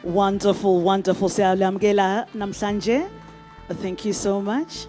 Wonderful, wonderful. Siyalamukela namhlanje. Thank you so much.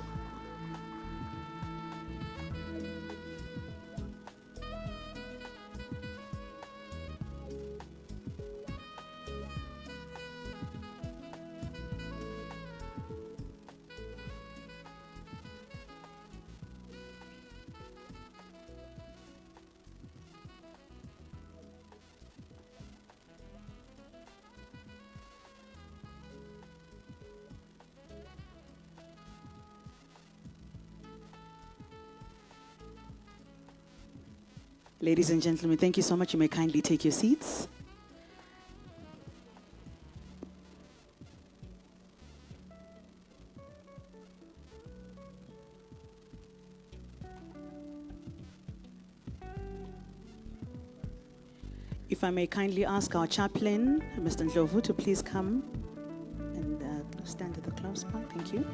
Ladies and gentlemen, thank you so much. You may kindly take your seats. If I may kindly ask our chaplain, Mr. Ndlovu, to please come and stand at the close bar. Thank you.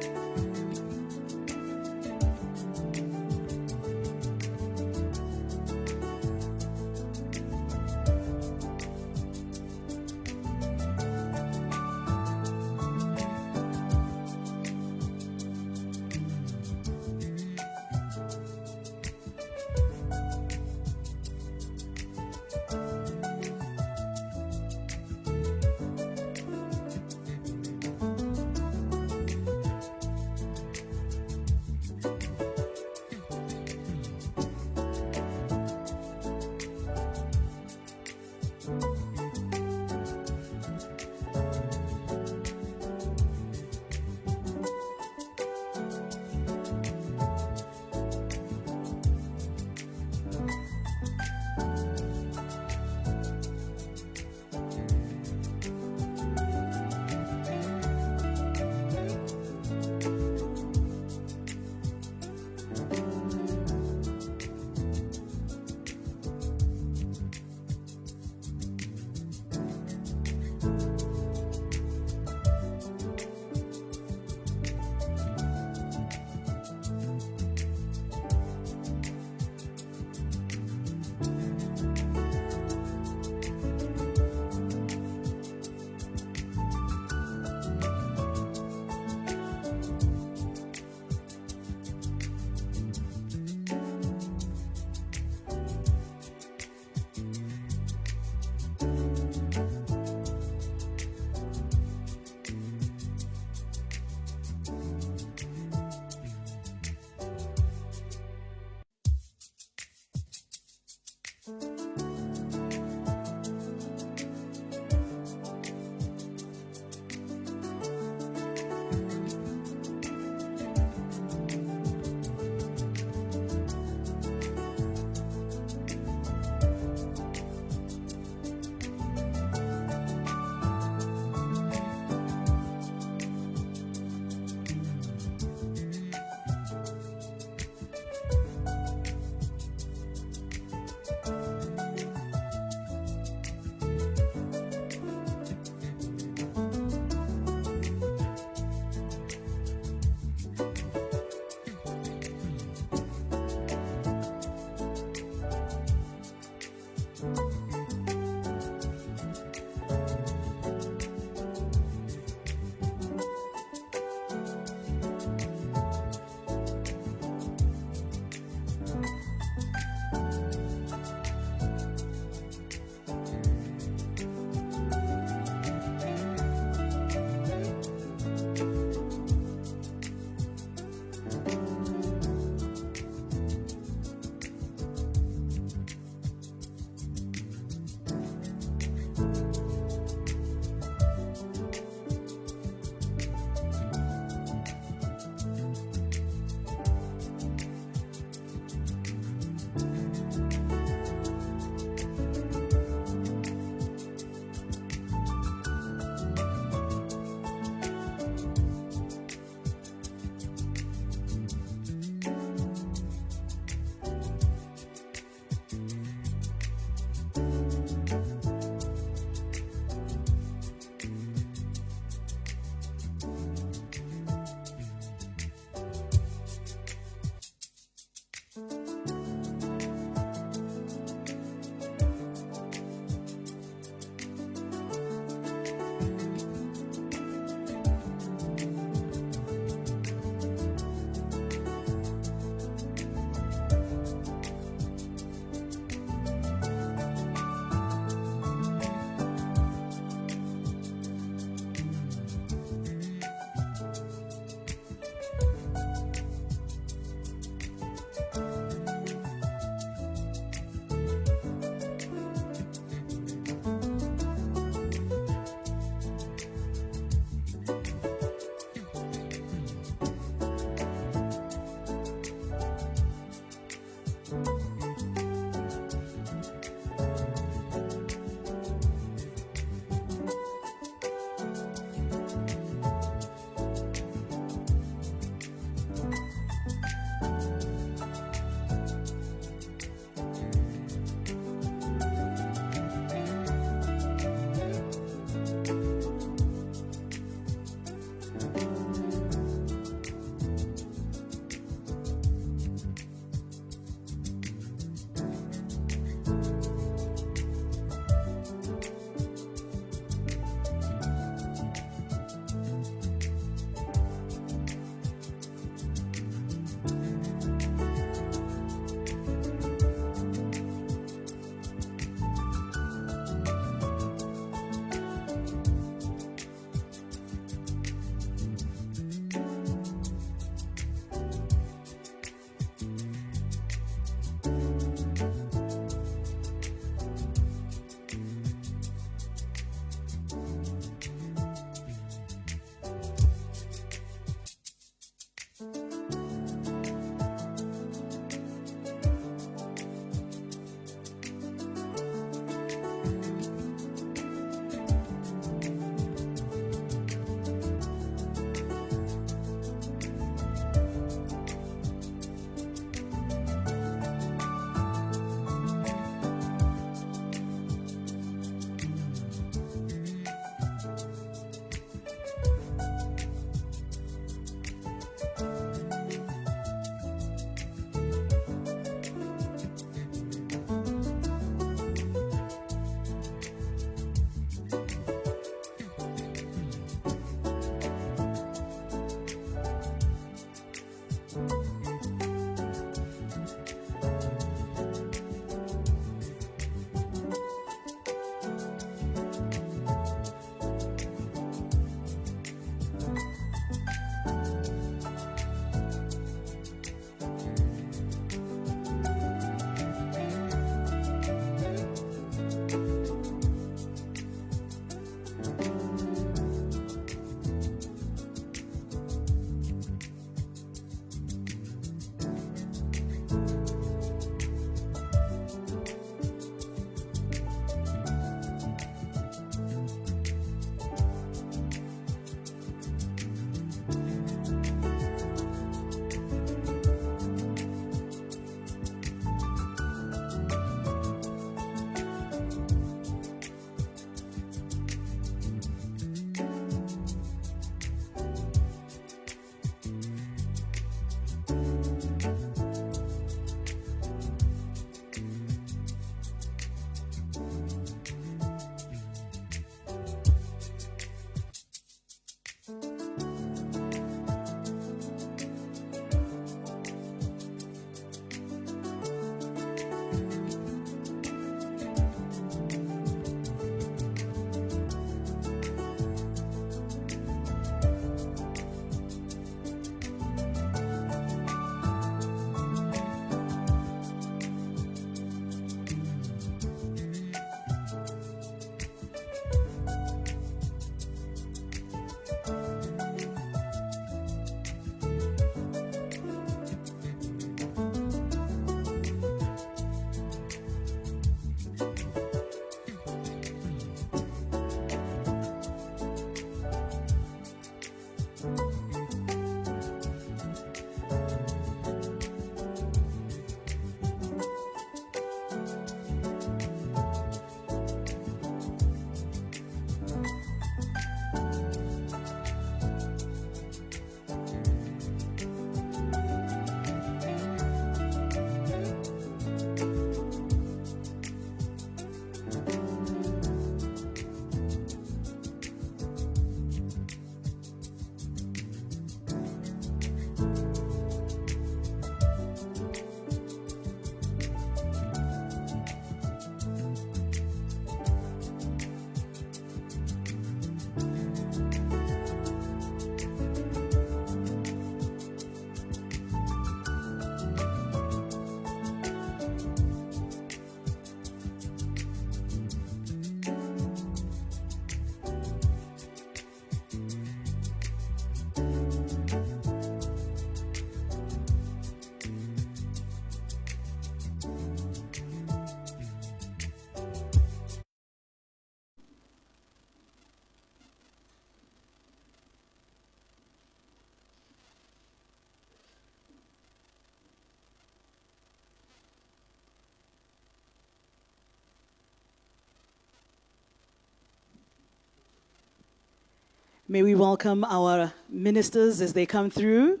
May we welcome our ministers as they come through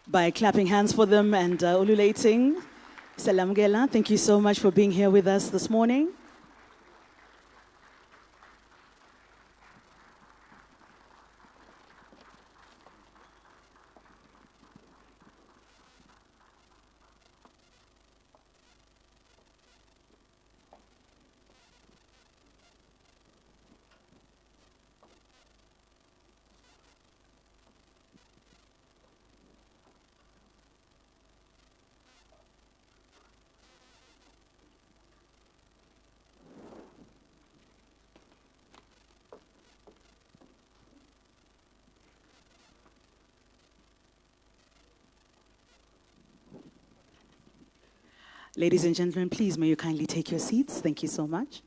by clapping hands for them and ululating. Salam Gela, thank you so much for being here with us this morning. Ladies and gentlemen, please may you kindly take your seats. Thank you so much.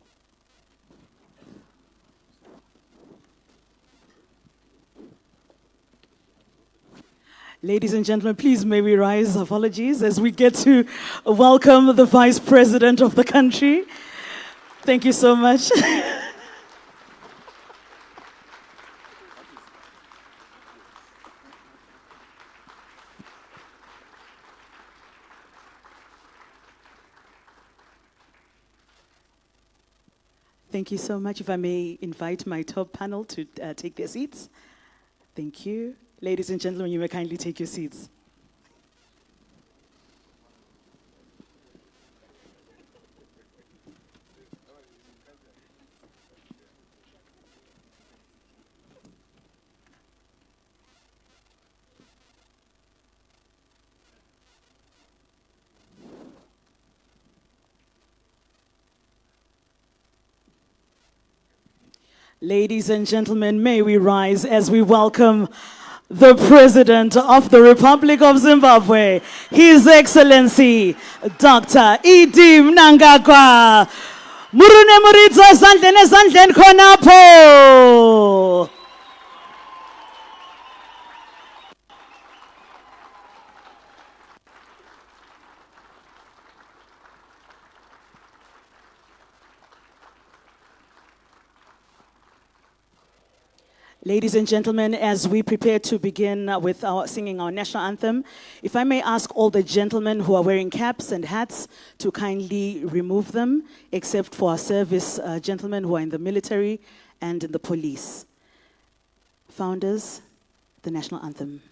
Ladies and gentlemen, please may we rise. Apologies as we get to welcome the Vice President of the country. Thank you so much. Thank you so much. If I may invite my top panel to take their seats. Thank you. Ladies and gentlemen, you may kindly take your seats. Ladies and gentlemen, may we rise as we welcome the President of the Republic of Zimbabwe, His Excellency, Dr. Idi Mnangagwa. Murune muridza zandleni ezandleni khonapho. Ladies and gentlemen, as we prepare to begin with singing our national anthem, if I may ask all the gentlemen who are wearing caps and hats to kindly remove them, except for our service gentlemen who are in the military and in the police. Founders, the national anthem.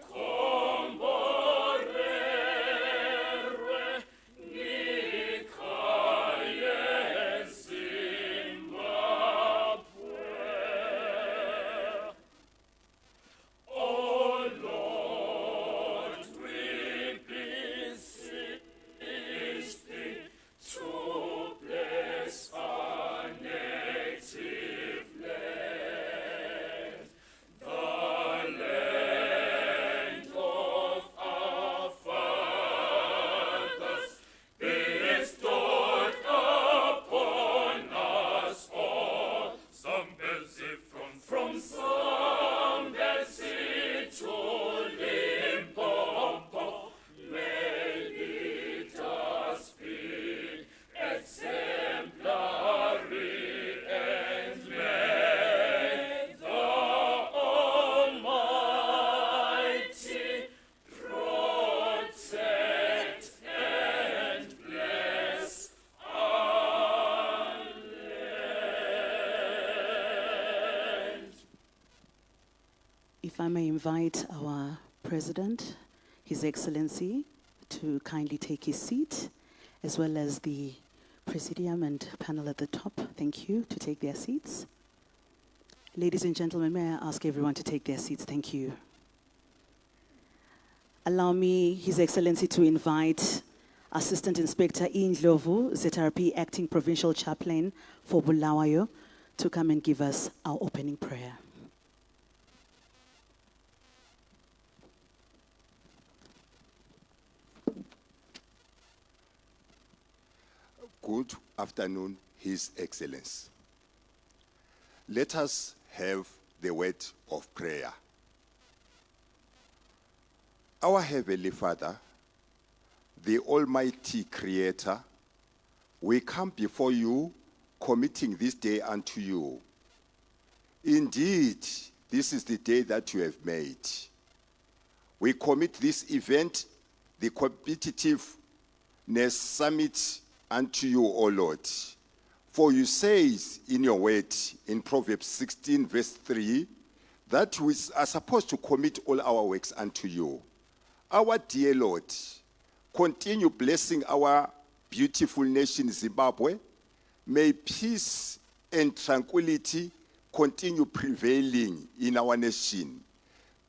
Combore may invite our President, His Excellency, to kindly take his seat, as well as the Presidium and panel at the top, thank you, to take their seats. Ladies and gentlemen, may I ask everyone to take their seats, thank you. Allow me, His Excellency, to invite Assistant Inspector Indlovu, ZRP Acting Provincial Chaplain for Bulawayo, to come and give us our opening prayer. Good afternoon, His Excellency. Let us have the word of prayer. Our Heavenly Father, the Almighty Creator, we come before you, committing this day unto you. Indeed, this is the day that you have made. We commit this event, the Competitiveness Summit, unto you, O Lord. For you say in your word, in Proverbs 16, verse 3, that we are supposed to commit all our works unto you. Our dear Lord, continue blessing our beautiful nation, Zimbabwe. May peace and tranquility continue prevailing in our nation.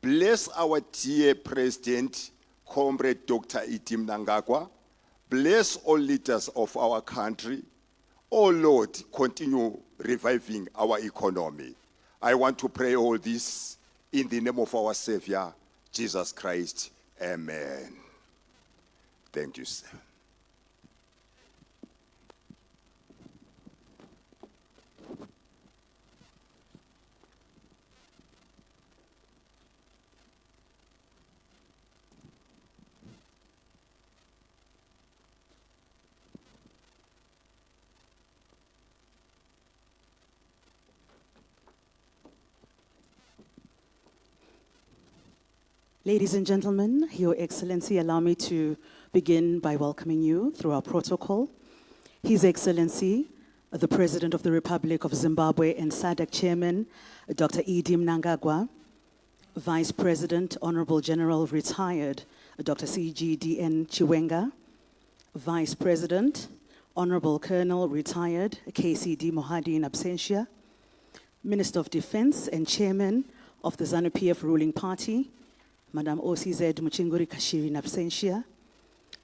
Bless our dear President, Comrade Dr. Idim Nangagwa. Bless all leaders of our country. Oh Lord, continue reviving our economy. I want to pray all this in the name of our Savior, Jesus Christ. Amen. Thank you, sir. Ladies and gentlemen, Your Excellency, allow me to begin by welcoming you through our protocol. His Excellency, the President of the Republic of Zimbabwe and SADC Chairman, Dr. Idim Nangagwa, Vice President, Honorable General Retired, Dr. CGDN Chiwenga, Vice President, Honorable Colonel Retired, KCD Mohadi in absentia, Minister of Defense and Chairman of the ZANU-PF ruling party, Madam OCZ Muchinguri Kashiri in absentia,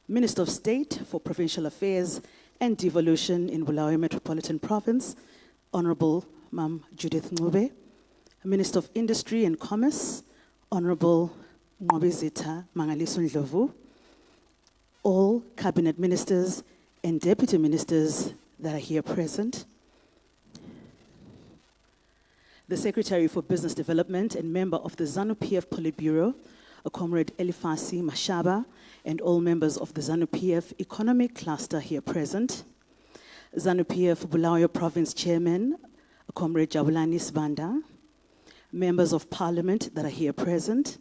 Minister of State for Provincial Affairs and Devolution in Bulawayo Metropolitan Province, Honorable Mam Judith Ngube, Minister of Industry and Commerce, Honorable Mwabizita Mangaliso Ndlovu, all Cabinet Ministers and Deputy Ministers that are here present, the Secretary for Business Development and member of the ZANU-PF Politburo, Comrade Elifasi Mashaba, and all members of the ZANU-PF Economic Cluster here present, ZANU-PF Bulawayo Province Chairman, Comrade Jabulani Sibanda, members of Parliament that are here present,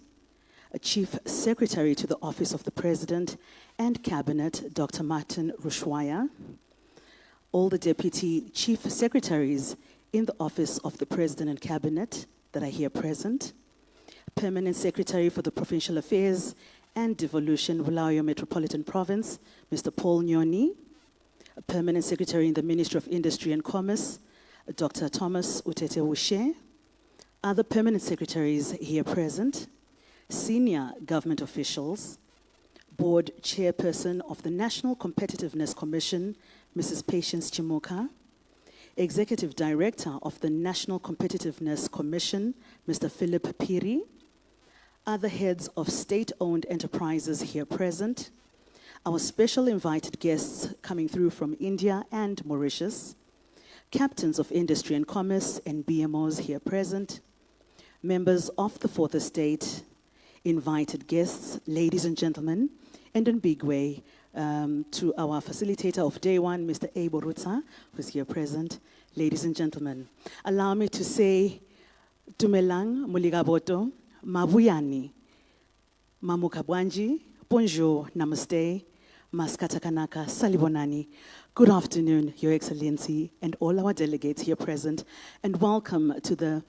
Chief Secretary to the Office of the President and Cabinet, Dr. Martin Rushwaya, all the Deputy Chief Secretaries in the Office of the President and Cabinet that are here present, Permanent Secretary for the Provincial Affairs and Devolution, Bulawayo Metropolitan Province, Mr. Paul Nyoni, Permanent Secretary in the Ministry of Industry and Commerce, Dr. Thomas Utete Wushe, other Permanent Secretaries here present, senior government officials, Board Chairperson of the National Competitiveness Commission, Mrs. Patience Chimuka, Executive Director of the National Competitiveness Commission, Mr. Philip Piri, other heads of state-owned enterprises here present, our special invited guests coming through from India and Mauritius, captains of industry and commerce and BMOs here present, members of the Fourth Estate, invited guests, ladies and gentlemen, and in big way, to our facilitator of day one, Mr. Ebo Rutsa, who's here present. Ladies and gentlemen, allow me to say, Dumelang, Muligaboto, Mabuyani, Mamukabwanji, Bonjour, Namaste, Maskatakanaka, Salibonani. Good afternoon, Your Excellency, and all our delegates here present, and welcome to the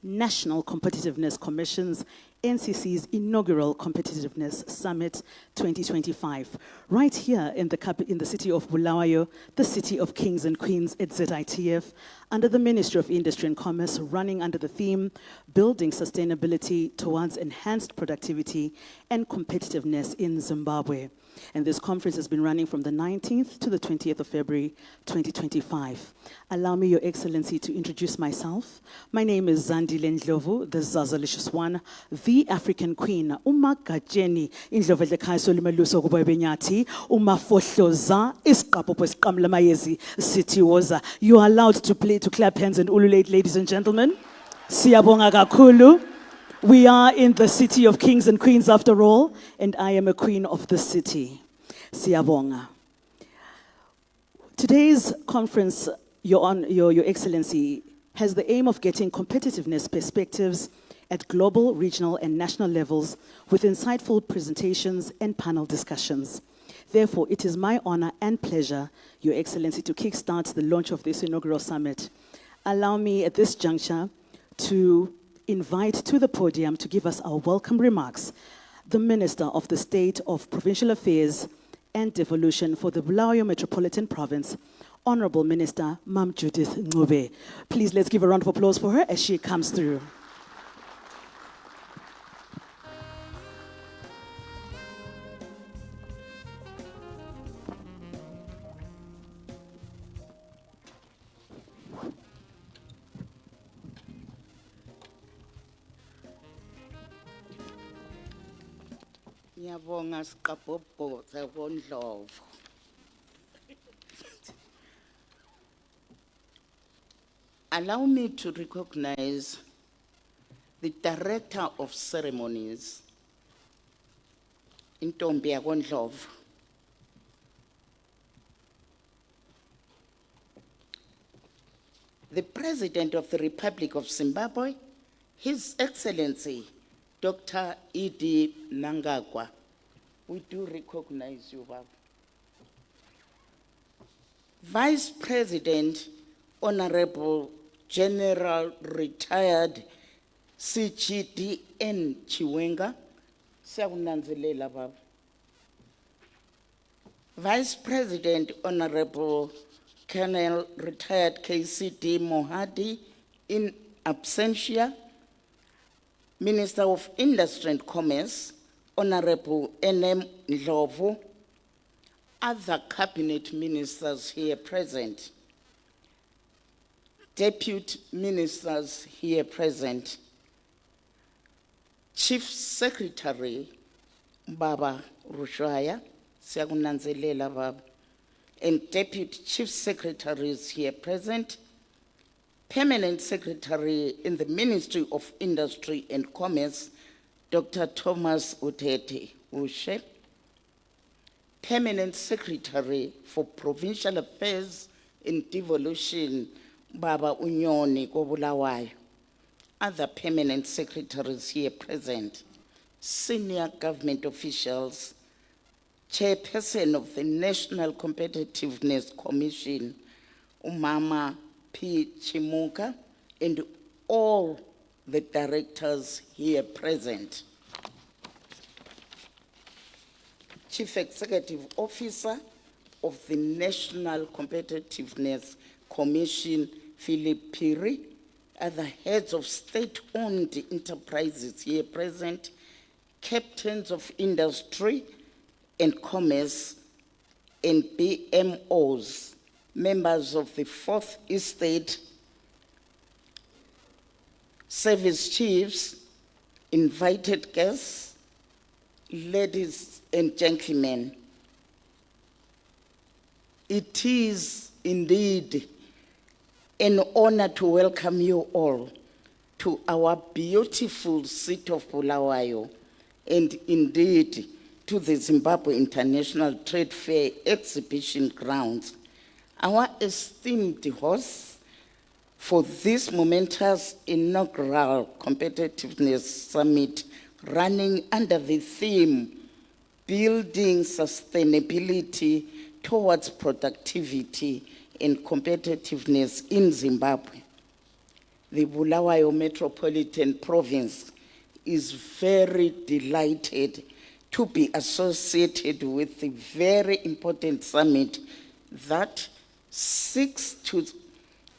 National Competitiveness Commission's NCC's Inaugural Competitiveness Summit 2025, right here in the city of Bulawayo, the city of kings and queens at ZITF, under the Ministry of Industry and Commerce, running under the theme, Building Sustainability Towards Enhanced Productivity and Competitiveness in Zimbabwe. And this conference has been running from the 19th to the 20th of February, 2025. Allow me, Your Excellency, to introduce myself. My name is Zandile Ndlovu, the Zazalicious one, the African Queen. Uma Gajeni, Indlovu lekhaya solimeluso kuba benyati, uma fohloza, isqapho pwesiqamla mayezi, sithiwoza. You are allowed to clap hands and ululate, ladies and gentlemen. Siyabonga kakhulu. We are in the city of kings and queens after all, and I am a queen of the city. Siyabonga. Today's conference, Your Excellency, has the aim of getting competitiveness perspectives at global, regional, and national levels with insightful presentations and panel discussions. Therefore, it is my honor and pleasure, Your Excellency, to kickstart the launch of this inaugural summit. Allow me at this juncture to invite to the podium to give us our welcome remarks the Minister of the State of Provincial Affairs and Devolution for the Bulawayo Metropolitan Province, Honorable Minister Mam Judith Ncube. Please let's give a round of applause for her as she comes through. Ngiyabonga siqabhobho sakondlovu. Allow me to recognize the Director of Ceremonies, Intombi yakondlovu. The President of the Republic of Zimbabwe, His Excellency, Dr. E.D. Nangagwa. We do recognize you, Baba. Vice President, Honorable General Retired CGDN Chiwenga. Siyakunanzelela, Baba. Vice President, Honorable Colonel Retired KCD Mohadi in absentia. Minister of Industry and Commerce, Honorable N.M. Ndlovu, other cabinet ministers here present, deputy ministers here present, Chief Secretary Baba Rushwaya, siyakunanzelela Baba, and Deputy Chief Secretaries here present, Permanent Secretary in the Ministry of Industry and Commerce, Dr. Thomas Utete Ushe, Permanent Secretary for Provincial Affairs and Devolution, Baba Unyoni Kobulawayo, other permanent secretaries here present, senior government officials, Chairperson of the National Competitiveness Commission, Umama P. Chimuka, and all the directors here present. Chief Executive Officer of the National Competitiveness Commission, Philip Piri, other heads of state-owned enterprises here present, captains of industry and commerce, and BMOs, members of the Fourth Estate, service chiefs, invited guests, ladies and gentlemen. It is indeed an honor to welcome you all to our beautiful city of Bulawayo, and indeed to the Zimbabwe International Trade Fair exhibition grounds. Our esteemed hosts for this momentous inaugural competitiveness summit running under the theme, Building Sustainability Towards Productivity and Competitiveness in Zimbabwe. the Bulawayo Metropolitan Province is very delighted to be associated with the very important summit that seeks to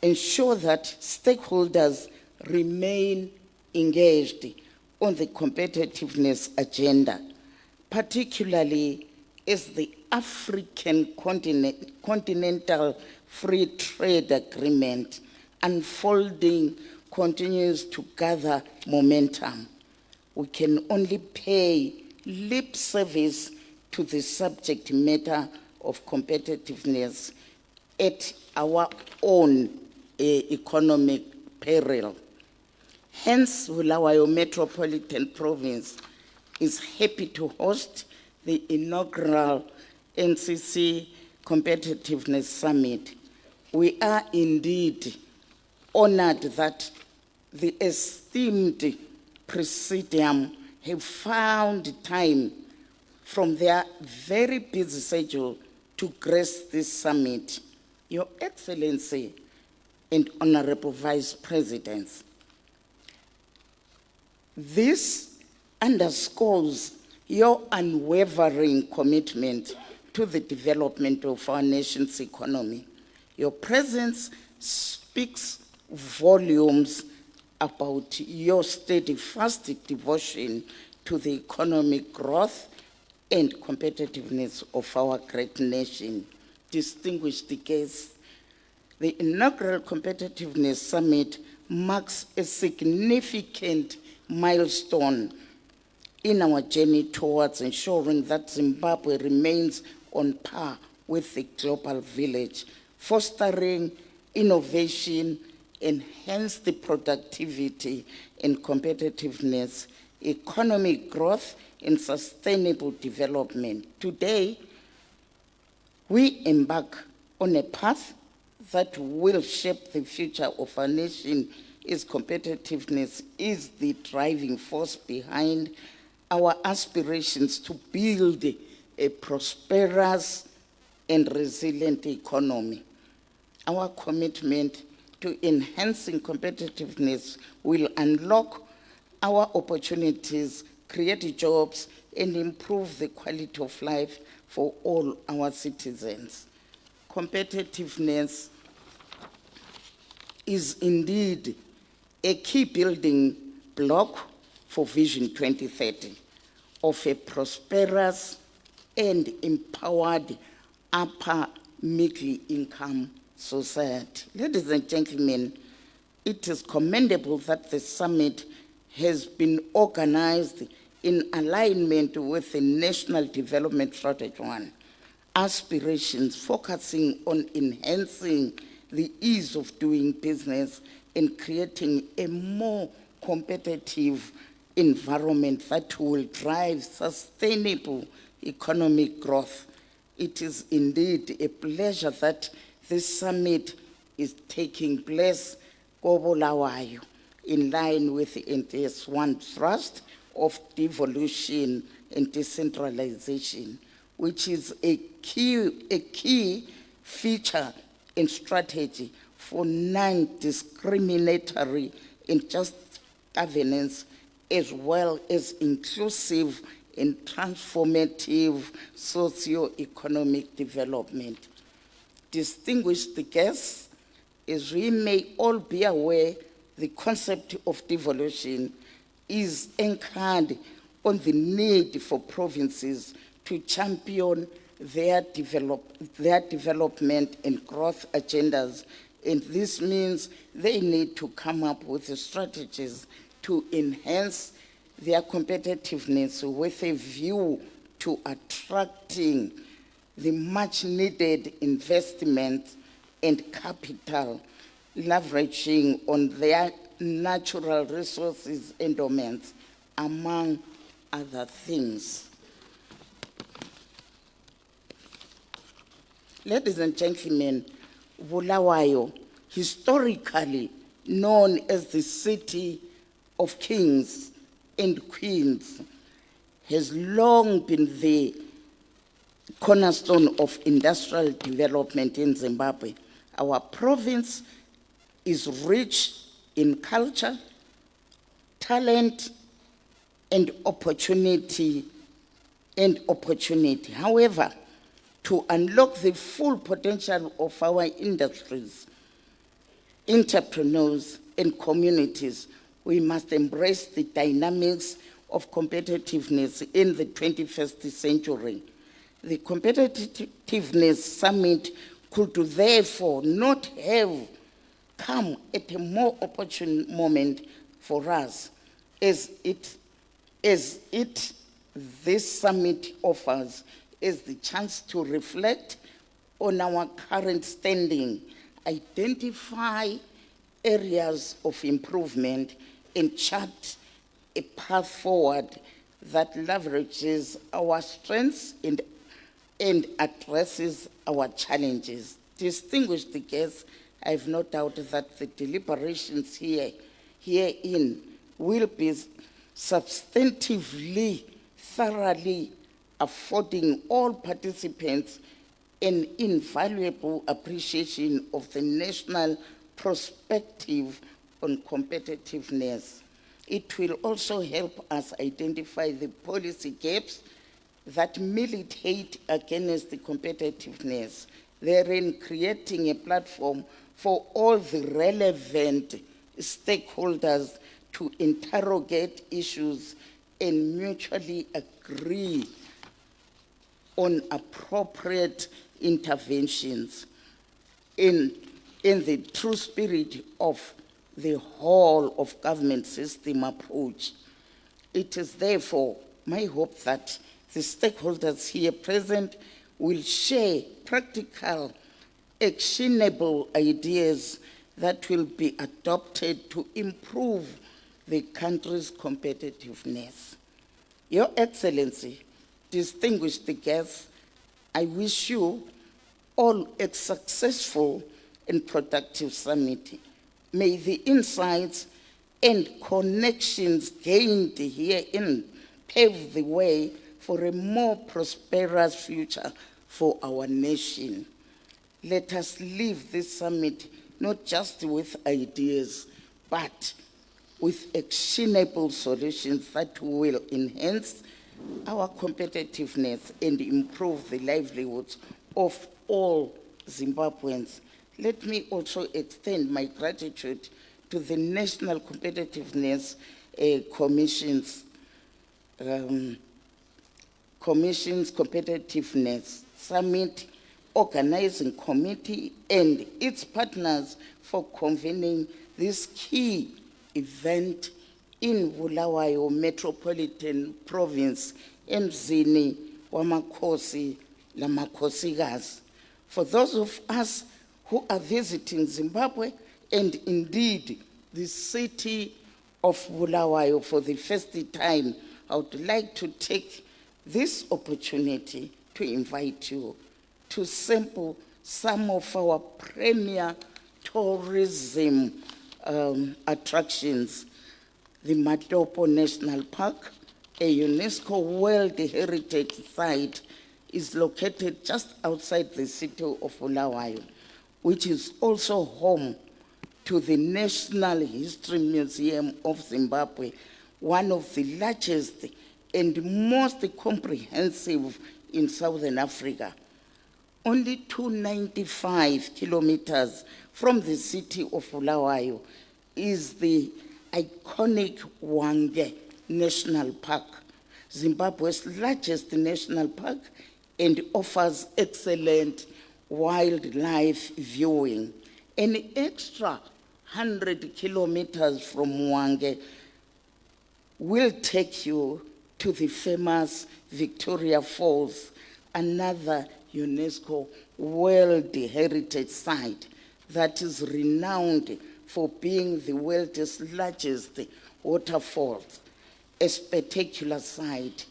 ensure that stakeholders remain engaged on the competitiveness agenda, particularly as the African Continental Free Trade Agreement unfolding continues to gather momentum. We can only pay lip service to the subject matter of competitiveness at our own economic peril. Hence, Bulawayo Metropolitan Province is happy to host the inaugural NCC Competitiveness Summit. We are indeed honored that the esteemed Presidium have found time from their very busy schedule to grace this summit. Your Excellency and Honorable Vice Presidents, this underscores your unwavering commitment to the development of our nation's economy. Your presence speaks volumes about your steadfast devotion to the economic growth and competitiveness of our great nation. Distinguished guests, the inaugural Competitiveness Summit marks a significant milestone in our journey towards ensuring that Zimbabwe remains on par with the global village, fostering innovation, enhance the productivity and competitiveness, economic growth, and sustainable development. Today, we embark on a path that will shape the future of our nation, as competitiveness is the driving force behind our aspirations to build a prosperous and resilient economy. Our commitment to enhancing competitiveness will unlock our opportunities, create jobs, and improve the quality of life for all our citizens. Competitiveness is indeed a key building block for Vision 2030 of a prosperous and empowered upper middle income society. Ladies and gentlemen, it is commendable that the summit has been organized in alignment with the National Development Strategy 1 aspirations, focusing on enhancing the ease of doing business and creating a more competitive environment that will drive sustainable economic growth. It is indeed a pleasure that this summit is taking place Bulawayo, in line with the NTS1 thrust of devolution and decentralization, which is a key feature and strategy for non-discriminatory and just governance, as well as inclusive and transformative socio-economic development. Distinguished guests, as we may all be aware, the concept of devolution is anchored on the need for provinces to champion their development and growth agendas, and this means they need to come up with strategies to enhance their competitiveness with a view to attracting the much needed investment and capital, leveraging on their natural resources endowments, among other things. Ladies and gentlemen, Bulawayo, historically known as the city of kings and queens, has long been the cornerstone of industrial development in Zimbabwe. Our province is rich in culture, talent, and opportunity. However, to unlock the full potential of our industries, entrepreneurs, and communities, we must embrace the dynamics of competitiveness in the 21st century. The Competitiveness Summit could therefore not have come at a more opportune moment for us, as this summit offers is the chance to reflect on our current standing, identify areas of improvement, and chart a path forward that leverages our strengths and addresses our challenges. Distinguished guests, I have no doubt that the deliberations herein will be substantively, thoroughly affording all participants an invaluable appreciation of the national perspective on competitiveness. It will also help us identify the policy gaps that militate against the competitiveness, therein creating a platform for all the relevant stakeholders to interrogate issues and mutually agree on appropriate interventions in the true spirit of the whole of government system approach. It is therefore my hope that the stakeholders here present will share practical, actionable ideas that will be adopted to improve the country's competitiveness. Your Excellency, distinguished guests, I wish you all a successful and productive summit. May the insights and connections gained herein pave the way for a more prosperous future for our nation. Let us leave this summit not just with ideas, but with actionable solutions that will enhance our competitiveness and improve the livelihoods of all Zimbabweans. Let me also extend my gratitude to the National Competitiveness Commission's Competitiveness Summit Organizing Committee and its partners for convening this key event in Bulawayo Metropolitan Province, emzini wamakhosi lamakhosikazi. For those of us who are visiting Zimbabwe and indeed the city of Bulawayo for the first time, I would like to take this opportunity to invite you to sample some of our premier tourism attractions. The Matopo National Park, a UNESCO World Heritage Site, is located just outside the city of Bulawayo, which is also home to the National History Museum of Zimbabwe, one of the largest and most comprehensive in Southern Africa. Only 295 kilometers from the city of Bulawayo is the iconic Hwange National Park, Zimbabwe's largest national park, and offers excellent wildlife viewing. An extra 100 kilometers from Hwange will take you to the famous Victoria Falls, another UNESCO World Heritage Site that is renowned for being the world's largest waterfalls, a spectacular sight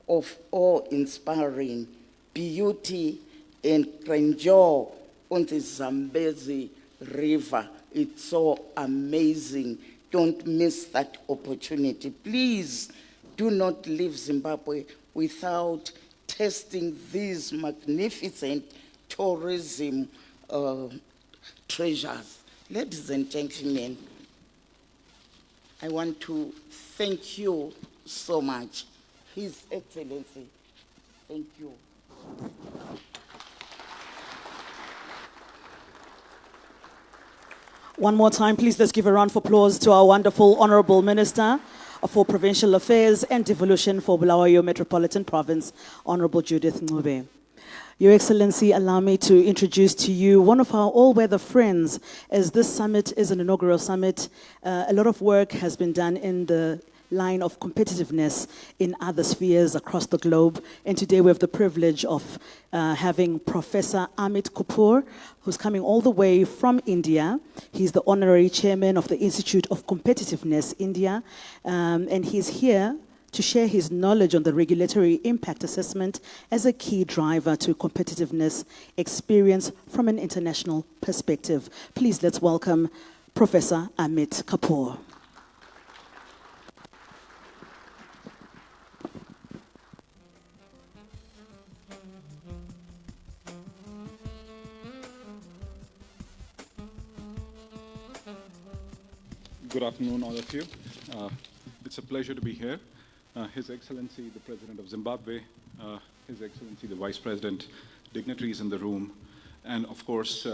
of awe-inspiring beauty and grandeur on the Zambezi River. It's so amazing. Don't miss that opportunity. Please do not leave Zimbabwe without testing these magnificent tourism treasures. Ladies and gentlemen, I want to thank you so much. His Excellency, thank you. One more time, please, let's give a round of applause to our wonderful Honorable Minister for Provincial Affairs and Devolution for Bulawayo Metropolitan Province, Honorable Judith Ncube. Your Excellency, allow me to introduce to you one of our all-weather friends, as this summit is an inaugural summit. A lot of work has been done in the line of competitiveness in other spheres across the globe. And today we have the privilege of having Professor Amit Kapoor, who's coming all the way from India. He's the honorary chairman of the Institute of Competitiveness India, and he's here to share his knowledge on the regulatory impact assessment as a key driver to competitiveness experience from an international perspective. Please, let's welcome Professor Amit Kapoor. Good afternoon, all of you. It's a pleasure to be here. His Excellency, the President of Zimbabwe, His Excellency, the Vice President, dignitaries in the room, and of course,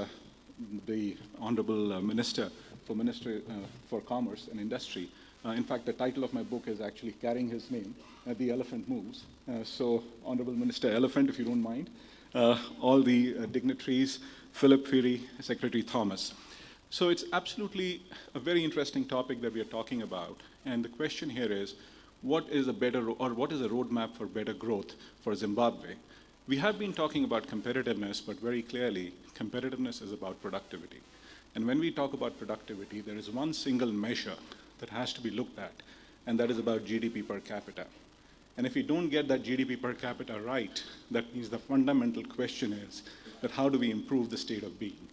the Honorable Minister for Commerce and Industry. In fact, the title of my book is actually carrying his name, The Elephant Moves. So, Honorable Minister Elephant, if you don't mind, all the dignitaries, Philip Phiri, Secretary Thomas. So it's absolutely a very interesting topic that we are talking about. And the question here is, what is a roadmap for better growth for Zimbabwe? We have been talking about competitiveness, but very clearly, competitiveness is about productivity. And when we talk about productivity, there is one single measure that has to be looked at, and that is about GDP per capita. And if we don't get that GDP per capita right, that means the fundamental question is that how do we improve the state of being?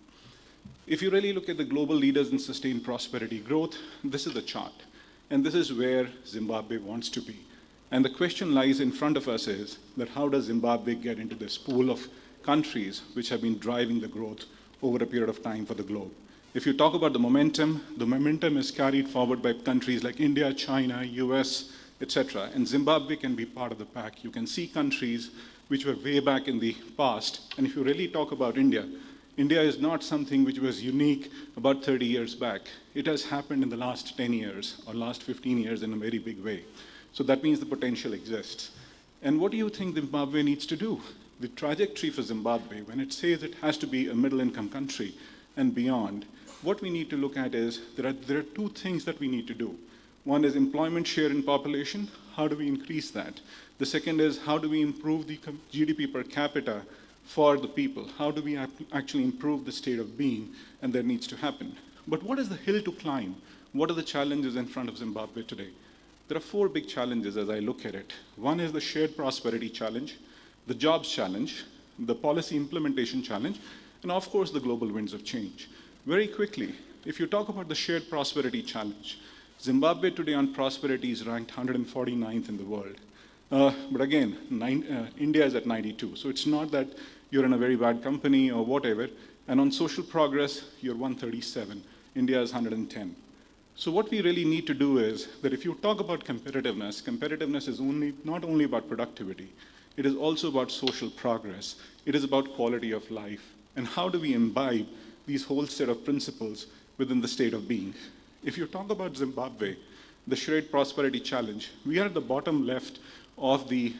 If you really look at the global leaders in sustained prosperity growth, this is the chart. And this is where Zimbabwe wants to be. And the question lies in front of us is that how does Zimbabwe get into this pool of countries which have been driving the growth over a period of time for the globe? If you talk about the momentum is carried forward by countries like India, China, US, etc. And Zimbabwe can be part of the pack. You can see countries which were way back in the past. And if you really talk about India, India is not something which was unique about 30 years back. It has happened in the last 10 years or last 15 years in a very big way. So that means the potential exists. And what do you think Zimbabwe needs to do? The trajectory for Zimbabwe, when it says it has to be a middle-income country and beyond, what we need to look at is there are two things that we need to do. One is employment share in population. How do we increase that? The second is how do we improve the GDP per capita for the people? How do we actually improve the state of being? And that needs to happen. But what is the hill to climb? What are the challenges in front of Zimbabwe today? There are four big challenges as I look at it. One is the shared prosperity challenge, the jobs challenge, the policy implementation challenge, and of course the global winds of change. Very quickly, if you talk about the shared prosperity challenge, Zimbabwe today on prosperity is ranked 149th in the world. But again, India is at 92. So it's not that you're in a very bad company or whatever. And on social progress, you're 137. India is 110. So what we really need to do is that if you talk about competitiveness, competitiveness is not only about productivity. It is also about social progress. It is about quality of life. And how do we imbibe these whole set of principles within the state of being? If you talk about Zimbabwe, the shared prosperity challenge, we are at the bottom left of the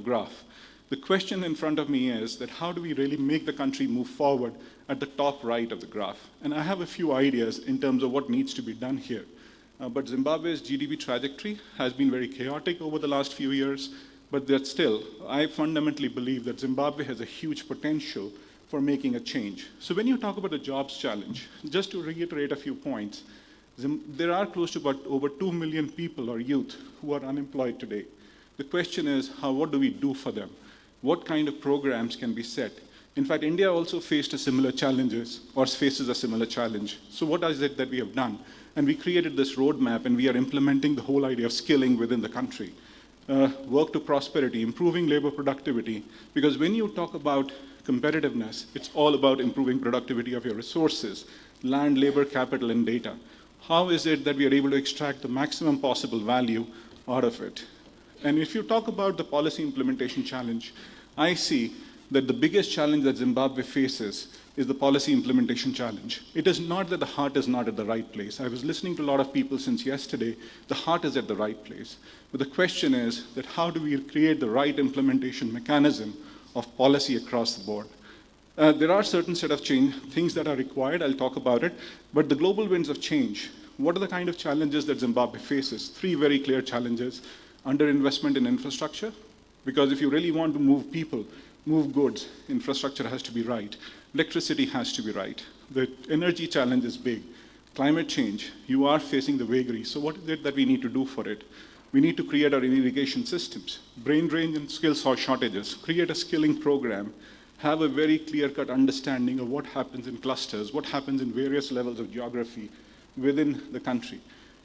graph. The question in front of me is that how do we really make the country move forward at the top right of the graph? And I have a few ideas in terms of what needs to be done here. But Zimbabwe's GDP trajectory has been very chaotic over the last few years, but that still, I fundamentally believe that Zimbabwe has a huge potential for making a change. So when you talk about the jobs challenge, just to reiterate a few points, there are close to about over 2 million people or youth who are unemployed today. The question is, what do we do for them? What kind of programs can be set? In fact, India also faces a similar challenge. So what is it that we have done? And we created this roadmap, and we are implementing the whole idea of skilling within the country. Work to prosperity, improving labor productivity, because when you talk about competitiveness, it's all about improving productivity of your resources, land, labor, capital, and data. How is it that we are able to extract the maximum possible value out of it? And if you talk about the policy implementation challenge, I see that the biggest challenge that Zimbabwe faces is the policy implementation challenge. It is not that the heart is not at the right place. I was listening to a lot of people since yesterday. The heart is at the right place. But the question is that how do we create the right implementation mechanism of policy across the board? There are certain set of things that are required. I'll talk about it. But the global winds of change, what are the kind of challenges that Zimbabwe faces? 3 very clear challenges. Underinvestment in infrastructure, because if you really want to move people, move goods, infrastructure has to be right. Electricity has to be right. The energy challenge is big. Climate change, you are facing the vagaries. So what is it that we need to do for it? We need to create our irrigation systems, brain drain and skill shortages, create a skilling program, have a very clear-cut understanding of what happens in clusters, what happens in various levels of geography within the country.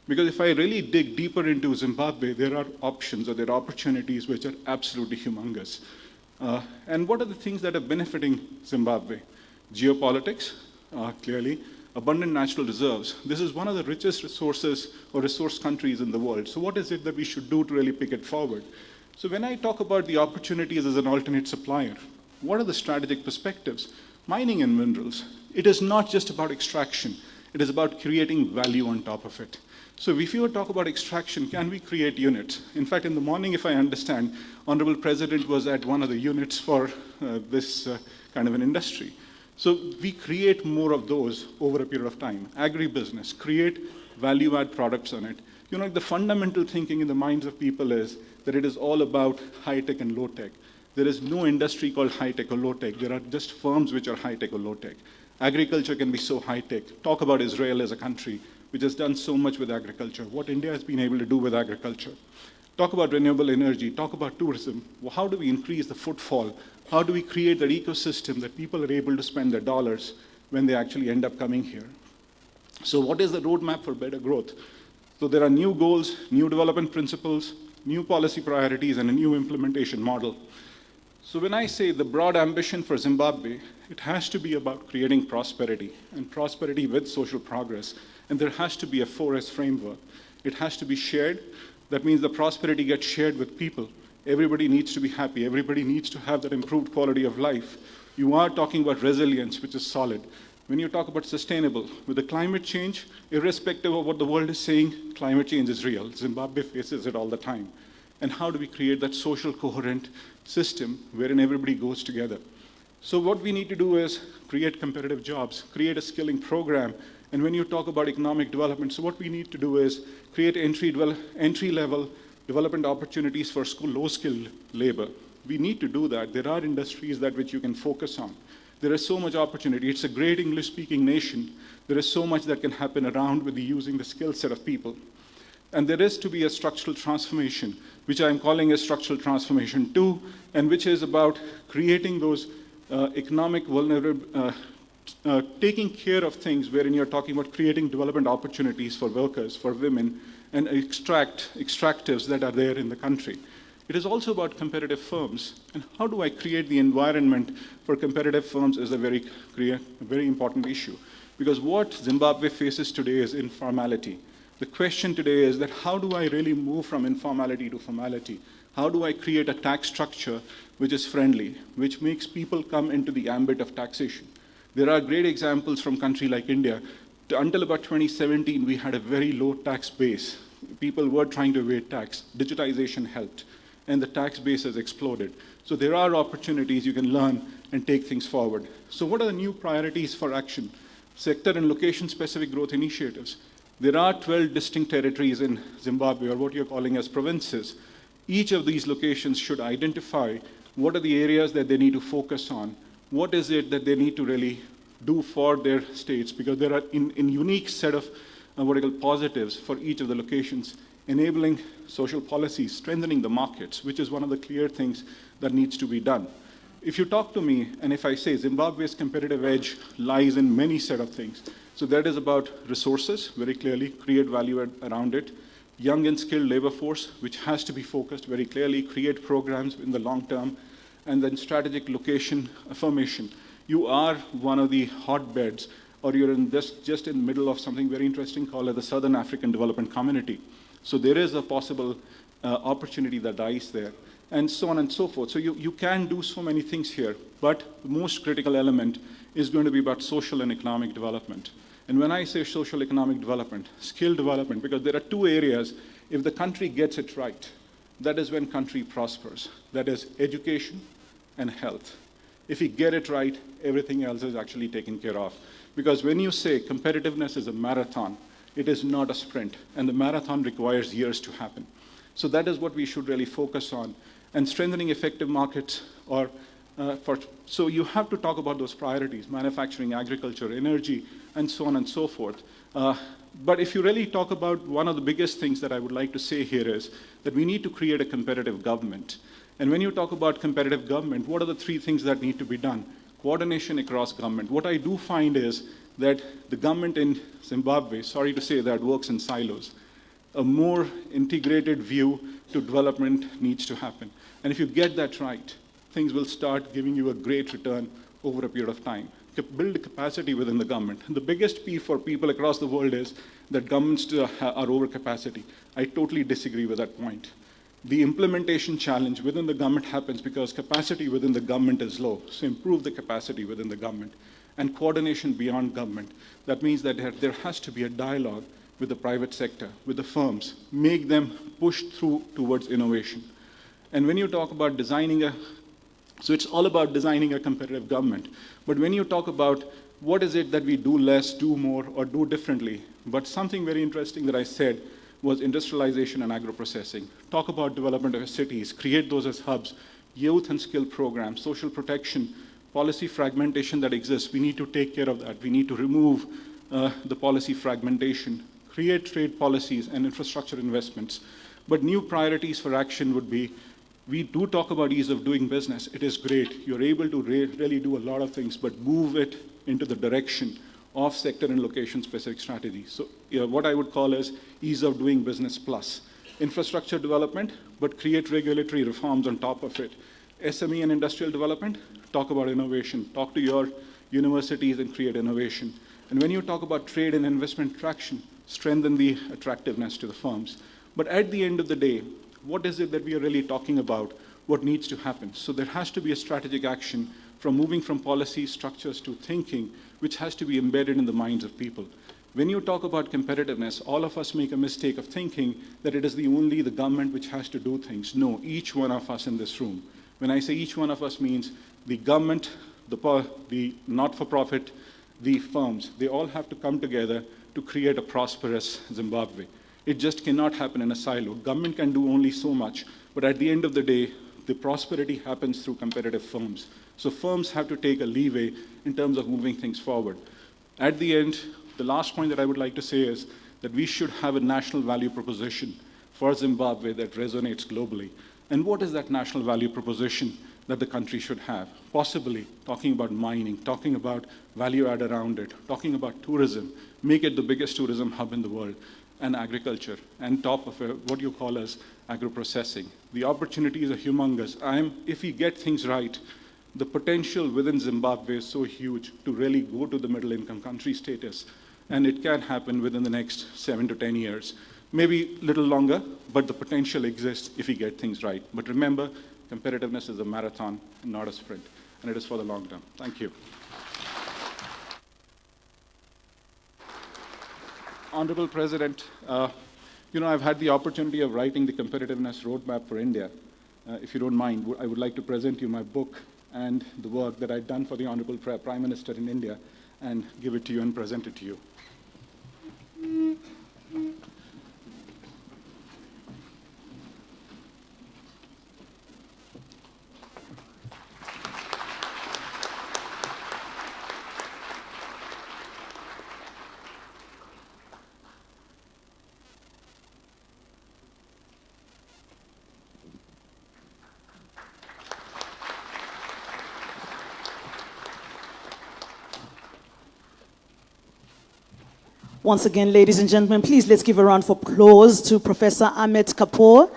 Because if I really dig deeper into Zimbabwe, there are options or there are opportunities which are absolutely humongous. And what are the things that are benefiting Zimbabwe? Geopolitics, clearly. Abundant natural reserves. This is one of the richest resources or resource countries in the world. So what is it that we should do to really pick it forward? So when I talk about the opportunities as an alternate supplier, what are the strategic perspectives? Mining and minerals. It is not just about extraction. It is about creating value on top of it. So if you talk about extraction, can we create units? In fact, in the morning, if I understand, Honorable President was at one of the units for this kind of an industry. So we create more of those over a period of time. Agribusiness, create value-add products on it. You know, the fundamental thinking in the minds of people is that it is all about high-tech and low-tech. There is no industry called high-tech or low-tech. There are just firms which are high-tech or low-tech. Agriculture can be so high-tech. Talk about Israel as a country which has done so much with agriculture, what India has been able to do with agriculture. Talk about renewable energy, talk about tourism. Well, how do we increase the footfall? How do we create that ecosystem that people are able to spend their dollars when they actually end up coming here? So what is the roadmap for better growth? So there are new goals, new development principles, new policy priorities, and a new implementation model. So when I say the broad ambition for Zimbabwe, it has to be about creating prosperity, and prosperity with social progress. And there has to be a 4S framework. It has to be shared. That means the prosperity gets shared with people. Everybody needs to be happy. Everybody needs to have that improved quality of life. You are talking about resilience, which is solid. When you talk about sustainable, with the climate change, irrespective of what the world is saying, climate change is real. Zimbabwe faces it all the time. And how do we create that social coherent system wherein everybody goes together? So what we need to do is create competitive jobs, create a skilling program. And when you talk about economic development, so what we need to do is create entry-level development opportunities for low-skilled labor. We need to do that. There are industries that which you can focus on. There is so much opportunity. It's a great English-speaking nation. There is so much that can happen around with using the skill set of people. And there is to be a structural transformation, which I'm calling a structural transformation 2, and which is about creating those economic vulnerable, taking care of things wherein you're talking about creating development opportunities for workers, for women, and extractives that are there in the country. It is also about competitive firms. And how do I create the environment for competitive firms is a very important issue. Because what Zimbabwe faces today is informality. The question today is that how do I really move from informality to formality? How do I create a tax structure which is friendly, which makes people come into the ambit of taxation? There are great examples from a country like India. Until about 2017, we had a very low tax base. People were trying to evade tax. Digitization helped, and the tax base has exploded. So there are opportunities you can learn and take things forward. So what are the new priorities for action? Sector and location-specific growth initiatives. There are 12 distinct territories in Zimbabwe, or what you're calling as provinces. Each of these locations should identify what are the areas that they need to focus on. What is it that they need to really do for their states? Because there are in unique set of what I call positives for each of the locations, enabling social policies, strengthening the markets, which is one of the clear things that needs to be done. If you talk to me, and if I say Zimbabwe's competitive edge lies in many set of things. So that is about resources, very clearly, create value around it. Young and skilled labor force, which has to be focused very clearly, create programs in the long term, and then strategic location affirmation. You are one of the hotbeds or you're in just in the middle of something very interesting called the Southern African Development Community. So there is a possible opportunity that lies there, and so on and so forth. So you can do so many things here, but the most critical element is going to be about social and economic development. And when I say social economic development, skill development, because there are two areas, if the country gets it right, that is when country prospers. That is education and health. If we get it right, everything else is actually taken care of. Because when you say competitiveness is a marathon, it is not a sprint, and the marathon requires years to happen. So that is what we should really focus on. And strengthening effective markets, so you have to talk about those priorities: manufacturing, agriculture, energy, and so on and so forth. But if you really talk about one of the biggest things that I would like to say here is that we need to create a competitive government. And when you talk about competitive government, what are the three things that need to be done? Coordination across government. What I do find is that the government in Zimbabwe, sorry to say that, works in silos. A more integrated view to development needs to happen. And if you get that right, things will start giving you a great return over a period of time. Build capacity within the government. The biggest P for people across the world is that governments are over capacity. I totally disagree with that point. The implementation challenge within the government happens because capacity within the government is low. So improve the capacity within the government. And coordination beyond government. That means that there has to be a dialogue with the private sector, with the firms, make them push through towards innovation. And when you talk about so it's all about designing a competitive government. But when you talk about what is it that we do less, do more, or do differently, but something very interesting that I said was industrialization and agro-processing. Talk about development of cities, create those as hubs, youth and skill programs, social protection, policy fragmentation that exists. We need to take care of that. We need to remove the policy fragmentation, create trade policies and infrastructure investments. But new priorities for action would be, we do talk about ease of doing business. It is great. You're able to really do a lot of things, but move it into the direction of sector and location-specific strategies. So what I would call as ease of doing business plus. Infrastructure development, but create regulatory reforms on top of it. SME and industrial development, talk about innovation. Talk to your universities and create innovation. And when you talk about trade and investment traction, strengthen the attractiveness to the firms. But at the end of the day, what is it that we are really talking about? What needs to happen? So there has to be a strategic action from moving from policy structures to thinking, which has to be embedded in the minds of people. When you talk about competitiveness, all of us make a mistake of thinking that it is only the government which has to do things. No, each one of us in this room. When I say each one of us means the government, the not-for-profit, the firms, they all have to come together to create a prosperous Zimbabwe. It just cannot happen in a silo. Government can do only so much, but at the end of the day, the prosperity happens through competitive firms. So firms have to take a leeway in terms of moving things forward. At the end, the last point that I would like to say is that we should have a national value proposition for Zimbabwe that resonates globally. And what is that national value proposition that the country should have? Possibly talking about mining, talking about value add around it, talking about tourism, make it the biggest tourism hub in the world, and agriculture, and top of it, what you call as agro-processing. The opportunities are humongous. If we get things right, the potential within Zimbabwe is so huge to really go to the middle income country status, and it can happen within the next 7 to 10 years. Maybe a little longer, but the potential exists if we get things right. But remember, competitiveness is a marathon, not a sprint, and it is for the long term. Thank you. Honorable President, I've had the opportunity of writing the competitiveness roadmap for India. If you don't mind, I would like to present you my book and the work that I've done for the Honorable Prime Minister in India and give it to you and present it to you. Once again, ladies and gentlemen, please let's give a round of applause to Professor Ahmed Kapoor,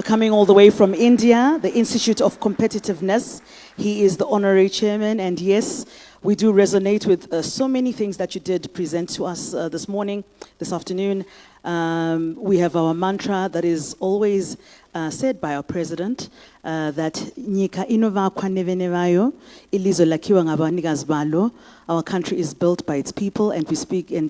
Coming all the way from India, the Institute of Competitiveness. He is the honorary chairman, and yes, we do resonate with so many things that you did present to us this afternoon. We have our mantra that is always said by our president, that Nika inova kwa nevenevayo, ilizo lakiwa ngabanikazi balo. Our country is built by its people, and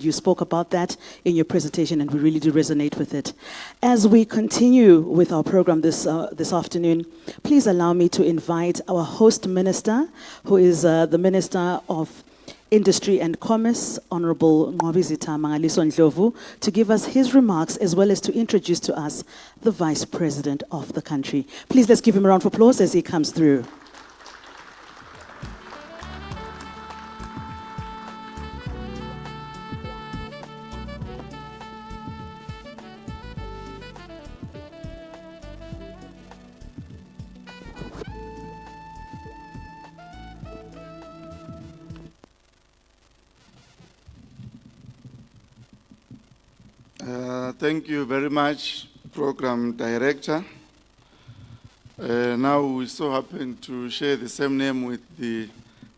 you spoke about that in your presentation, and we really do resonate with it. As we continue with our program this afternoon, please allow me to invite our host minister, who is the Minister of Industry and Commerce, Honorable Ngwabizita Mangaliso Ndlovu, to give us his remarks as well as to introduce to us the Vice President of the country. Please let's give him a round of applause as he comes through. Thank you very much, Program Director. Now we so happen to share the same name with the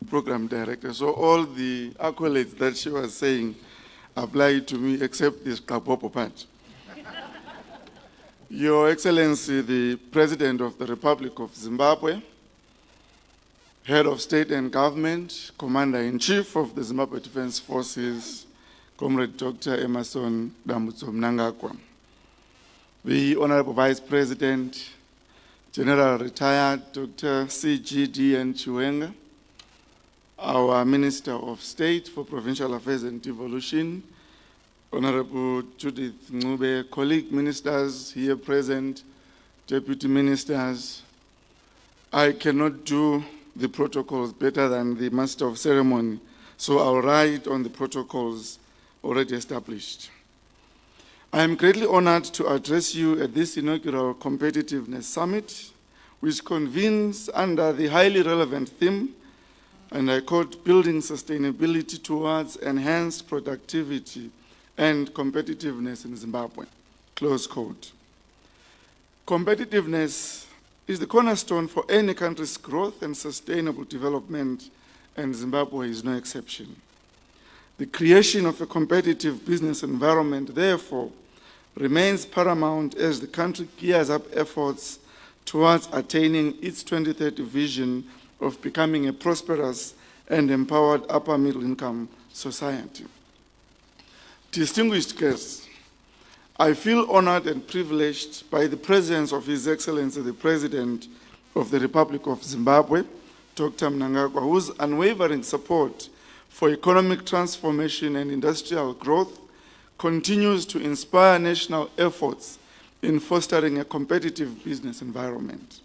Program Director. So all the accolades that she was saying apply to me except this Kapopo part. Your Excellency, the President of the Republic of Zimbabwe, Head of State and Government, Commander-in-Chief of the Zimbabwe Defense Forces, Comrade Dr. Emerson Damutso Mnangagwa, the Honorable Vice President, General Retired Dr. C.G.D.N. Chiwenga, our Minister of State for Provincial Affairs and Devolution, Honorable Judith Ngube, colleague ministers here present, deputy ministers. I cannot do the protocols better than the Master of Ceremony, so I'll write on the protocols already established. I am greatly honored to address you at this inaugural Competitiveness Summit, which convenes under the highly relevant theme, and I quote, building sustainability towards enhanced productivity and competitiveness in Zimbabwe, close quote. Competitiveness is the cornerstone for any country's growth and sustainable development, and Zimbabwe is no exception. The creation of a competitive business environment, therefore, remains paramount as the country gears up efforts towards attaining its 2030 vision of becoming a prosperous and empowered upper middle income society. Distinguished guests, I feel honored and privileged by the presence of His Excellency, the President of the Republic of Zimbabwe, Dr. Mnangagwa, whose unwavering support for economic transformation and industrial growth continues to inspire national efforts in fostering a competitive business environment.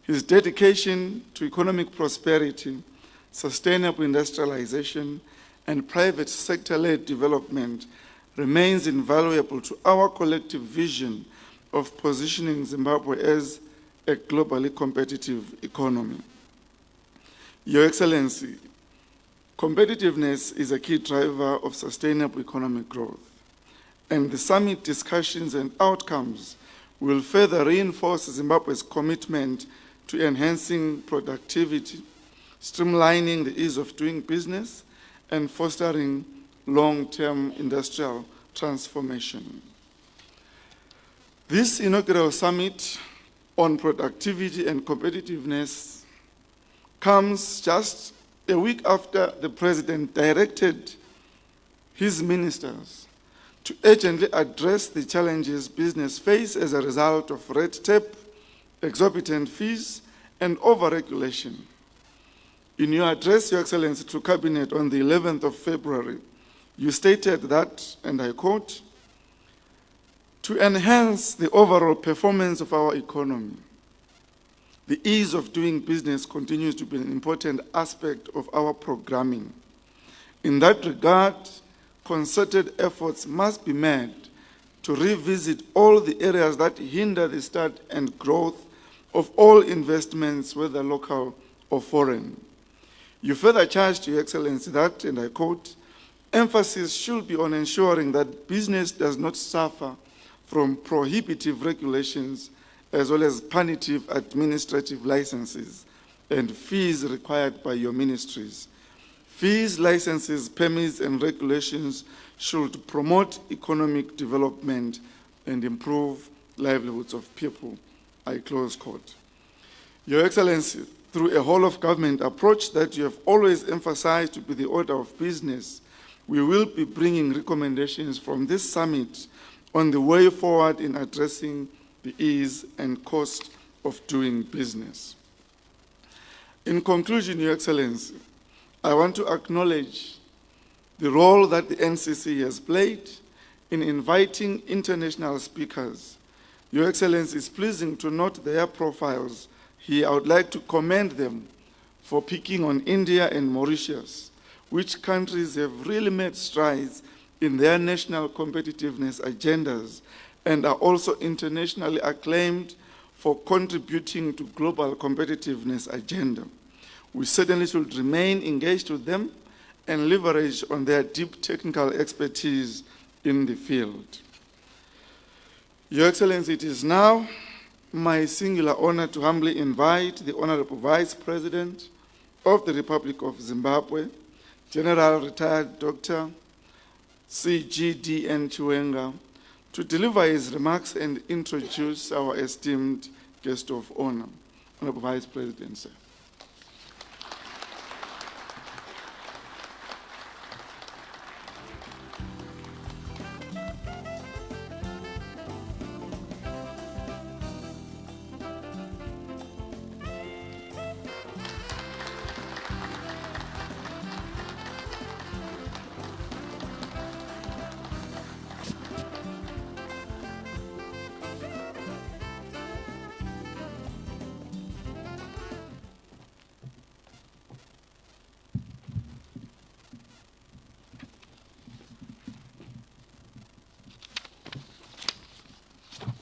His dedication to economic prosperity, sustainable industrialization, and private sector-led development remains invaluable to our collective vision of positioning Zimbabwe as a globally competitive economy. Your Excellency, competitiveness is a key driver of sustainable economic growth, and the summit discussions and outcomes will further reinforce Zimbabwe's commitment to enhancing productivity, streamlining the ease of doing business, and fostering long-term industrial transformation. This inaugural summit on productivity and competitiveness comes just a week after the President directed his ministers to urgently address the challenges business face as a result of red tape, exorbitant fees, and over-regulation. In your address, Your Excellency, to Cabinet on the 11th of February, you stated that, and I quote, to enhance the overall performance of our economy, the ease of doing business continues to be an important aspect of our programming. In that regard, concerted efforts must be made to revisit all the areas that hinder the start and growth of all investments, whether local or foreign. You further charged, Your Excellency, that, and I quote, emphasis should be on ensuring that business does not suffer from prohibitive regulations as well as punitive administrative licenses and fees required by your ministries. Fees, licenses, permits, and regulations should promote economic development and improve livelihoods of people. I close quote. Your Excellency, through a whole-of-government approach that you have always emphasized to be the order of business, we will be bringing recommendations from this summit on the way forward in addressing the ease and cost of doing business. In conclusion, Your Excellency, I want to acknowledge the role that the NCC has played in inviting international speakers. Your Excellency, it's pleasing to note their profiles here. I would like to commend them for picking on India and Mauritius, which countries have really made strides in their national competitiveness agendas and are also internationally acclaimed for contributing to global competitiveness agenda. We certainly should remain engaged with them and leverage on their deep technical expertise in the field. Your Excellency, it is now my singular honor to humbly invite the Honorable Vice President of the Republic of Zimbabwe, General Retired Dr. C.G.D.N. Chiwenga, to deliver his remarks and introduce our esteemed guest of honor. Honorable Vice President, sir.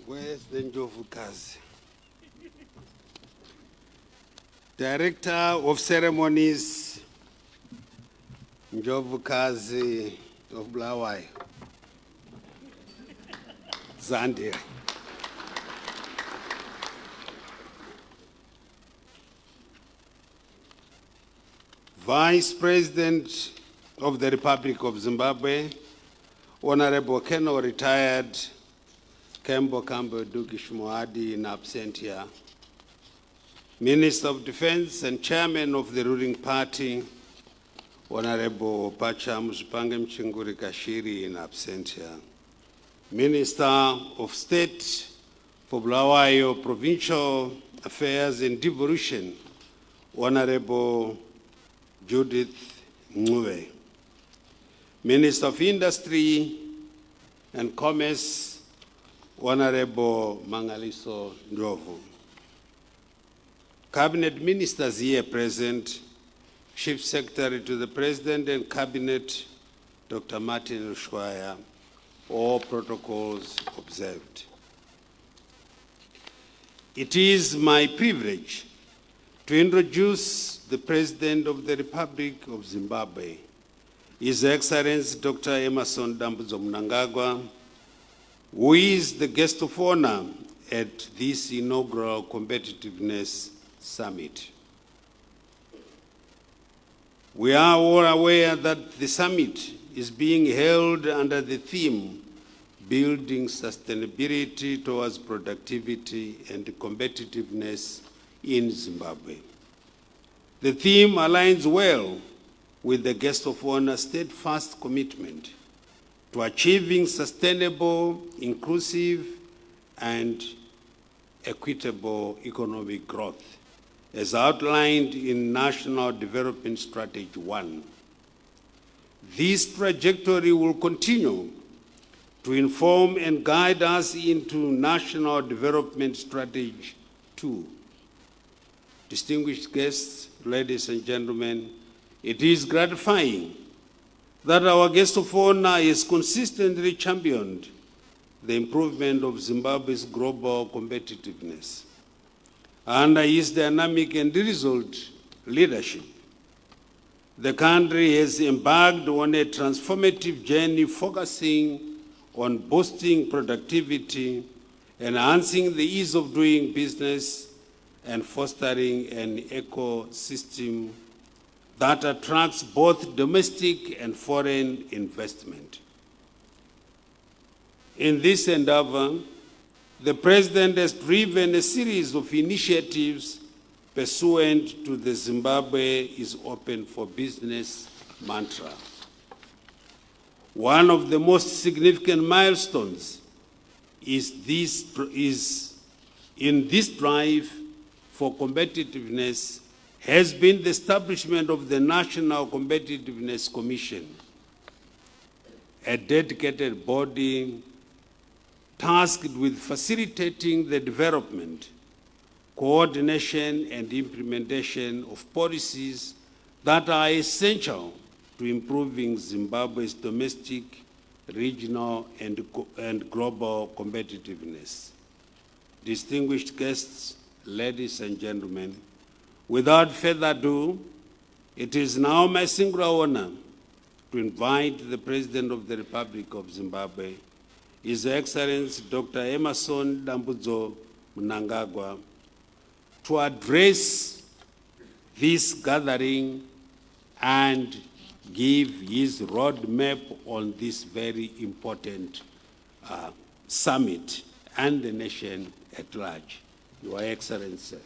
Where's the Njovukazi? Director of Ceremonies, Njovukazi of Bulawayo, Zandile. Vice President of the Republic of Zimbabwe, Honorable Keno retired Kembo Kambo Dukish Moadi in absentia, Minister of Defense and Chairman of the ruling party, Honorable Pacha Muzpange Mchinguri Kashiri in absentia, Minister of State for Bulawayo Provincial Affairs and Devolution, Honorable Judith Ngube, Minister of Industry and Commerce, Honorable Mangaliso Ndlovu. Cabinet ministers here present, Chief Secretary to the President and Cabinet, Dr. Martin Rushwaya, all protocols observed. It is my privilege to introduce the President of the Republic of Zimbabwe, His Excellency Dr. Emmerson Dambudzo Mnangagwa, who is the guest of honor at this inaugural Competitiveness Summit. We are all aware that the summit is being held under the theme, Building Sustainability Towards Productivity and Competitiveness in Zimbabwe. The theme aligns well with the guest of honor's steadfast commitment to achieving sustainable, inclusive, and equitable economic growth, as outlined in National Development Strategy 1. This trajectory will continue to inform and guide us into National Development Strategy 2. Distinguished guests, ladies and gentlemen, it is gratifying that our guest of honor has consistently championed the improvement of Zimbabwe's global competitiveness. Under his dynamic and resolute leadership, the country has embarked on a transformative journey focusing on boosting productivity enhancing the ease of doing business, and fostering an ecosystem that attracts both domestic and foreign investment. In this endeavor, the President has driven a series of initiatives pursuant to the Zimbabwe is open for business mantra. One of the most significant milestones in this drive for competitiveness has been the establishment of the National Competitiveness Commission, a dedicated body tasked with facilitating the development, coordination, and implementation of policies that are essential to improving Zimbabwe's domestic, regional, and global competitiveness. Distinguished guests, ladies and gentlemen, without further ado, it is now my singular honor to invite the President of the Republic of Zimbabwe, His Excellency Dr. Emmerson Dambudzo Mnangagwa, to address this gathering and give his roadmap on this very important summit and the nation at large. Your Excellency.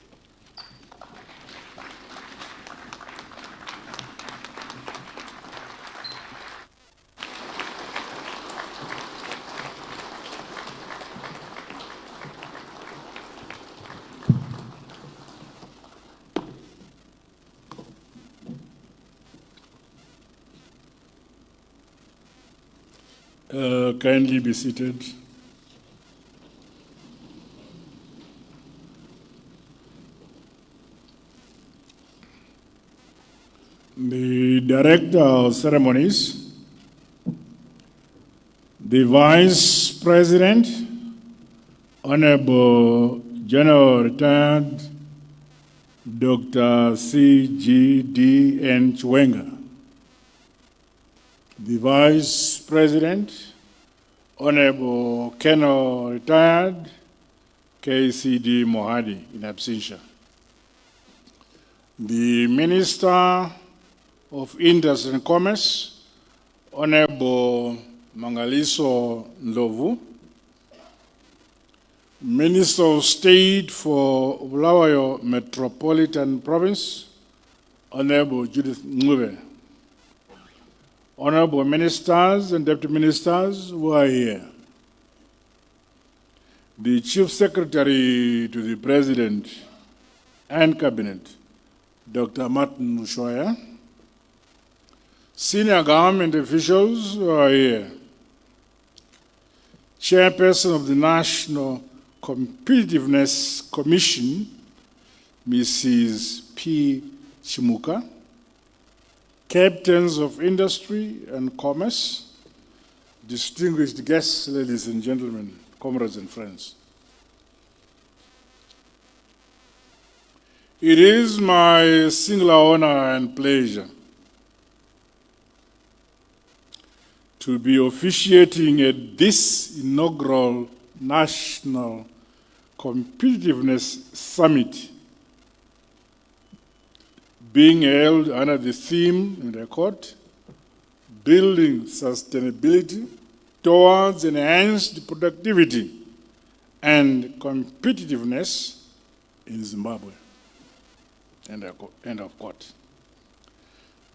Kindly be seated. The Director of Ceremonies, the Vice President, Honorable General Retired Dr. C.G.D.N. Chwenga, the Vice President, Honorable Colonel Retired K.C.D. Mohadi in absentia, the Minister of Industry and Commerce, Honorable Mangaliso Ndlovu, Minister of State for Bulawayo Metropolitan Province, Honorable Judith Ngube, Honorable Ministers and Deputy Ministers who are here, the Chief Secretary to the President and Cabinet, Dr. Martin Mushoya, senior government officials who are here, Chairperson of the National Competitiveness Commission, Mrs. P. Chimuka, Captains of Industry and Commerce, distinguished guests, ladies and gentlemen, comrades and friends. It is my singular honor and pleasure to be officiating at this inaugural National Competitiveness Summit being held under the theme in the court, building sustainability towards enhanced productivity and competitiveness in Zimbabwe. End of quote.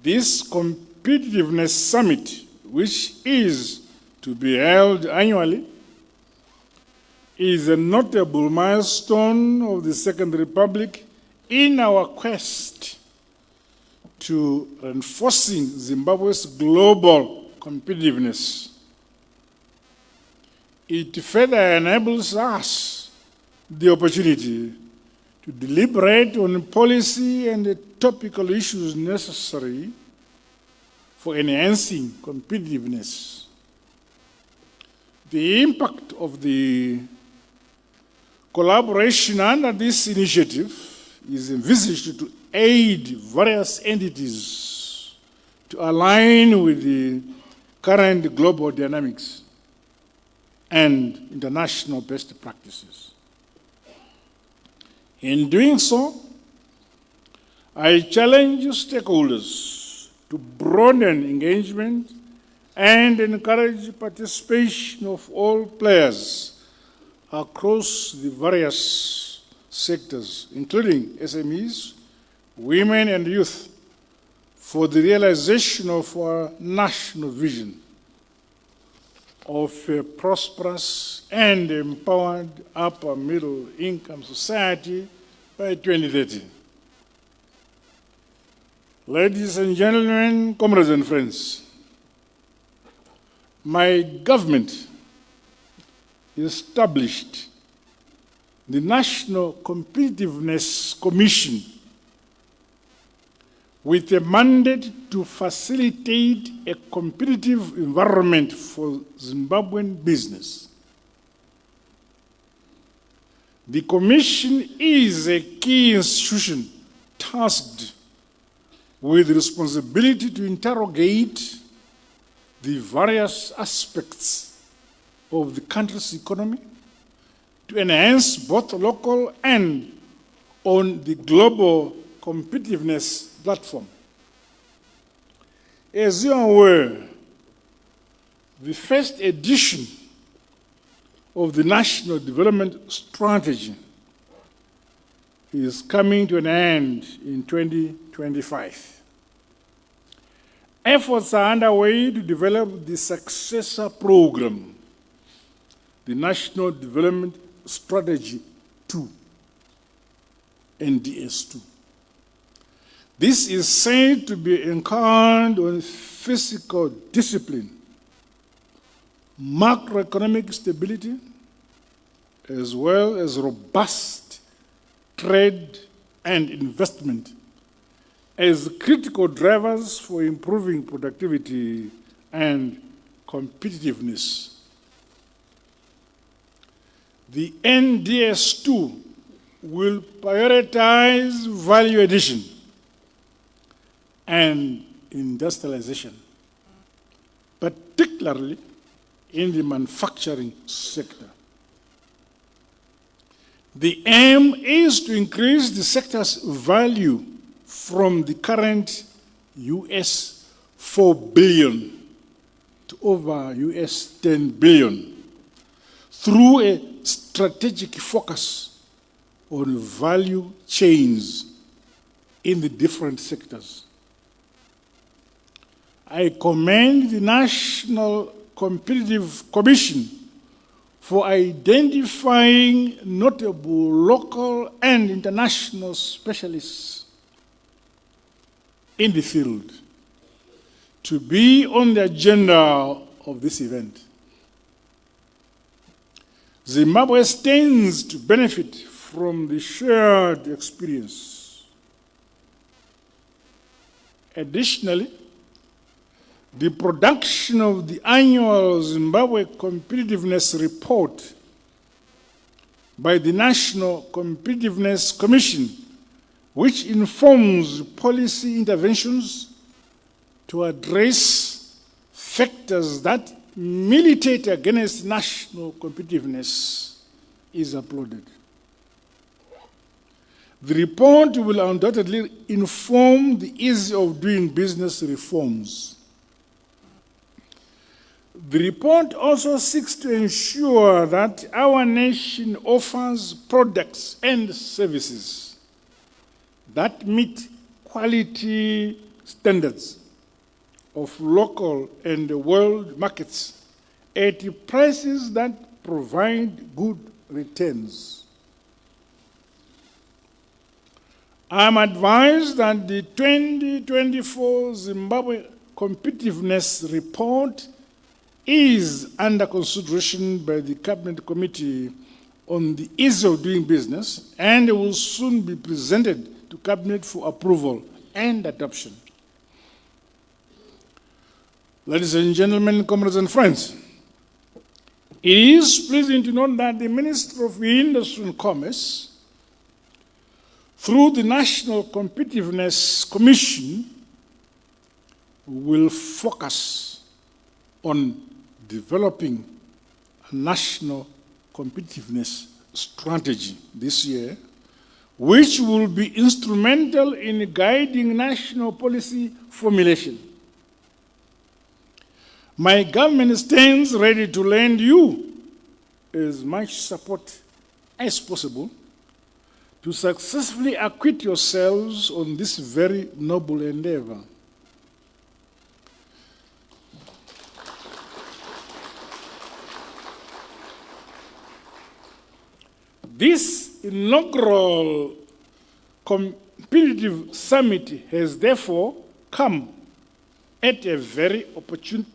This competitiveness summit, which is to be held annually, is a notable milestone of the Second Republic in our quest to reinforcing Zimbabwe's global competitiveness. It further enables us the opportunity to deliberate on policy and the topical issues necessary for enhancing competitiveness. The impact of the collaboration under this initiative is envisaged to aid various entities to align with the current global dynamics and international best practices. In doing so, I challenge stakeholders to broaden engagement and encourage participation of all players across the various sectors, including SMEs, women and youth, for the realization of our national vision of a prosperous and empowered upper middle income society by 2030. Ladies and gentlemen, comrades and friends, my government established the National Competitiveness Commission with a mandate to facilitate a competitive environment for Zimbabwean business. The Commission is a key institution tasked with the responsibility to interrogate the various aspects of the country's economy, to enhance both local and on the global competitiveness platform. As you are aware, the first edition of the National Development Strategy is coming to an end in 2025. Efforts are underway to develop the successor program, the National Development Strategy 2, NDS2. This is said to be anchored on fiscal discipline, macroeconomic stability, as well as robust trade and investment as critical drivers for improving productivity and competitiveness. The NDS2 will prioritize value addition and industrialization, particularly in the manufacturing sector. The aim is to increase the sector's value from the current US 4 billion to over US 10 billion through a strategic focus on value chains in the different sectors. I commend the National Competitive Commission for identifying notable local and international specialists in the field to be on the agenda of this event. Zimbabwe stands to benefit from the shared experience. Additionally, the production of the annual Zimbabwe Competitiveness Report by the National Competitiveness Commission, which informs policy interventions to address factors that militate against national competitiveness, is uploaded. The report will undoubtedly inform the ease of doing business reforms. The report also seeks to ensure that our nation offers products and services that meet quality standards of local and world markets at prices that provide good returns. I am advised that the 2024 Zimbabwe Competitiveness Report is under consideration by the Cabinet Committee on the Ease of Doing Business and will soon be presented to Cabinet for approval and adoption. Ladies and gentlemen, comrades and friends, it is pleasing to note that the Minister of Industry and Commerce, through the National Competitiveness Commission, will focus on developing national competitiveness strategy this year, which will be instrumental in guiding national policy formulation. My government stands ready to lend you as much support as possible to successfully acquit yourselves on this very noble endeavor. This inaugural competitive summit has therefore come at a very opportune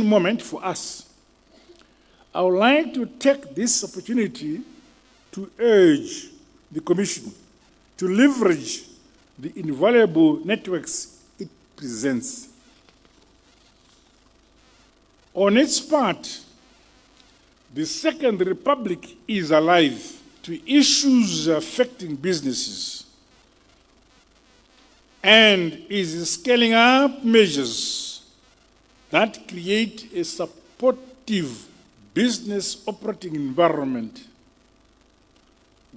moment for us. I would like to take this opportunity to urge the Commission to leverage the invaluable networks it presents. On its part, the Second Republic is alive to issues affecting businesses and is scaling up measures that create a supportive business operating environment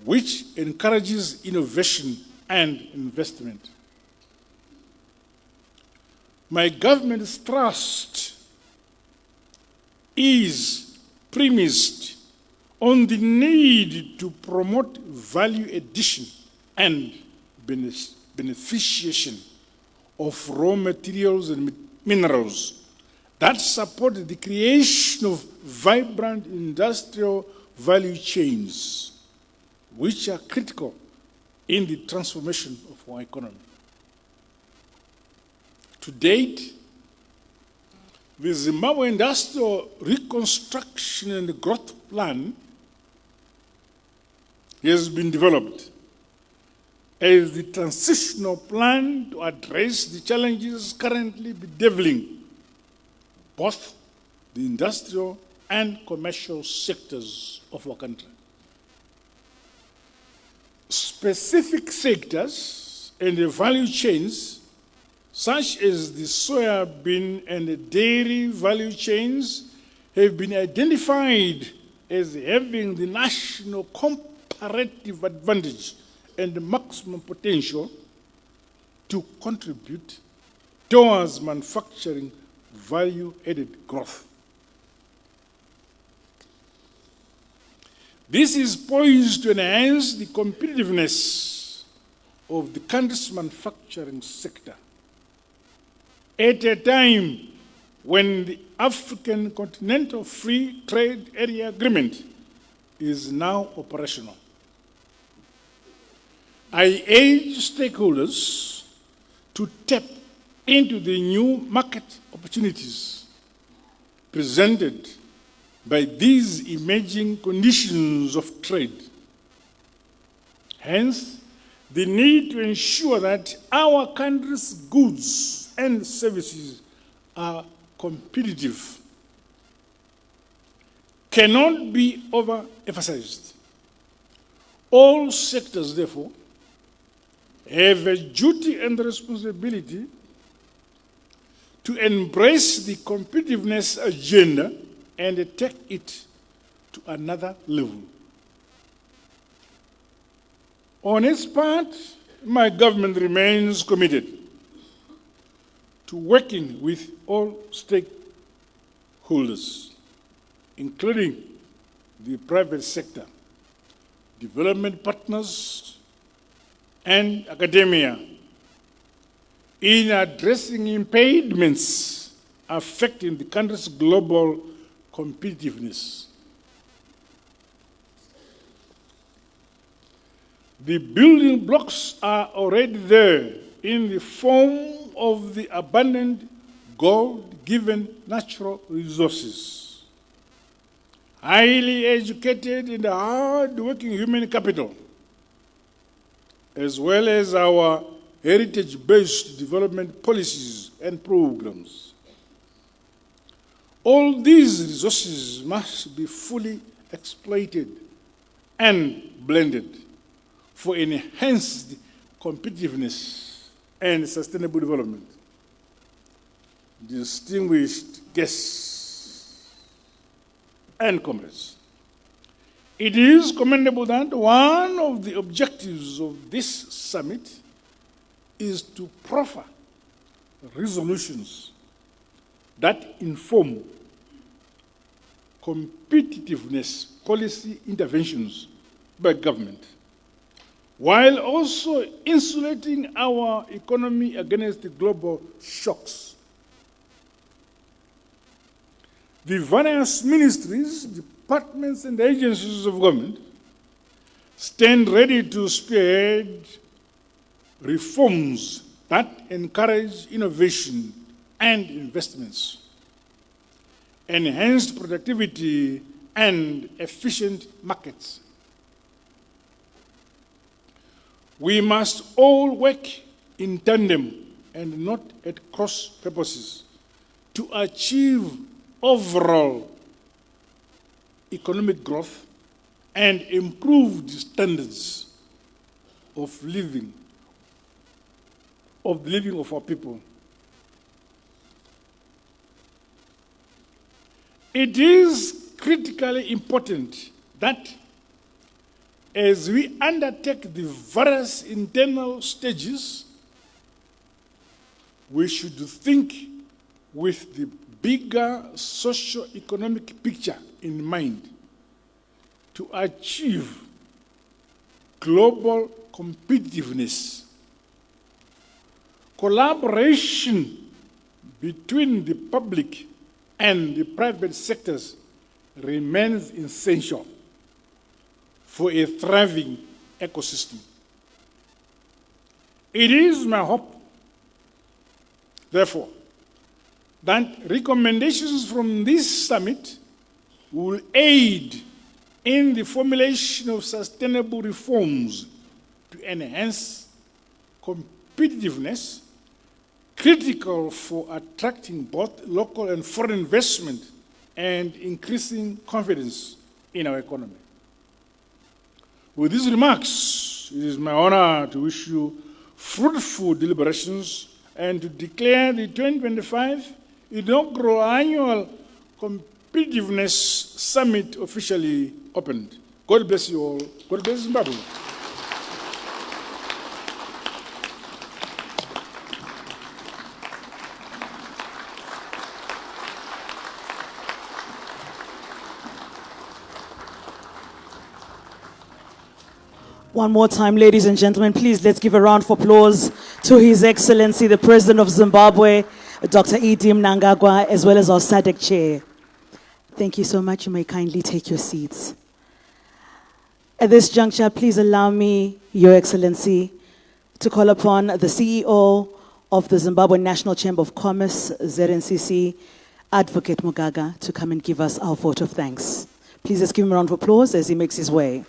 which encourages innovation and investment. My government's trust is premised on the need to promote value addition and beneficiation of raw materials and minerals that support the creation of vibrant industrial value chains, which are critical in the transformation of our economy. To date, the Zimbabwe Industrial Reconstruction and Growth Plan has been developed as the transitional plan to address the challenges currently bedeviling both the industrial and commercial sectors of our country. Specific sectors and the value chains such as the soybean and the dairy value chains have been identified as having the national comparative advantage and the maximum potential to contribute towards manufacturing value-added growth. This is poised to enhance the competitiveness of the country's manufacturing sector at a time when the African Continental Free Trade Area Agreement is now operational. I urge stakeholders to tap into the new market opportunities presented by these emerging conditions of trade. Hence, the need to ensure that our country's goods and services are competitive cannot be overemphasized. All sectors, therefore, have a duty and responsibility to embrace the competitiveness agenda and take it to another level. On its part, my government remains committed to working with all stakeholders, including the private sector, development partners, and academia, in addressing impediments affecting the country's global competitiveness. The building blocks are already there in the form of the abundant God-given natural resources, highly educated and hard-working human capital, as well as our heritage-based development policies and programs. All these resources must be fully exploited and blended for enhanced competitiveness and sustainable development. Distinguished guests, and comrades, it is commendable that one of the objectives of this summit is to proffer resolutions that inform competitiveness policy interventions by government, while also insulating our economy against the global shocks. The various ministries, departments, and agencies of government stand ready to spearhead reforms that encourage innovation and investments, enhanced productivity, and efficient markets. We must all work in tandem and not at cross purposes to achieve overall economic growth and improved standards of living of our people. It is critically important that as we undertake the various internal stages, we should think with the bigger socio-economic picture in mind to achieve global competitiveness. Collaboration between the public and the private sectors remains essential for a thriving ecosystem. It is my hope, therefore, that recommendations from this summit will aid in the formulation of sustainable reforms to enhance competitiveness, critical for attracting both local and foreign investment and increasing confidence in our economy. With these remarks, it is my honor to wish you fruitful deliberations and to declare the 2025 Inaugural Annual Competitiveness Summit officially opened. God bless you all. God bless Zimbabwe. One more time, ladies and gentlemen, please let's give a round of applause to His Excellency, the President of Zimbabwe, Dr. Idi Mnangagwa, as well as our SADC Chair. Thank you so much. You may kindly take your seats. At this juncture, please allow me, Your Excellency, to call upon the CEO of the Zimbabwe National Chamber of Commerce, ZNCC, Advocate Mugaga, to come and give us our vote of thanks. Please let's give him a round of applause as he makes his way.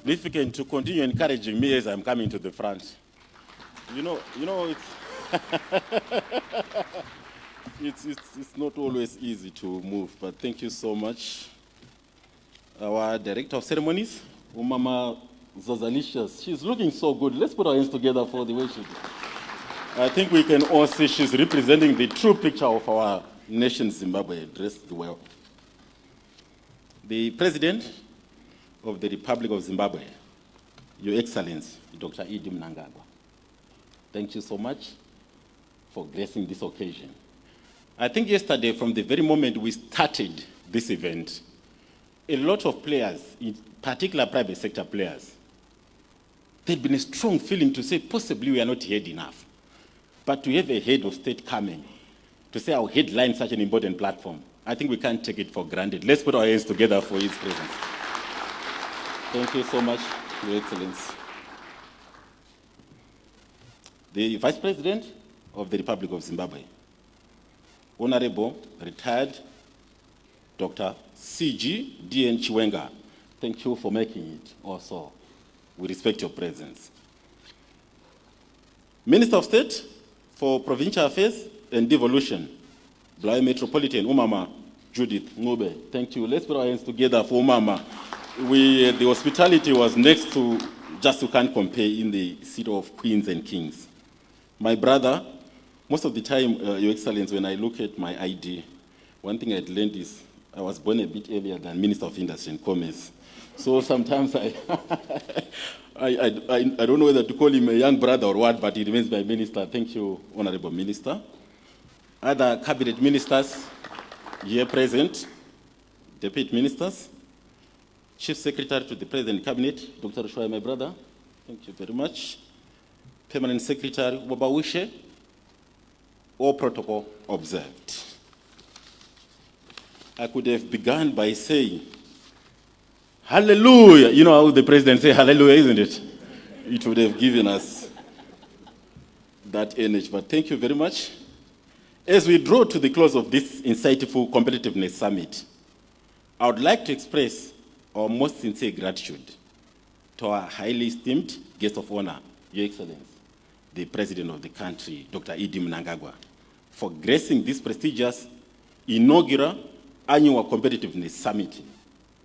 Significant to continue encouraging me as I'm coming to the front. You know, it's not always easy to move, but thank you so much. Our Director of Ceremonies, Umama Zazalicious, she's looking so good. Let's put our hands together for the way she did. I think we can all see she's representing the true picture of our nation, Zimbabwe, dressed well. The President of the Republic of Zimbabwe, Your Excellency, Dr. Idi Mnangagwa. Thank you so much for gracing this occasion. I think yesterday, from the very moment we started this event, a lot of players, in particular private sector players, there'd been a strong feeling to say possibly we are not heard enough. But to have a head of state coming, to say I'll headline such an important platform, I think we can't take it for granted. Let's put our hands together for his presence. Thank you so much, Your Excellency. The Vice President of the Republic of Zimbabwe, Honorable retired Dr. C.G. D.N. Chiwenga, thank you for making it also. We respect your presence. Minister of State for Provincial Affairs and Devolution, Blair Metropolitan, Umama Judith Ngube. Thank you. Let's put our hands together for Mama. The hospitality was next to, just you can't compare, in the city of queens and kings. My brother, most of the time, Your Excellency, when I look at my ID, one thing I'd learned is I was born a bit earlier than Minister of Industry and Commerce. So sometimes I don't know whether to call him a young brother or what, but he remains my minister. Thank you, Honorable Minister. Other cabinet ministers here present, deputy ministers, Chief Secretary to the President Cabinet, Dr. Shwai, my brother, thank you very much. Permanent Secretary, Wabawushe, all protocol observed. I could have begun by saying, hallelujah. You know how the president says hallelujah, isn't it? It would have given us that energy, but thank you very much. As we draw to the close of this insightful competitiveness summit, I would like to express our most sincere gratitude to our highly esteemed guest of honor, Your Excellency, the President of the country, Dr. Idi Mnangagwa, for gracing this prestigious inaugural annual competitiveness summit.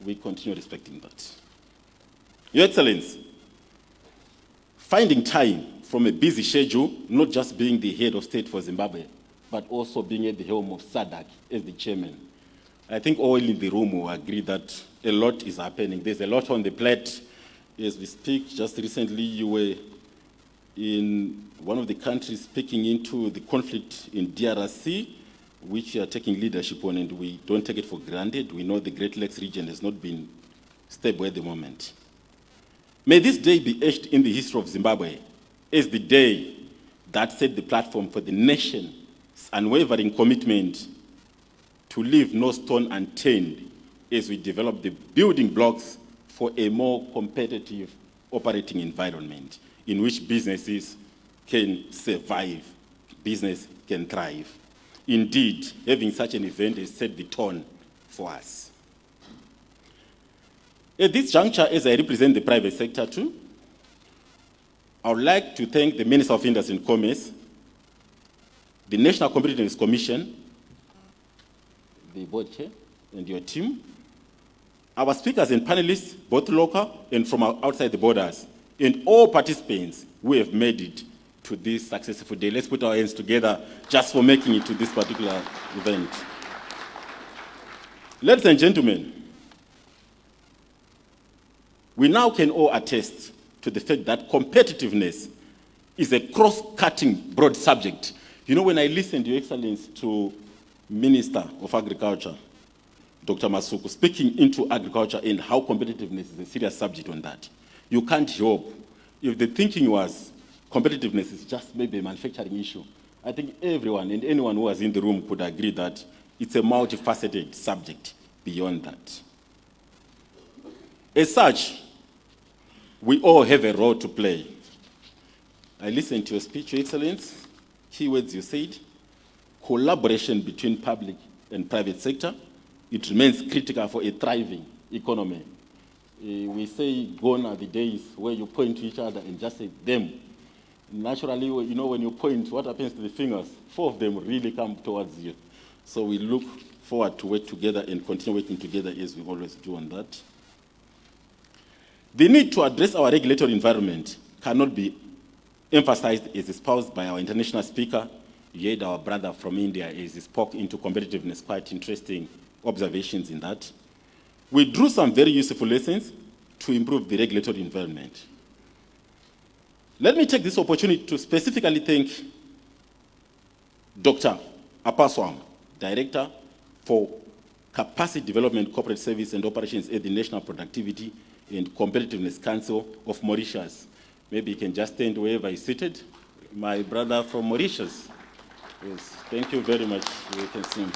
We continue respecting that. Your Excellency, finding time from a busy schedule, not just being the head of state for Zimbabwe, but also being at the helm of SADC as the chairman, I think all in the room will agree that a lot is happening. There's a lot on the plate as we speak. Just recently, you were in one of the countries speaking into the conflict in DRC, which we are taking leadership on, and we don't take it for granted. We know the Great Lakes region has not been stable at the moment. May this day be etched in the history of Zimbabwe as the day that set the platform for the nation's unwavering commitment to leave no stone unturned as we develop the building blocks for a more competitive operating environment in which businesses can survive, business can thrive. Indeed, having such an event has set the tone for us. At this juncture, as I represent the private sector too, I would like to thank the Minister of Industry and Commerce, the National Competitiveness Commission, the board chair, and your team, our speakers and panelists, both local and from outside the borders, and all participants who have made it to this successful day. Let's put our hands together just for making it to this particular event. Ladies and gentlemen, we now can all attest to the fact that competitiveness is a cross-cutting, broad subject. You know, when I listened, Your Excellency, to Minister of Agriculture, Dr. Masuku, speaking into agriculture and how competitiveness is a serious subject on that, you can't help. If the thinking was competitiveness is just maybe a manufacturing issue, I think everyone and anyone who was in the room could agree that it's a multifaceted subject beyond that. As such, we all have a role to play. I listened to your speech, Your Excellency. Keywords you said, collaboration between public and private sector. It remains critical for a thriving economy. We say gone are the days where you point to each other and just say them. Naturally, you know, when you point, what happens to the fingers? 4 of them really come towards you. So we look forward to work together and continue working together as we always do on that. The need to address our regulatory environment cannot be emphasized as espoused by our international speaker. You heard our brother from India as he spoke into competitiveness, quite interesting observations in that. We drew some very useful lessons to improve the regulatory environment. Let me take this opportunity to specifically thank Dr. Apaswam, Director for Capacity Development, Corporate Service and Operations at the National Productivity and Competitiveness Council of Mauritius. Maybe you can just stand wherever he's seated. My brother from Mauritius. Yes, thank you very much. You can see him.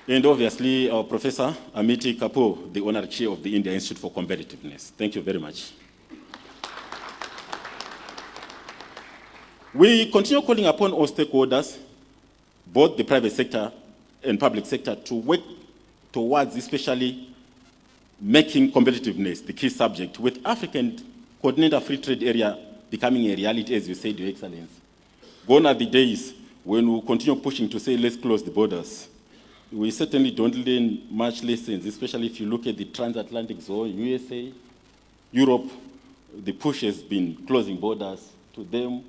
And obviously, our Professor Amity Kapoor, the Honorary Chair of the India Institute for Competitiveness. Thank you very much. We continue calling upon all stakeholders, both the private sector and public sector, to work towards especially making competitiveness the key subject, with African Continental Free Trade Area becoming a reality, as you said, Your Excellency. Gone are the days when we continue pushing to say, let's close the borders, we certainly don't learn much lessons, especially if you look at the transatlantic zone, USA, Europe. The push has been closing borders. To them,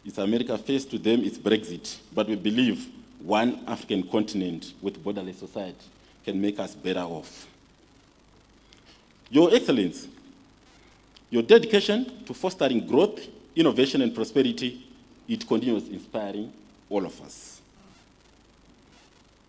it's America first. To them, it's Brexit. But we believe one African continent with borderless society can make us better off. Your Excellency, your dedication to fostering growth, innovation, and prosperity, it continues inspiring all of us.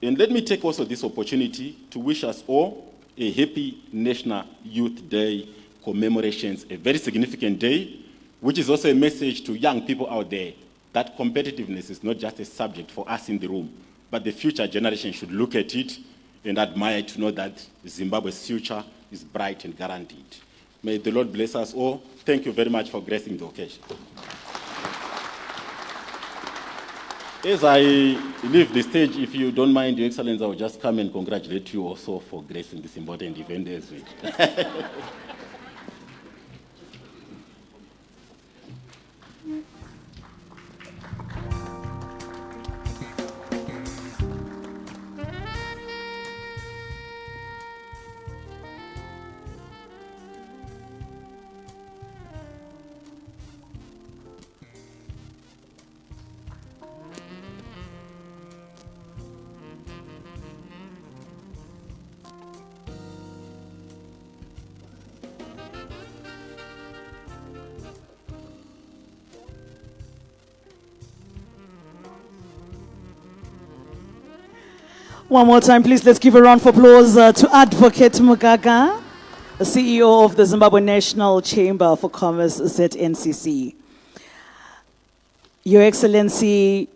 And let me take also this opportunity to wish us all a happy National Youth Day commemorations, a very significant day, which is also a message to young people out there that competitiveness is not just a subject for us in the room, but the future generation should look at it and admire to know that Zimbabwe's future is bright and guaranteed. May the Lord bless us all. Thank you very much for gracing the occasion. As I leave the stage, if you don't mind, Your Excellency, I will just come and congratulate you also for gracing this important event as well. One more time, please. Let's give a round of applause to Advocate Mugaga, the CEO of the Zimbabwe National Chamber for Commerce, ZNCC. Your Excellency,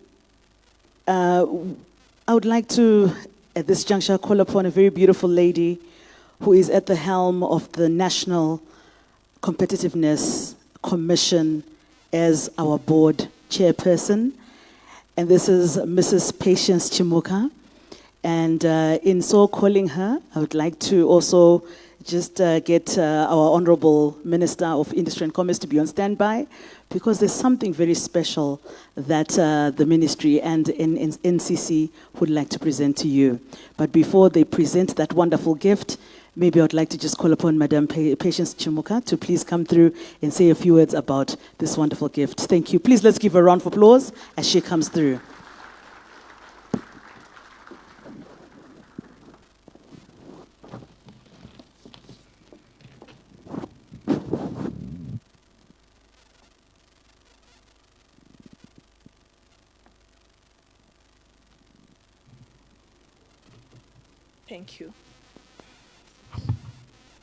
I would like to, at this juncture, call upon a very beautiful lady who is at the helm of the National Competitiveness Commission as our board chairperson. And this is Mrs. Patience Chimuka. And in so calling her, I would like to also just get our Honorable Minister of Industry and Commerce to be on standby, because there's something very special that the Ministry and NCC would like to present to you. But before they present that wonderful gift, maybe I'd like to just call upon Madam Patience Chimuka to please come through and say a few words about this wonderful gift. Thank you. Please let's give a round of applause as she comes through. Thank you.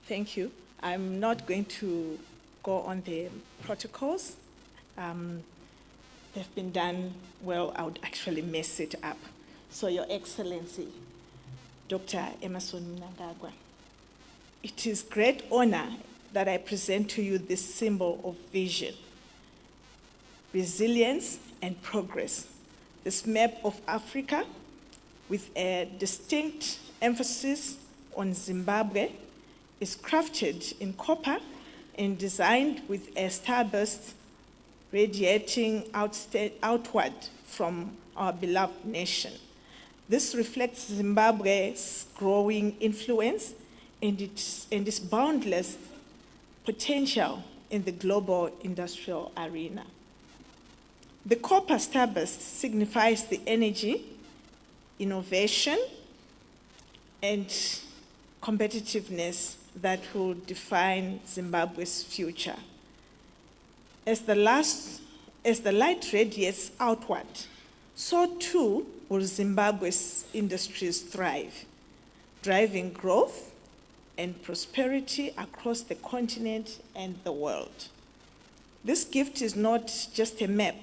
Thank you. I'm not going to go on the protocols. They've been done well. I would actually mess it up. So, Your Excellency, Dr. Emmerson Mnangagwa, it is great honor that I present to you this symbol of vision, resilience, and progress. This map of Africa with a distinct emphasis on Zimbabwe is crafted in copper and designed with a starburst radiating outward from our beloved nation. This reflects Zimbabwe's growing influence and its boundless potential in the global industrial arena. The copper starburst signifies the energy, innovation, and competitiveness that will define Zimbabwe's future. As the light radiates outward, so too will Zimbabwe's industries thrive, driving growth and prosperity across the continent and the world. This gift is not just a map.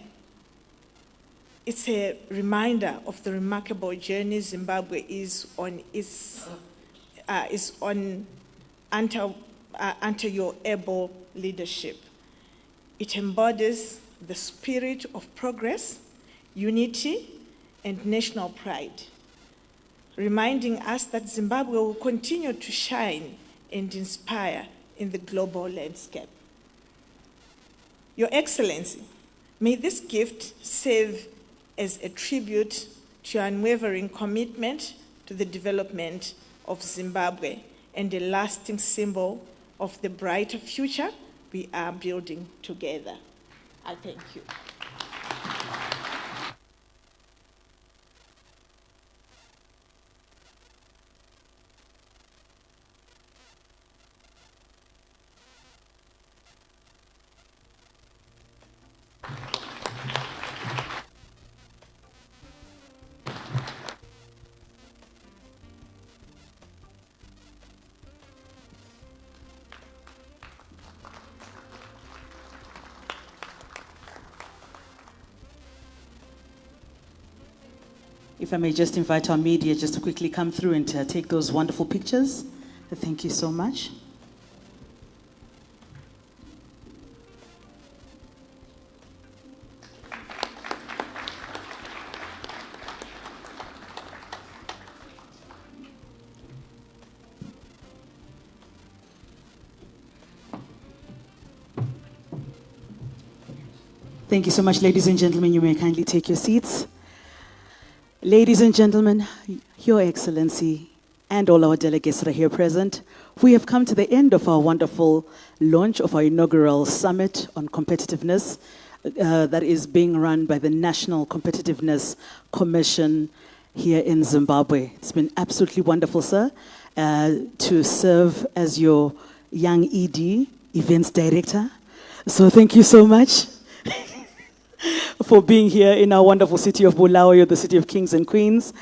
It's a reminder of the remarkable journey Zimbabwe is on under your able leadership. It embodies the spirit of progress, unity, and national pride, reminding us that Zimbabwe will continue to shine and inspire in the global landscape. Your Excellency, may this gift serve as a tribute to your unwavering commitment to the development of Zimbabwe and a lasting symbol of the brighter future we are building together. I thank you. If I may just invite our media just to quickly come through and take those wonderful pictures. Thank you so much. Thank you so much, ladies and gentlemen. You may kindly take your seats. Ladies and gentlemen, Your Excellency, and all our delegates that are here present, we have come to the end of our wonderful launch of our inaugural summit on competitiveness that is being run by the National Competitiveness Commission here in Zimbabwe. It's been absolutely wonderful, sir, to serve as your young ED, Events Director. So thank you so much for being here in our wonderful city of Bulawayo, the city of kings and queens.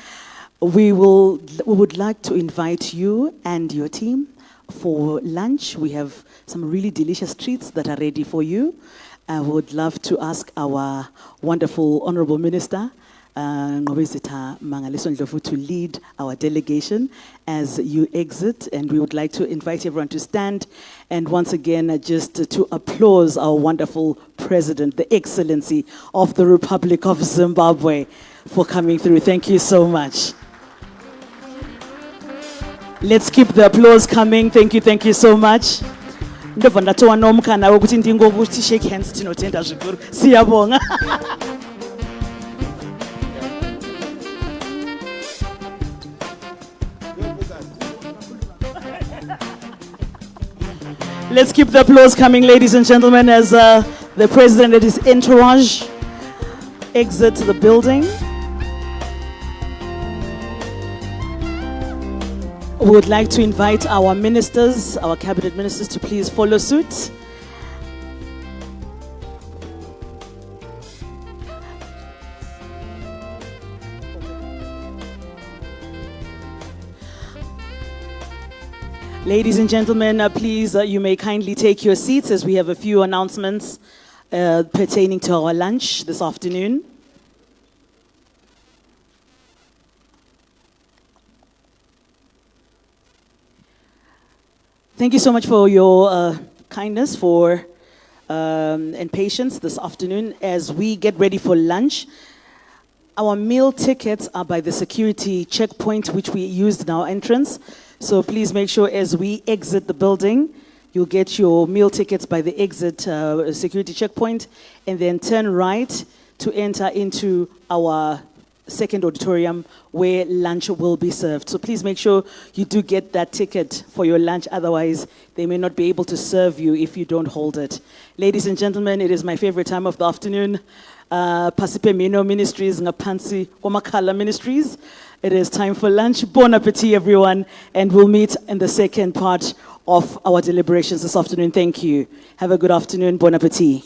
We would like to invite you and your team for lunch. We have some really delicious treats that are ready for you. I would love to ask our wonderful Honorable Minister, Ngobezitha Mangaliso Ndlovu, to lead our delegation as you exit, and we would like to invite everyone to stand and once again just to applaud our wonderful President, the Excellency of the Republic of Zimbabwe, for coming through. Thank you so much. Let's keep the applause coming. Thank you so much. Ndova ndatowa nomukana wokuti ndingokuti shake hands tinotenda zvikuru. Siyabonga. Let's keep the applause coming, ladies and gentlemen, as the President and his entourage exit the building. We would like to invite our ministers, our cabinet ministers, to please follow suit. Ladies and gentlemen, please, you may kindly take your seats as we have a few announcements pertaining to our lunch this afternoon. Thank you so much for your kindness and patience this afternoon as we get ready for lunch. Our meal tickets are by the security checkpoint which we used in our entrance. So please make sure as we exit the building, you'll get your meal tickets by the exit security checkpoint, and then turn right to enter into our second auditorium where lunch will be served. So please make sure you do get that ticket for your lunch, otherwise they may not be able to serve you if you don't hold it. Ladies and gentlemen, it is my favorite time of the afternoon. Pasipe Mino Ministries, Ngapansi Komakala Ministries. It is time for lunch. Bon appetit, everyone, and we'll meet in the second part of our deliberations this afternoon. Thank you. Have a good afternoon. Bon appetit.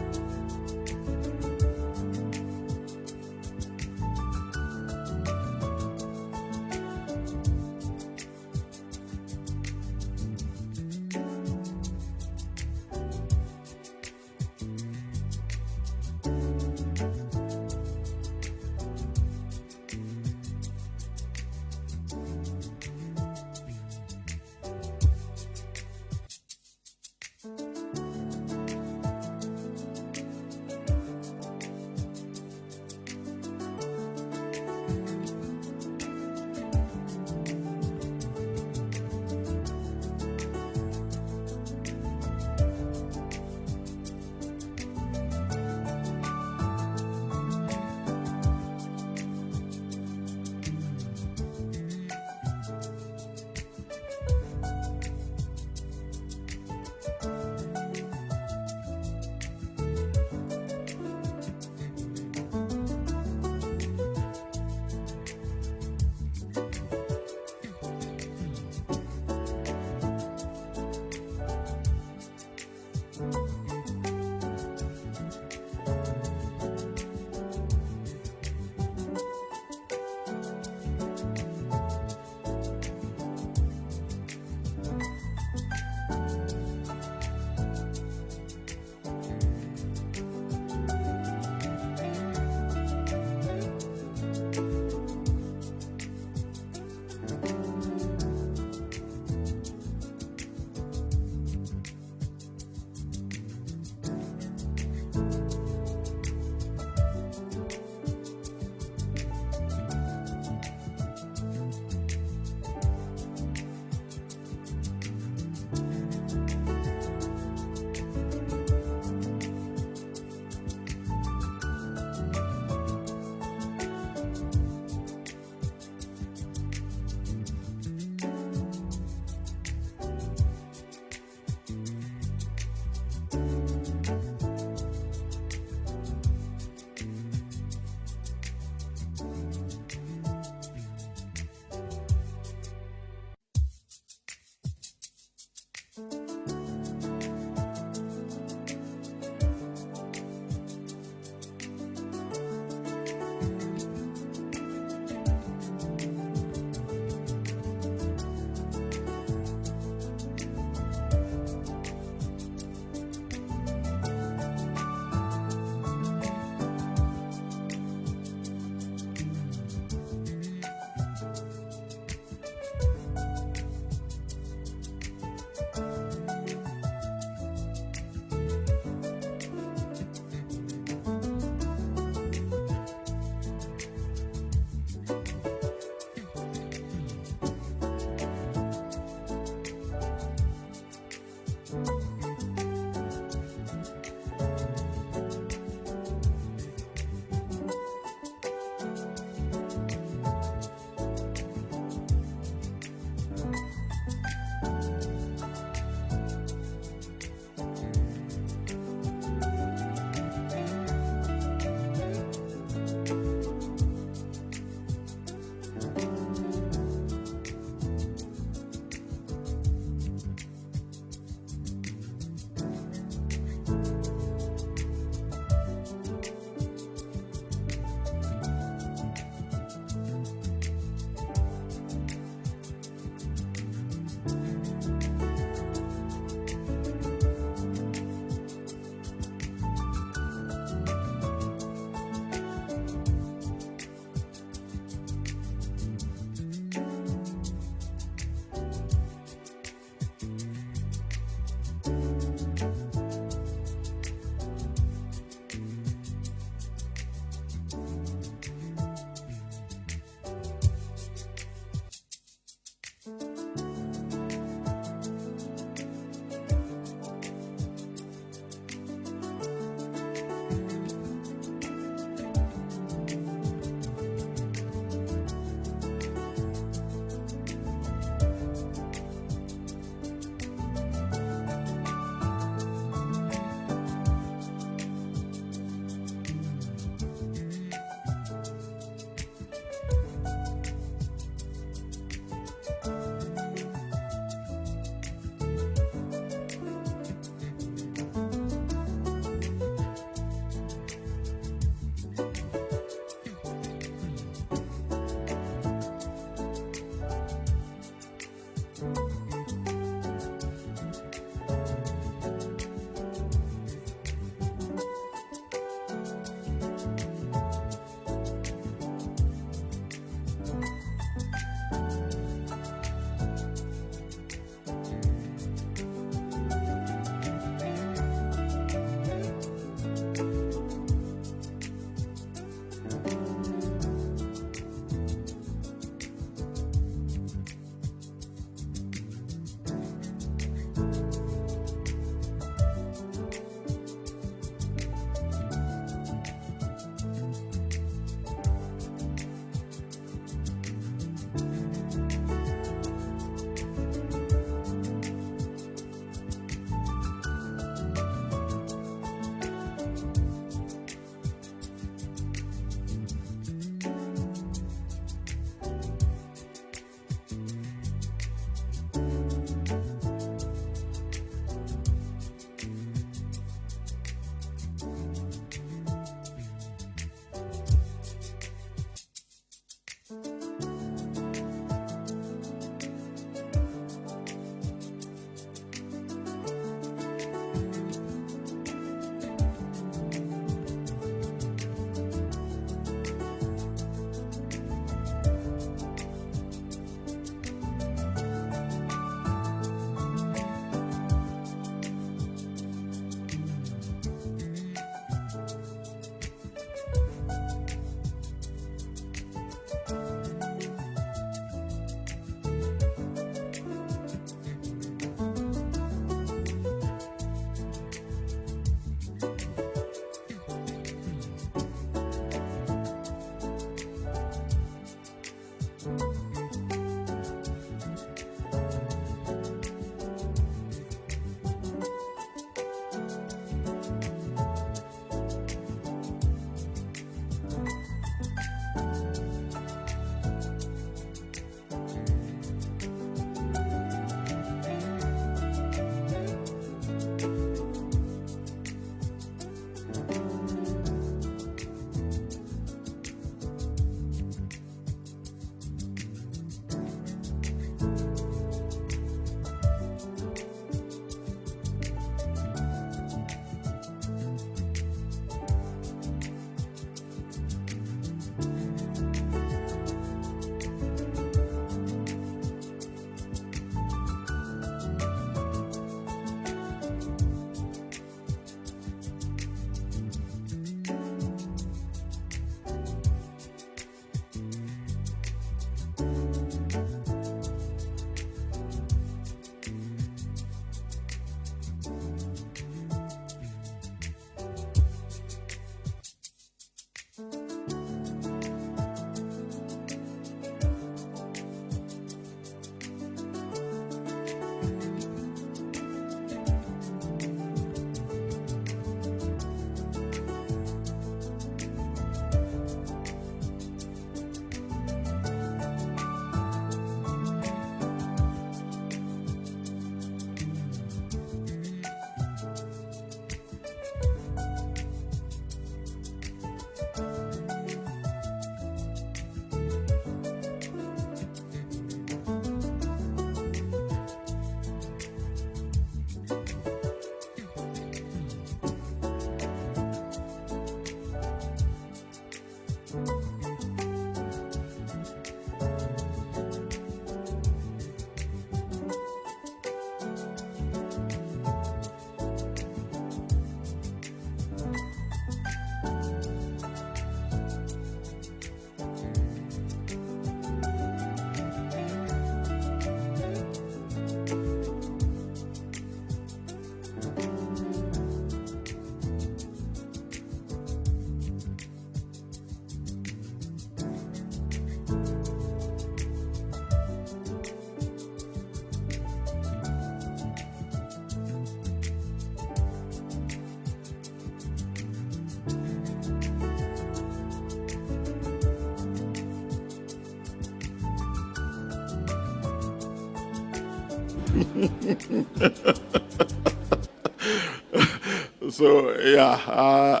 So, yeah,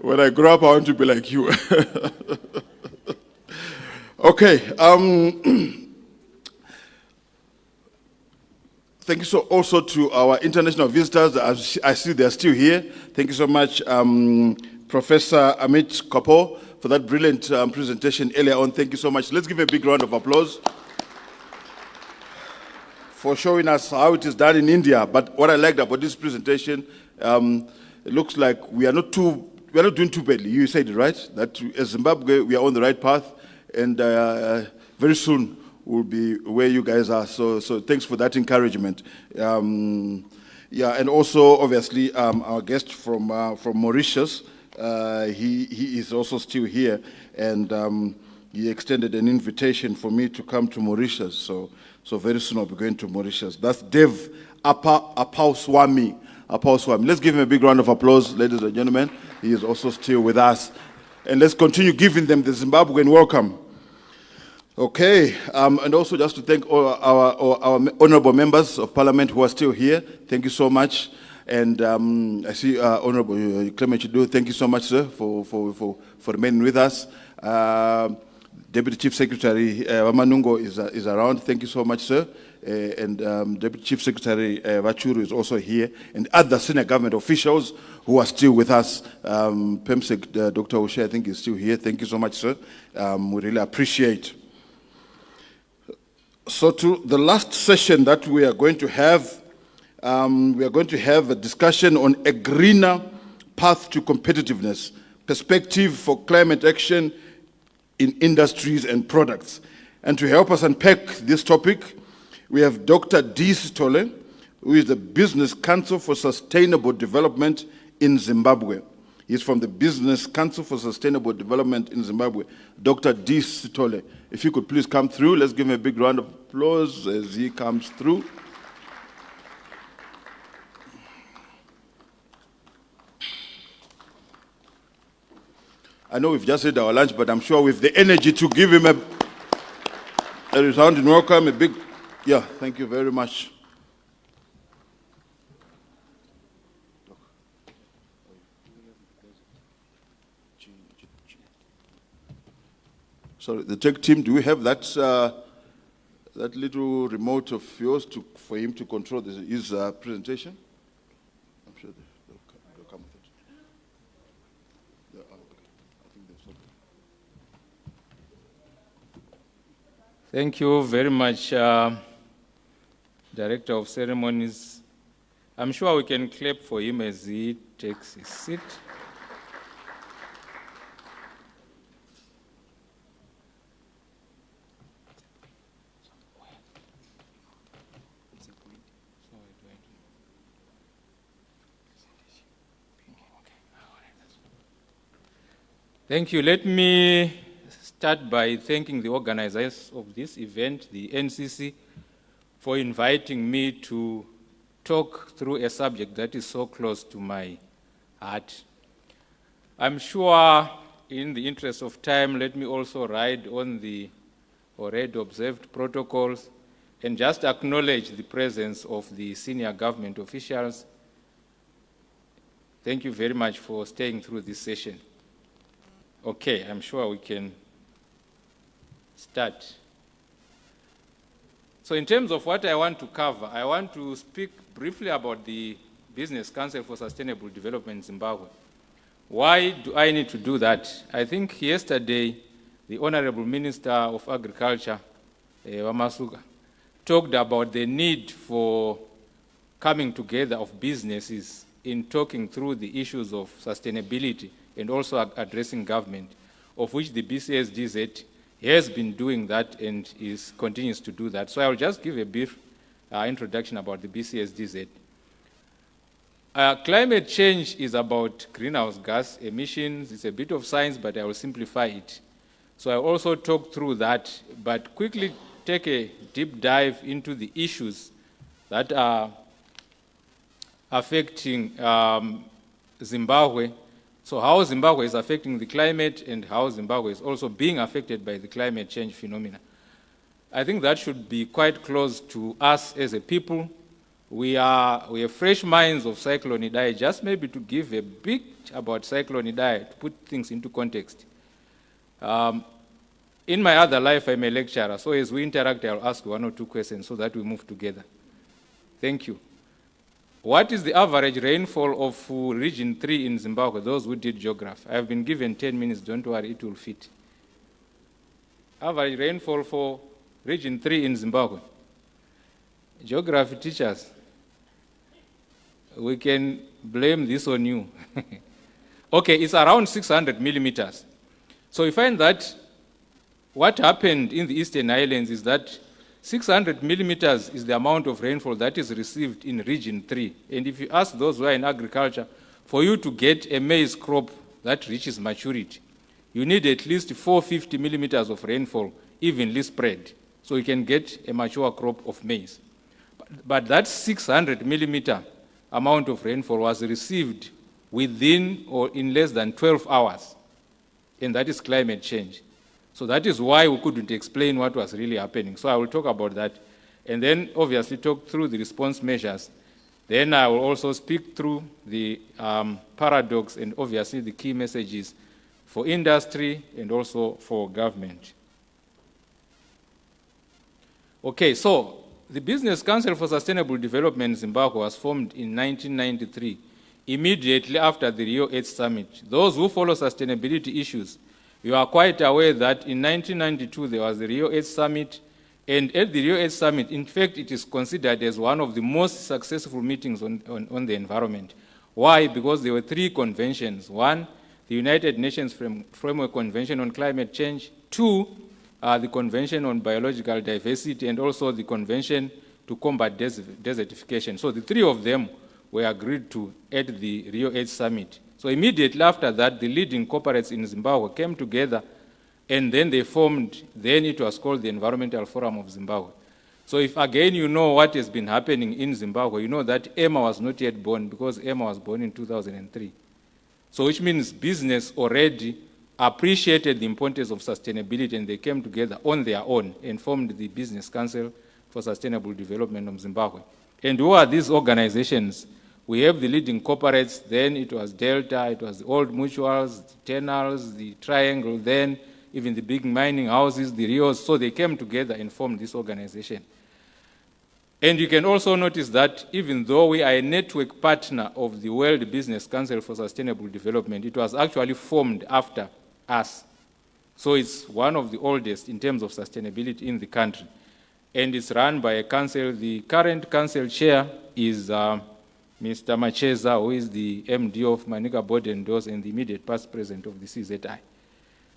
when I grow up, I want to be like you. Okay. Thank you so also to our international visitors. I see they're still here. Thank you so much, Professor Amit Kapoor, for that brilliant presentation earlier on. Thank you so much. Let's give a big round of applause for showing us how it is done in India. But what I liked about this presentation, it looks like we are not doing too badly. You said it right, that as Zimbabwe, we are on the right path, and very soon we'll be where you guys are. So thanks for that encouragement. Yeah, and also obviously our guest from Mauritius, he is also still here, and he extended an invitation for me to come to Mauritius. So very soon I'll be going to Mauritius. That's Dev Apauswami. Let's give him a big round of applause, ladies and gentlemen. He is also still with us. And let's continue giving them the Zimbabwean welcome. Okay, and also just to thank all our honorable members of parliament who are still here. Thank you so much. And I see Honorable Clement Chidu. Thank you so much, sir, for remaining with us. Deputy Chief Secretary Wamanungo is around. Thank you so much, sir. And Deputy Chief Secretary Vachuru is also here, and other senior government officials who are still with us. PEMSEC, Dr. O'Shea, I think is still here. Thank you so much, sir. We really appreciate. So to the last session that we are going to have a discussion on a greener path to competitiveness, perspective for climate action in industries and products. And to help us unpack this topic, we have Dr. D. Sitole, who is the Business Council for Sustainable Development in Zimbabwe. He's from the Business Council for Sustainable Development in Zimbabwe. Dr. D. Sitole, if you could please come through. Let's give him a big round of applause as he comes through. I know we've just had our lunch, but I'm sure with the energy to give him a resounding welcome, a big, yeah, thank you very much. Sorry, the tech team, do we have that that little remote of yours for him to control his presentation? I'm sure they'll come with it. I think they've sorted it. Thank you very much, Director of Ceremonies. I'm sure we can clap for him as he takes his seat. Thank you. Let me start by thanking the organizers of this event, the NCC, for inviting me to talk through a subject that is so close to my heart. I'm sure, in the interest of time, let me also ride on the already observed protocols and just acknowledge the presence of the senior government officials. Thank you very much for staying through this session. Okay, I'm sure we can start. So in terms of what I want to cover, I want to speak briefly about the Business Council for Sustainable Development in Zimbabwe. Why do I need to do that? I think yesterday, the Honorable Minister of Agriculture, Wamasuka, talked about the need for coming together of businesses in talking through the issues of sustainability and also addressing government, of which the BCSDZ has been doing that and continues to do that. So I'll just give a brief introduction about the BCSDZ. Climate change is about greenhouse gas emissions. It's a bit of science, but I will simplify it. So I also talk through that, but quickly take a deep dive into the issues that are affecting Zimbabwe. So how Zimbabwe is affecting the climate and how Zimbabwe is also being affected by the climate change phenomena. I think that should be quite close to us as a people. We have fresh minds of Cyclone Idai, just maybe to give a bit about Cyclone Idai, to put things into context. In my other life, I'm a lecturer, so as we interact, I'll ask one or two questions so that we move together. Thank you. What is the average rainfall of Region 3 in Zimbabwe, those who did geography? I've been given 10 minutes, don't worry, it will fit. Average rainfall for Region 3 in Zimbabwe. Geography teachers, we can blame this on you. Okay, it's around 600 millimeters. So you find that what happened in the Eastern Islands is that 600 millimeters is the amount of rainfall that is received in Region 3. And if you ask those who are in agriculture, for you to get a maize crop that reaches maturity, you need at least 450 millimeters of rainfall evenly spread, so you can get a mature crop of maize. But that 600 millimeter amount of rainfall was received within or in less than 12 hours, and that is climate change. So that is why we couldn't explain what was really happening. So I will talk about that, and then obviously talk through the response measures. Then I will also speak through the paradox and obviously the key messages for industry and also for government. Okay, so the Business Council for Sustainable Development in Zimbabwe was formed in 1993, immediately after the Rio 8 Summit. Those who follow sustainability issues, you are quite aware that in 1992 there was the Rio 8 Summit, and at the Rio 8 Summit, in fact, it is considered as one of the most successful meetings on the environment. Why? Because there were three conventions. One, the United Nations Framework Convention on Climate Change. Two, the Convention on Biological Diversity, and also the Convention to Combat Desertification. So the three of them were agreed to at the Rio 8 Summit. So immediately after that, the leading corporates in Zimbabwe came together, and then they formed, then it was called the Environmental Forum of Zimbabwe. So if again you know what has been happening in Zimbabwe, you know that Emma was not yet born, because Emma was born in 2003. So which means business already appreciated the importance of sustainability, and they came together on their own and formed the Business Council for Sustainable Development of Zimbabwe. And who are these organizations? We have the leading corporates, then it was Delta, it was the old mutuals, the Tenals, the Triangle, then even the big mining houses, the Rios. So they came together and formed this organization. And you can also notice that even though we are a network partner of the World Business Council for Sustainable Development, it was actually formed after us. So it's one of the oldest in terms of sustainability in the country. And it's run by a council. The current council chair is Mr. Macheza, who is the MD of Manika Board and Doors and the immediate past president of the CZI.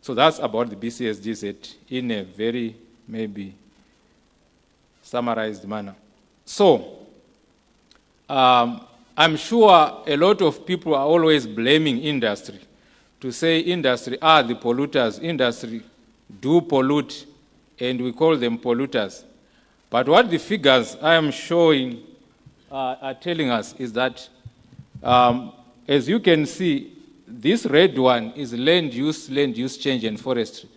So that's about the BCSGZ in a very, maybe, summarized manner. So, I'm sure a lot of people are always blaming industry, to say industry are the polluters, industry do pollute, and we call them polluters. But what the figures I am showing are telling us is that, as you can see, this red one is land use change, and forestry.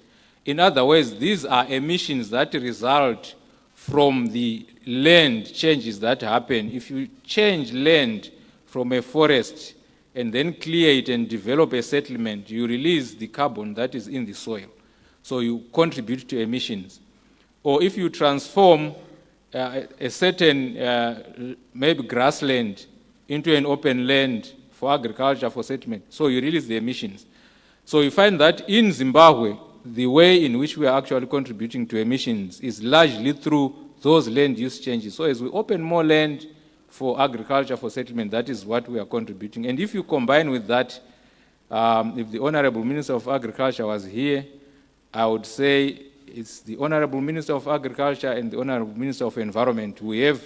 In other words, these are emissions that result from the land changes that happen. If you change land from a forest and then clear it and develop a settlement, you release the carbon that is in the soil. So you contribute to emissions. Or if you transform a certain, maybe grassland into an open land for agriculture, for settlement, so you release the emissions. So you find that in Zimbabwe, the way in which we are actually contributing to emissions is largely through those land use changes. So as we open more land for agriculture, for settlement, that is what we are contributing. And if you combine with that, if the Honorable Minister of Agriculture was here, I would say it's the Honorable Minister of Agriculture and the Honorable Minister of Environment who have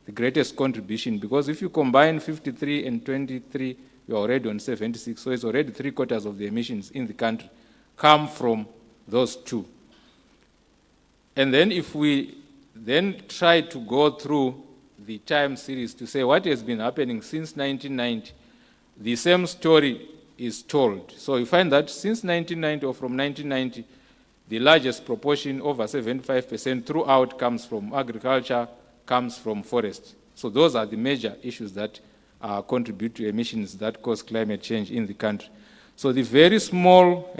the greatest contribution, because if you combine 53 and 23, you're already on 76, so it's already 3/4 of the emissions in the country come from those two. And then if we then try to go through the time series to say what has been happening since 1990, the same story is told. So you find that since 1990, or from 1990, the largest proportion, over 75% throughout, comes from agriculture, comes from forest. So those are the major issues that contribute to emissions that cause climate change in the country. So the very small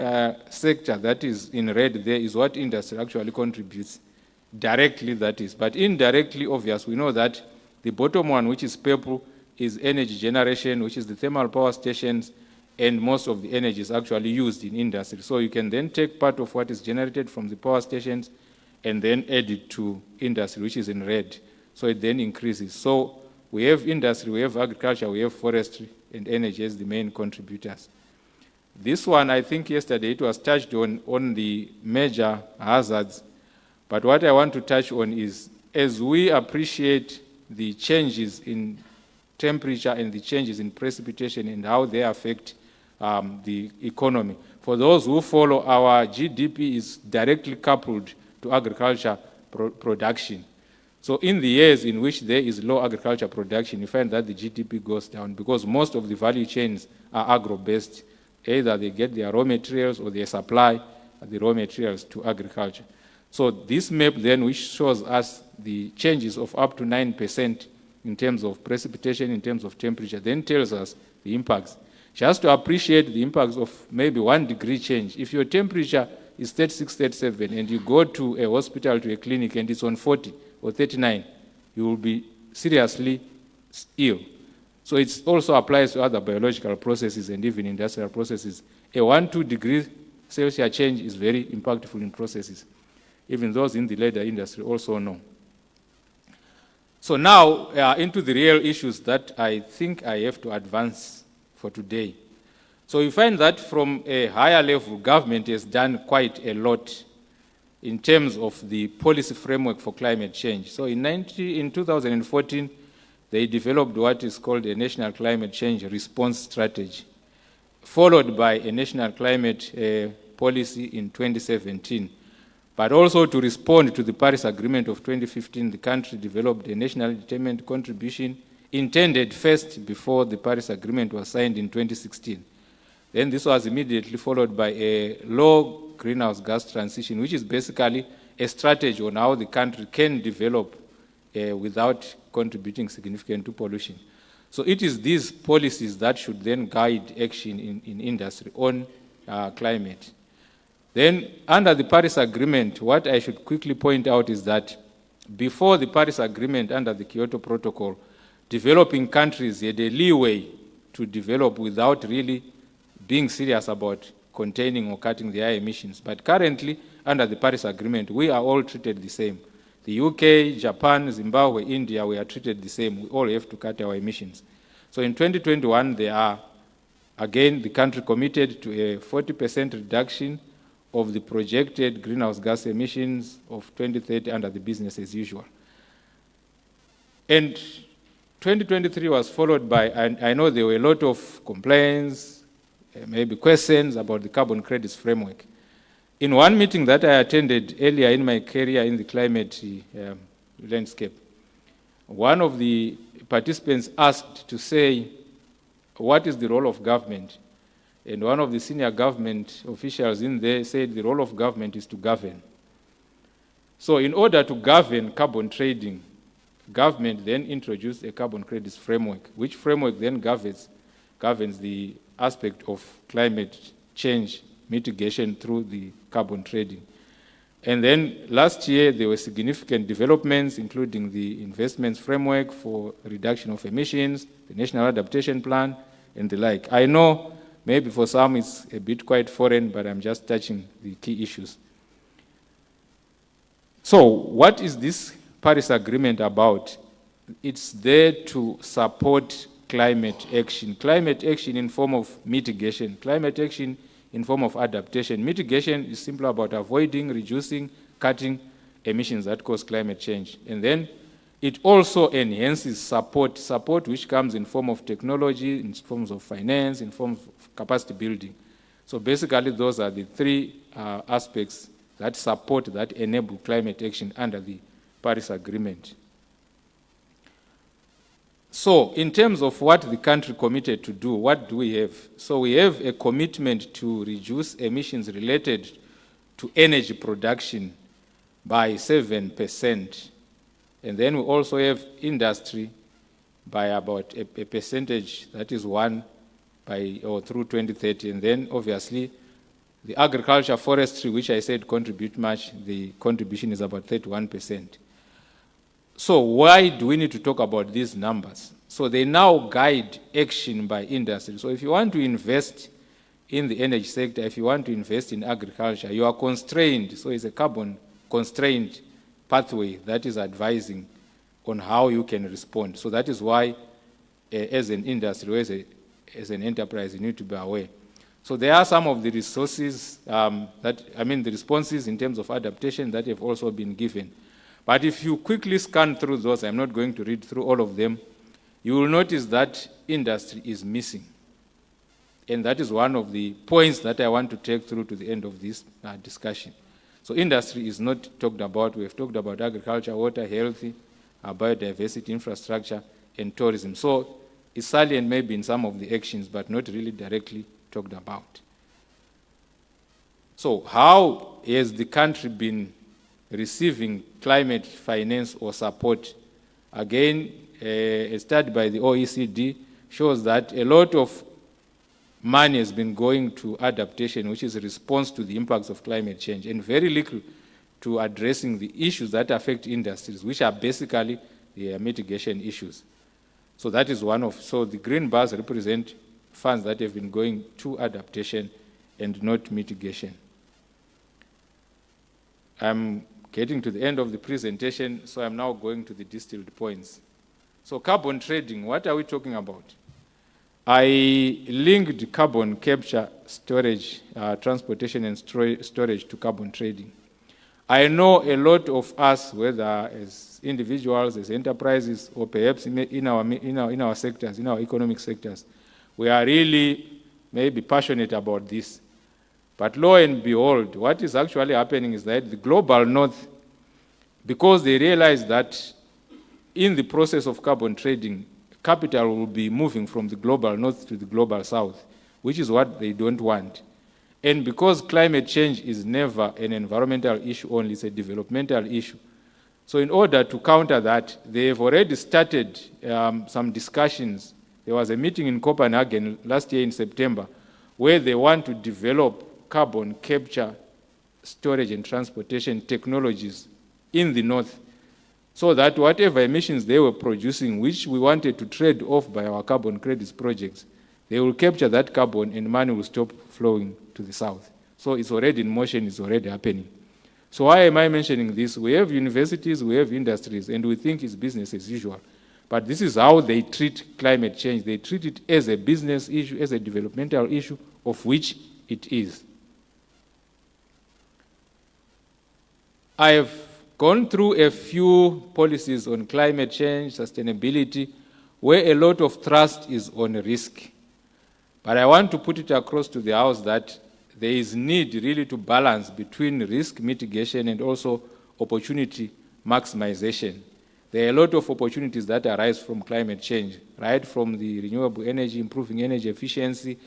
sector that is in red there is what industry actually contributes directly, that is. But indirectly, obvious, we know that the bottom one, which is purple, is energy generation, which is the thermal power stations, and most of the energy is actually used in industry. So you can then take part of what is generated from the power stations and then add it to industry, which is in red. So it then increases. So we have industry, we have agriculture, we have forestry, and energy as the main contributors. This one, I think yesterday it was touched on the major hazards. But what I want to touch on is, as we appreciate the changes in temperature and the changes in precipitation and how they affect the economy, for those who follow, our GDP is directly coupled to agriculture production. So in the years in which there is low agriculture production, you find that the GDP goes down because most of the value chains are agro-based. Either they get their raw materials or they supply the raw materials to agriculture. So this map then, which shows us the changes of up to 9% in terms of precipitation, in terms of temperature, then tells us the impacts. Just to appreciate the impacts of maybe 1 degree change, if your temperature is 36, 37, and you go to a hospital, to a clinic, and it's on 40 or 39, you will be seriously ill. So it also applies to other biological processes and even industrial processes. A 1-2 degrees Celsius change is very impactful in processes. Even those in the leather industry also know. So now into the real issues that I think I have to advance for today. So you find that from a higher level, government has done quite a lot in terms of the policy framework for climate change. So in 2014, they developed what is called a National Climate Change Response Strategy, followed by a National Climate Policy in 2017. But also to respond to the Paris Agreement of 2015, the country developed a nationally determined contribution intended first before the Paris Agreement was signed in 2016. Then this was immediately followed by a low greenhouse gas transition, which is basically a strategy on how the country can develop without contributing significant to pollution. So it is these policies that should then guide action in industry on climate. Then under the Paris Agreement, what I should quickly point out is that before the Paris Agreement, under the Kyoto Protocol, developing countries had a leeway to develop without really being serious about containing or cutting their emissions. But currently, under the Paris Agreement, we are all treated the same. The UK, Japan, Zimbabwe, India, we are treated the same. We all have to cut our emissions. So in 2021, there are, again, the country committed to a 40% reduction of the projected greenhouse gas emissions of 2030 under the business as usual. And 2023 was followed by, I know there were a lot of complaints, maybe questions about the carbon credits framework. In one meeting that I attended earlier in my career in the climate landscape, one of the participants asked to say, what is the role of government? And one of the senior government officials in there said the role of government is to govern. So in order to govern carbon trading, government then introduced a carbon credits framework, which framework then governs the aspect of climate change mitigation through the carbon trading. And then last year, there were significant developments, including the investments framework for reduction of emissions, the National Adaptation Plan, and the like. I know maybe for some it's a bit quite foreign, but I'm just touching the key issues. So what is this Paris Agreement about? It's there to support climate action in form of mitigation, climate action in form of adaptation. Mitigation is simply about avoiding, reducing, cutting emissions that cause climate change. And then it also enhances support which comes in form of technology, in forms of finance, in forms of capacity building. So basically those are the three aspects that support, that enable climate action under the Paris Agreement. So in terms of what the country committed to do, what do we have? So we have a commitment to reduce emissions related to energy production by 7%. And then we also have industry by about a percentage, that is 1 through 2030. And then obviously the agriculture, forestry, which I said contribute much, the contribution is about 31%. So why do we need to talk about these numbers? So they now guide action by industry. So if you want to invest in the energy sector, if you want to invest in agriculture, you are constrained. So it's a carbon constrained pathway that is advising on how you can respond. So that is why, as an industry, as an enterprise, you need to be aware. So there are some of the resources, the responses in terms of adaptation that have also been given. But if you quickly scan through those, I'm not going to read through all of them, you will notice that industry is missing. And that is one of the points that I want to take through to the end of this discussion. So industry is not talked about. We have talked about agriculture, water, health, biodiversity, infrastructure, and tourism. So it's salient maybe in some of the actions, but not really directly talked about. So how has the country been receiving climate finance or support? Again, a study by the OECD shows that a lot of money has been going to adaptation, which is a response to the impacts of climate change, and very little to addressing the issues that affect industries, which are basically the mitigation issues. So that is so the green bars represent funds that have been going to adaptation and not mitigation. I'm getting to the end of the presentation, so I'm now going to the distilled points. So carbon trading, what are we talking about? I linked carbon capture, storage, transportation and storage to carbon trading. I know a lot of us, whether as individuals, as enterprises, or perhaps in our sectors, in our economic sectors, we are really maybe passionate about this. But lo and behold, what is actually happening is that the global north, because they realize that in the process of carbon trading, capital will be moving from the global north to the global south, which is what they don't want. And because climate change is never an environmental issue only, it's a developmental issue. So in order to counter that, they've already started some discussions. There was a meeting in Copenhagen last year in September where they want to develop carbon capture, storage and transportation technologies in the north, so that whatever emissions they were producing, which we wanted to trade off by our carbon credits projects, they will capture that carbon and money will stop flowing to the south. So it's already in motion, it's already happening. So why am I mentioning this? We have universities, we have industries, and we think it's business as usual. But this is how they treat climate change. They treat it as a business issue, as a developmental issue, of which it is. I have gone through a few policies on climate change, sustainability, where a lot of trust is on risk. But I want to put it across to the House that there is need really to balance between risk mitigation and also opportunity maximization. There are a lot of opportunities that arise from climate change, right from the renewable energy, improving energy efficiency.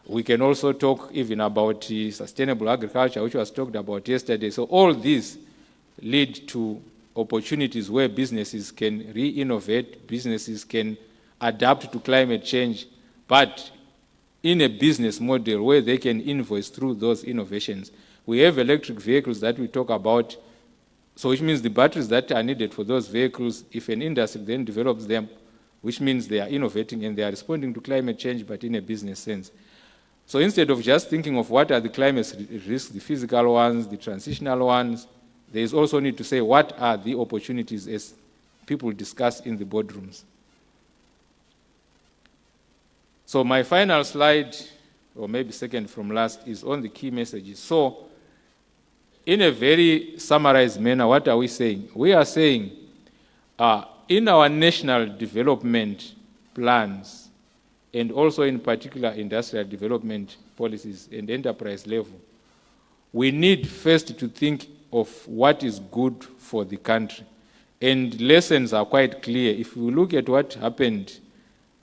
We can also talk even about sustainable agriculture, which was talked about yesterday. So all these lead to opportunities where businesses can re-innovate, businesses can adapt to climate change, but in a business model where they can invoice through those innovations. We have electric vehicles that we talk about, so which means the batteries that are needed for those vehicles, if an industry then develops them, which means they are innovating and they are responding to climate change, but in a business sense. So instead of just thinking of what are the climate risks, the physical ones, the transitional ones, there is also need to say what are the opportunities as people discuss in the boardrooms. So my final slide, or maybe second from last, is on the key messages. So in a very summarized manner, what are we saying? We are saying in our national development plans, and also in particular industrial development policies and enterprise level, we need first to think of what is good for the country. And lessons are quite clear. If we look at what happened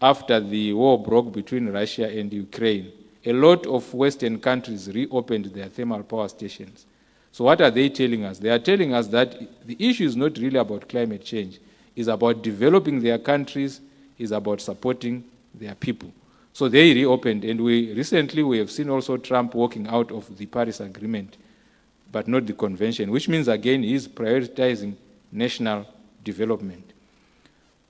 after the war broke between Russia and Ukraine, a lot of Western countries reopened their thermal power stations. So what are they telling us? They are telling us that the issue is not really about climate change. It's about developing their countries, it's about supporting their people. So they reopened, and recently we have seen also Trump walking out of the Paris Agreement, but not the convention, which means again he's prioritizing national development.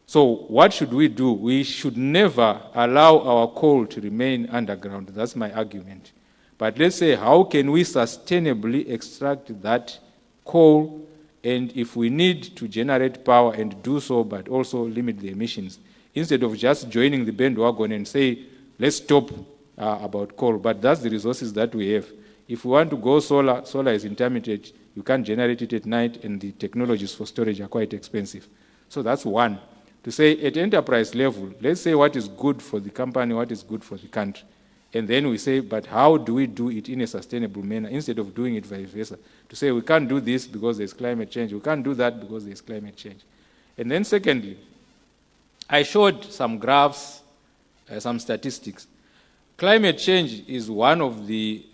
So what should we do? We should never allow our coal to remain underground. That's my argument. But let's say, how can we sustainably extract that coal, and if we need to generate power and do so, but also limit the emissions, instead of just joining the bandwagon and say, let's stop about coal. But that's the resources that we have. If we want to go solar, solar is intermittent. You can't generate it at night, and the technologies for storage are quite expensive. So that's one. To say at enterprise level, let's say what is good for the company, what is good for the country. And then we say, but how do we do it in a sustainable manner, instead of doing it vice versa? To say we can't do this because there's climate change, we can't do that because there's climate change. And then secondly, I showed some graphs, some statistics. Climate change is one of the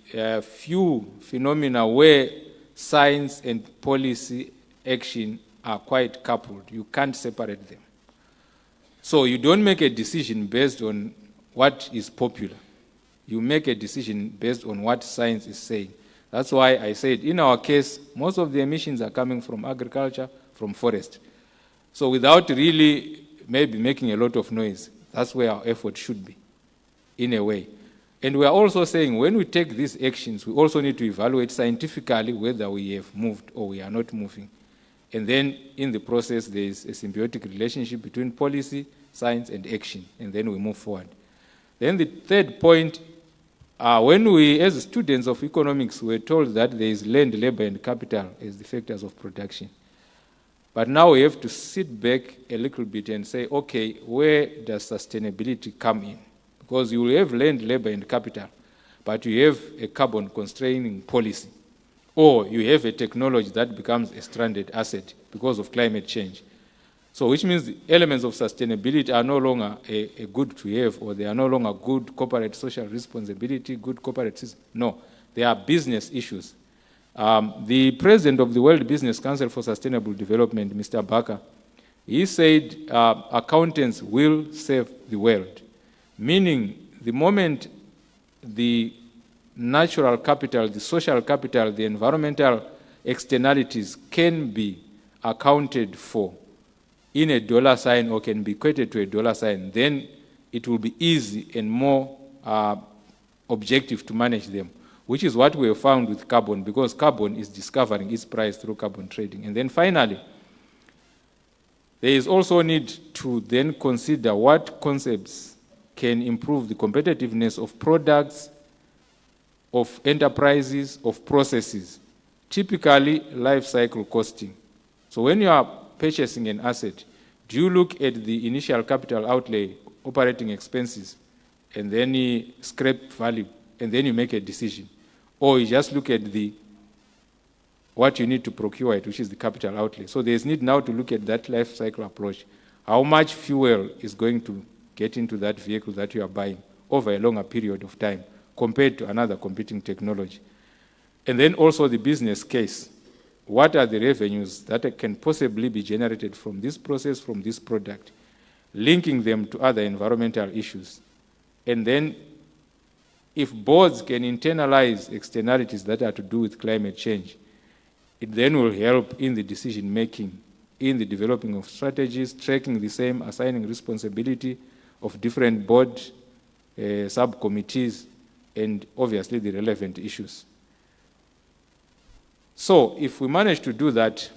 few phenomena where science and policy action are quite coupled. You can't separate them. So you don't make a decision based on what is popular. You make a decision based on what science is saying. That's why I said, in our case, most of the emissions are coming from agriculture, from forest. So without really maybe making a lot of noise, that's where our effort should be, in a way. And we are also saying, when we take these actions, we also need to evaluate scientifically whether we have moved or we are not moving. And then in the process, there is a symbiotic relationship between policy, science, and action, and then we move forward. Then the third point, when we, as students of economics, were told that there is land, labor, and capital as the factors of production. But now we have to sit back a little bit and say, okay, where does sustainability come in? Because you will have land, labor, and capital, but you have a carbon-constraining policy, or you have a technology that becomes a stranded asset because of climate change. So which means the elements of sustainability are no longer a good to have, or they are no longer good corporate social responsibility, good corporate system. No, they are business issues. The president of the World Business Council for Sustainable Development, Mr. Barker, he said accountants will save the world, meaning the moment the natural capital, the social capital, the environmental externalities can be accounted for in a dollar sign or can be equated to a dollar sign, then it will be easy and more objective to manage them, which is what we have found with carbon, because carbon is discovering its price through carbon trading. And then finally, there is also a need to then consider what concepts can improve the competitiveness of products, of enterprises, of processes, typically life cycle costing. So when you are purchasing an asset, do you look at the initial capital outlay, operating expenses, and then you scrap value, and then you make a decision? Or you just look at what you need to procure it, which is the capital outlay. So there's need now to look at that life cycle approach. How much fuel is going to get into that vehicle that you are buying over a longer period of time compared to another competing technology? And then also the business case. What are the revenues that can possibly be generated from this process, from this product, linking them to other environmental issues? And then if boards can internalize externalities that are to do with climate change, it then will help in the decision-making, in the developing of strategies, tracking the same, assigning responsibility of different board subcommittees, and obviously the relevant issues. So if we manage to do that,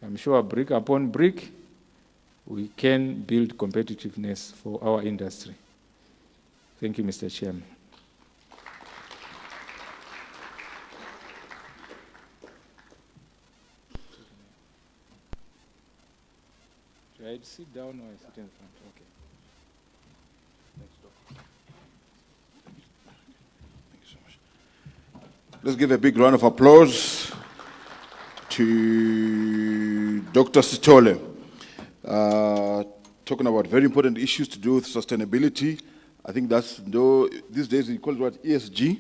I'm sure brick upon brick, we can build competitiveness for our industry. Thank you, Mr. Chairman. Should I sit down or I sit in front? Okay. Let's give a big round of applause to Dr. Sithole, talking about very important issues to do with sustainability. I think that's, these days we call it what, ESG,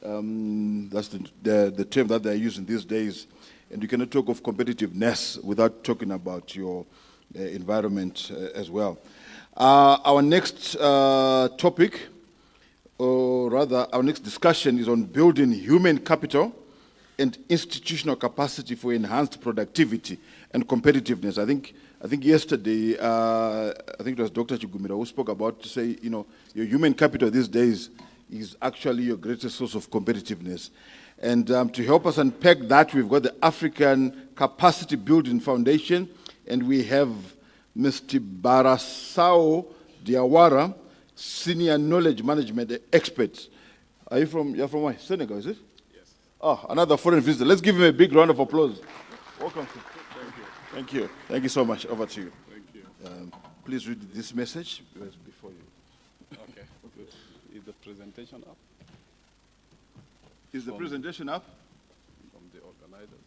That's the term that they're using these days. And you cannot talk of competitiveness without talking about your environment as well. Our next topic, or rather our next discussion, is on building human capital and institutional capacity for enhanced productivity and competitiveness. I think yesterday, I think it was Dr. Chigumira who spoke about to say, you know, your human capital these days is actually your greatest source of competitiveness. And to help us unpack that, we've got the African Capacity Building Foundation, and we have Mr. Barasao Diawara, Senior Knowledge Management Expert. Are you from, you're from where? Senegal, is it? Yes. Oh, another foreign visitor. Let's give him a big round of applause. Welcome. Thank you. Thank you. Thank you so much. Over to you. Thank you. Please read this message before you. Okay, good. Is the presentation up? Is the presentation up? From the organizers.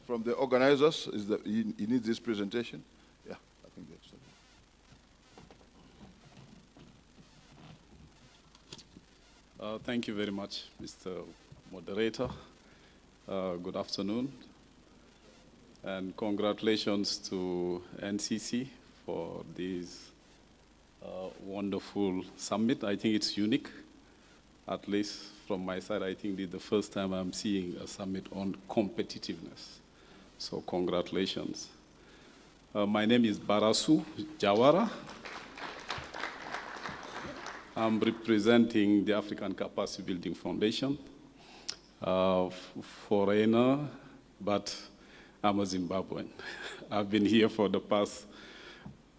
From the organizers? You need this presentation? Yeah, I think that's it. Thank you very much, Mr. Moderator. Good afternoon. And congratulations to NCC for this wonderful summit. I think it's unique, at least from my side. I think this is the first time I'm seeing a summit on competitiveness. So congratulations. My name is Barasu Jawara. I'm representing the African Capacity Building Foundation. Foreigner, but I'm a Zimbabwean. I've been here for the past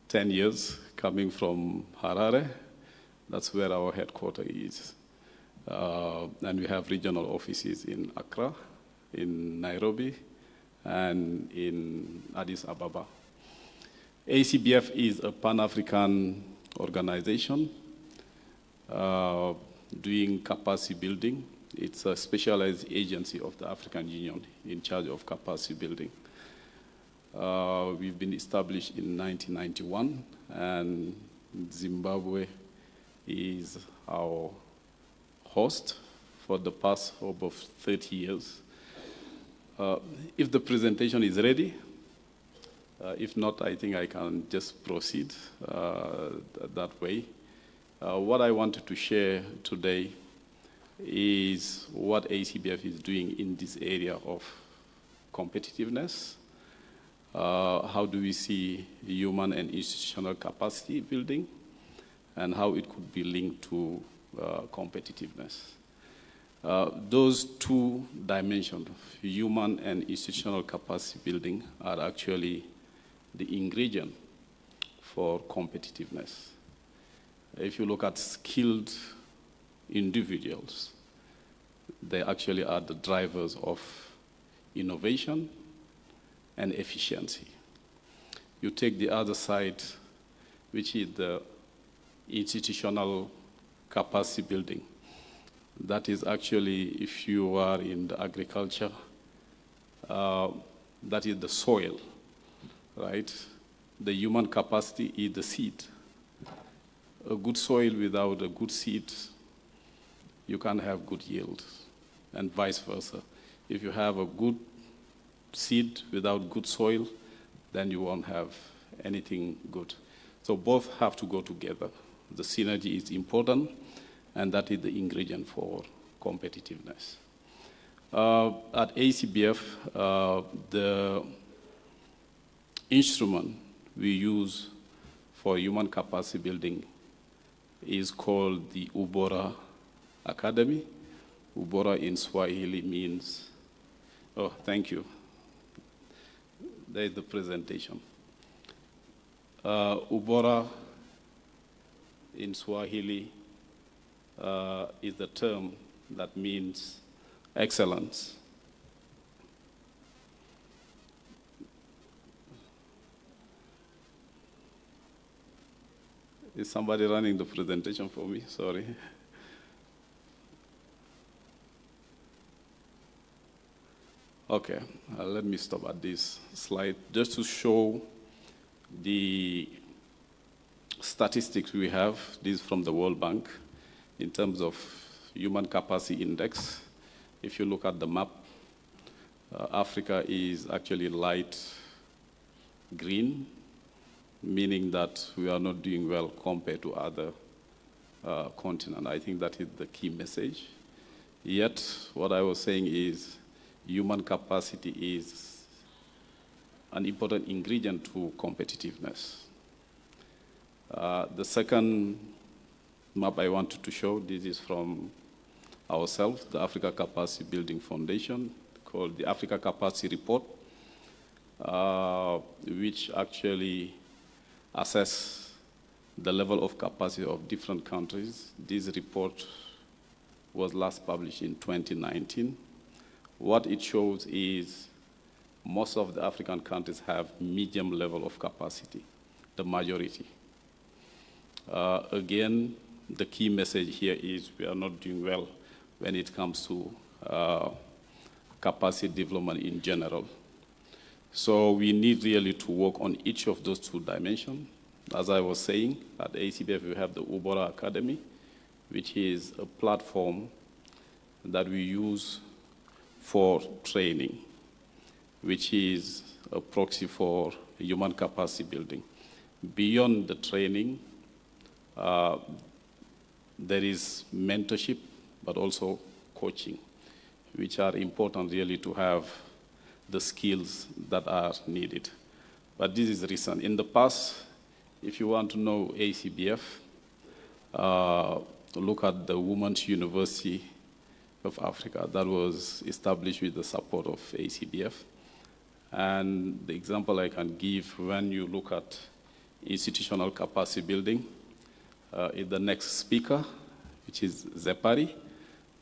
10 years, coming from Harare. That's where our headquarters is. And we have regional offices in Accra, in Nairobi, and in Addis Ababa. ACBF is a Pan-African organization doing capacity building. It's a specialized agency of the African Union in charge of capacity building. We've been established in 1991, and Zimbabwe is our host for the past over 30 years. If the presentation is ready, if not, I think I can just proceed that way. What I wanted to share today is what ACBF is doing in this area of competitiveness. How do we see human and institutional capacity building, and how it could be linked to competitiveness. Those two dimensions, human and institutional capacity building, are actually the ingredient for competitiveness. If you look at skilled individuals, they actually are the drivers of innovation and efficiency. You take the other side, which is the institutional capacity building. That is actually, if you are in the agriculture, that is the soil, right? The human capacity is the seed. A good soil without a good seed, you can't have good yield, and vice versa. If you have a good seed without good soil, then you won't have anything good. So both have to go together. The synergy is important, and that is the ingredient for competitiveness. At ACBF, the instrument we use for human capacity building is called the Ubora Academy. Ubora in Swahili means, oh, thank you. There is the presentation. Ubora in Swahili is the term that means excellence. Is somebody running the presentation for me? Sorry. Okay, let me stop at this slide just to show the statistics we have. This is from the World Bank in terms of human capacity index. if you look at the map, Africa is actually light green, meaning that we are not doing well compared to other continents. I think that is the key message. Yet, what I was saying is human capacity is an important ingredient to competitiveness. The second map I wanted to show, this is from ourselves, the Africa Capacity Building Foundation, called the Africa Capacity Report, which actually assess the level of capacity of different countries. This report was last published in 2019. What it shows is most of the African countries have medium level of capacity, the majority. Again, the key message here is we are not doing well when it comes to capacity development in general. So we need really to work on each of those two dimensions. As I was saying, at ACBF we have the Ubora Academy, which is a platform that we use for training, which is a proxy for human capacity building. Beyond the training, there is mentorship, but also coaching, which are important really to have the skills that are needed. But this is recent. In the past, if you want to know ACBF, look at the Women's University of Africa that was established with the support of ACBF. And the example I can give when you look at institutional capacity building, is the next speaker, which is Zepari,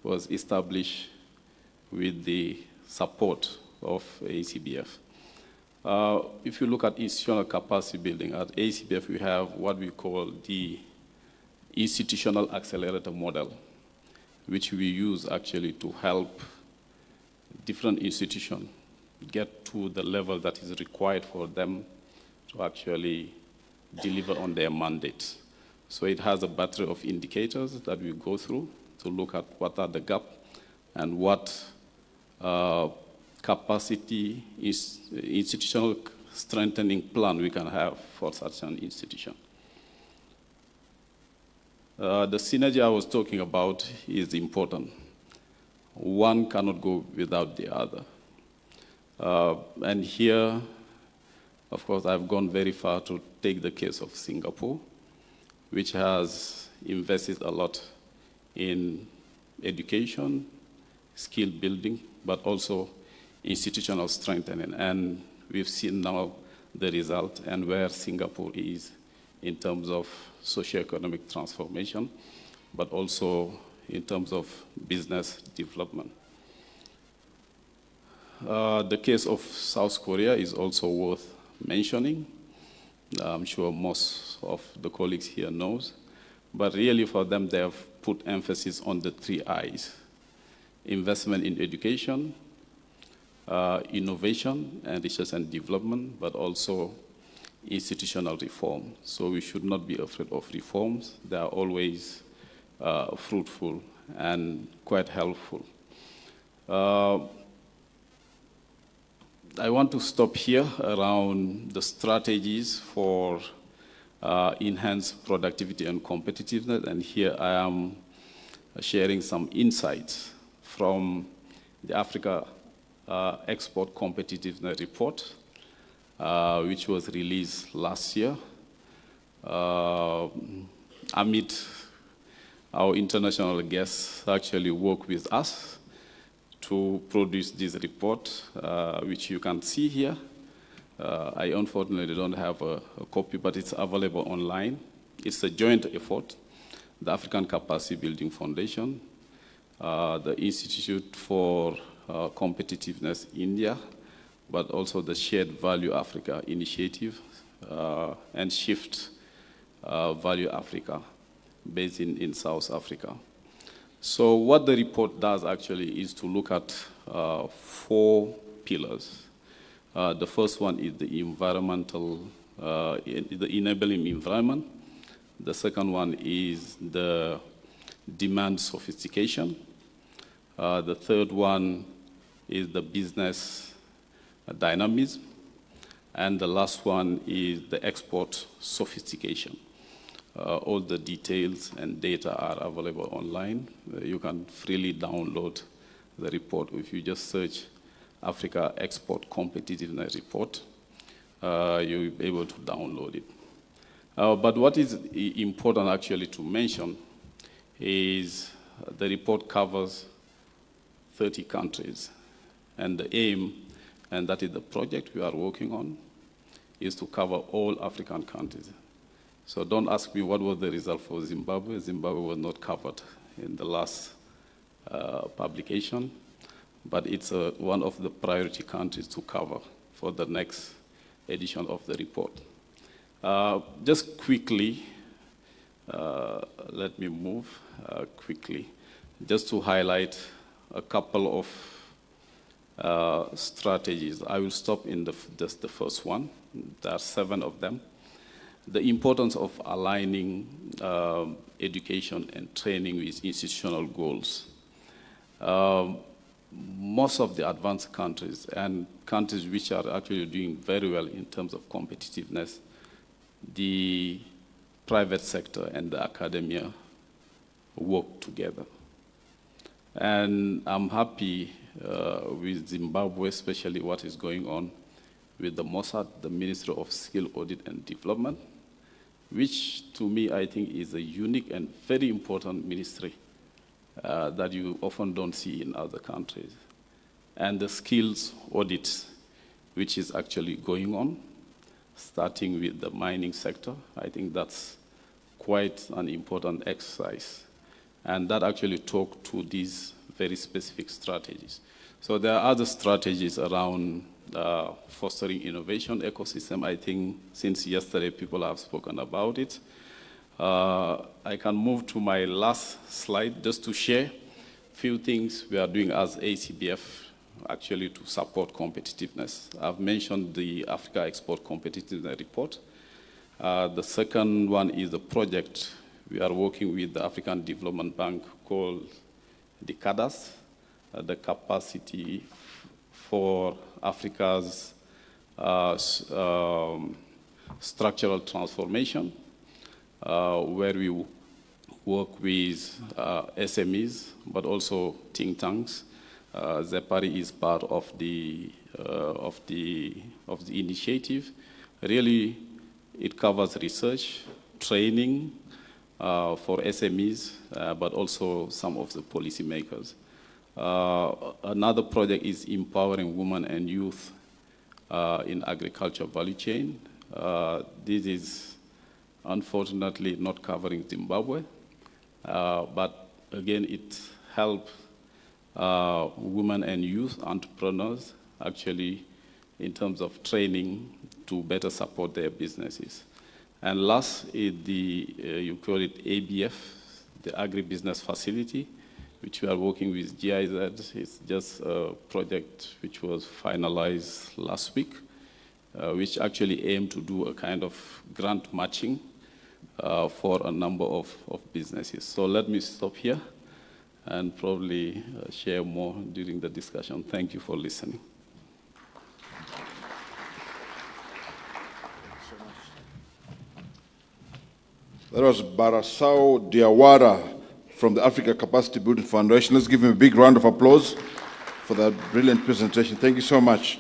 was established with the support of ACBF. If you look at institutional capacity building, at ACBF we have what we call the institutional accelerator model, which we use actually to help different institutions get to the level that is required for them to actually deliver on their mandates. So it has a battery of indicators that we go through to look at what are the gaps and what capacity institutional strengthening plan we can have for such an institution. The synergy I was talking about is important. One cannot go without the other. And here, of course, I've gone very far to take the case of Singapore, which has invested a lot in education, skill building, but also institutional strengthening. And we've seen now the result and where Singapore is in terms of socioeconomic transformation, but also in terms of business development. The case of South Korea is also worth mentioning. I'm sure most of the colleagues here knows. But really for them, they have put emphasis on the 3 I's: investment in education, innovation and research and development, but also institutional reform. So we should not be afraid of reforms. They are always fruitful and quite helpful. I want to stop here around the strategies for enhanced productivity and competitiveness, and here I am sharing some insights from the Africa Export Competitiveness Report, which was released last year. Amid our international guests actually work with us to produce this report, which you can see here. I unfortunately don't have a copy, but it's available online. It's a joint effort, the African Capacity Building Foundation, the Institute for Competitiveness India, but also the Shared Value Africa Initiative and Shift Value Africa, based in South Africa. So what the report does actually is to look at 4 pillars. The first one is the environmental, the enabling environment. The second one is the demand sophistication. The third one is the business dynamism. And the last one is the export sophistication. All the details and data are available online. You can freely download the report. If you just search Africa Export Competitiveness Report, you'll be able to download it. But what is important actually to mention is the report covers 30 countries. And the aim, and that is the project we are working on, is to cover all African countries. So don't ask me what was the result for Zimbabwe. Zimbabwe was not covered in the last publication, but it's one of the priority countries to cover for the next edition of the report. Just quickly, let me move quickly, just to highlight a couple of strategies. I will stop in just the first one. There are 7 of them. The importance of aligning education and training with institutional goals. Most of the advanced countries and countries which are actually doing very well in terms of competitiveness, the private sector and the academia work together. And I'm happy with Zimbabwe, especially what is going on with the Mossad, the Ministry of Skill Audit and Development, which to me I think is a unique and very important ministry that you often don't see in other countries. And the skills audit, which is actually going on, starting with the mining sector, I think that's quite an important exercise. And that actually talk to these very specific strategies. So there are other strategies around fostering innovation ecosystem. I think since yesterday people have spoken about it. I can move to my last slide just to share a few things we are doing as ACBF actually to support competitiveness. I've mentioned the Africa Export Competitiveness Report. The second one is a project we are working with the African Development Bank called the CADAS, the Capacity for Africa's Structural Transformation, where we work with SMEs, but also think tanks. Zepari is part of the initiative. Really, it covers research, training for SMEs, but also some of the policymakers. Another project is empowering women and youth in agriculture value chain. This is unfortunately not covering Zimbabwe, but again, it helps women and youth entrepreneurs actually in terms of training to better support their businesses. And last is you call it ABF, the Agribusiness Facility, which we are working with GIZ. It's just a project which was finalized last week, which actually aimed to do a kind of grant matching for a number of businesses. So let me stop here and probably share more during the discussion. Thank you for listening. That was Barasau Diawara from the Africa Capacity Building Foundation. Let's give him a big round of applause for that brilliant presentation. Thank you so much.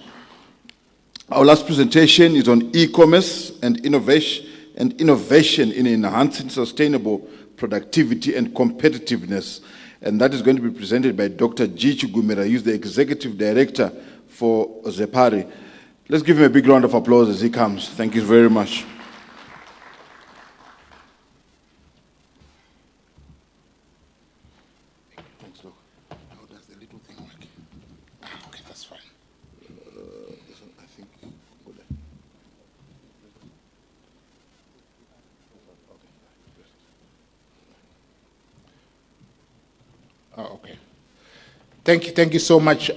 Our last presentation is on e-commerce and innovation in enhancing sustainable productivity and competitiveness. And that is going to be presented by Dr. G. Chugumira, who's the Executive Director for Zepari. Let's give him a big round of applause as he comes. Thank you very much. Okay. Thank you so much,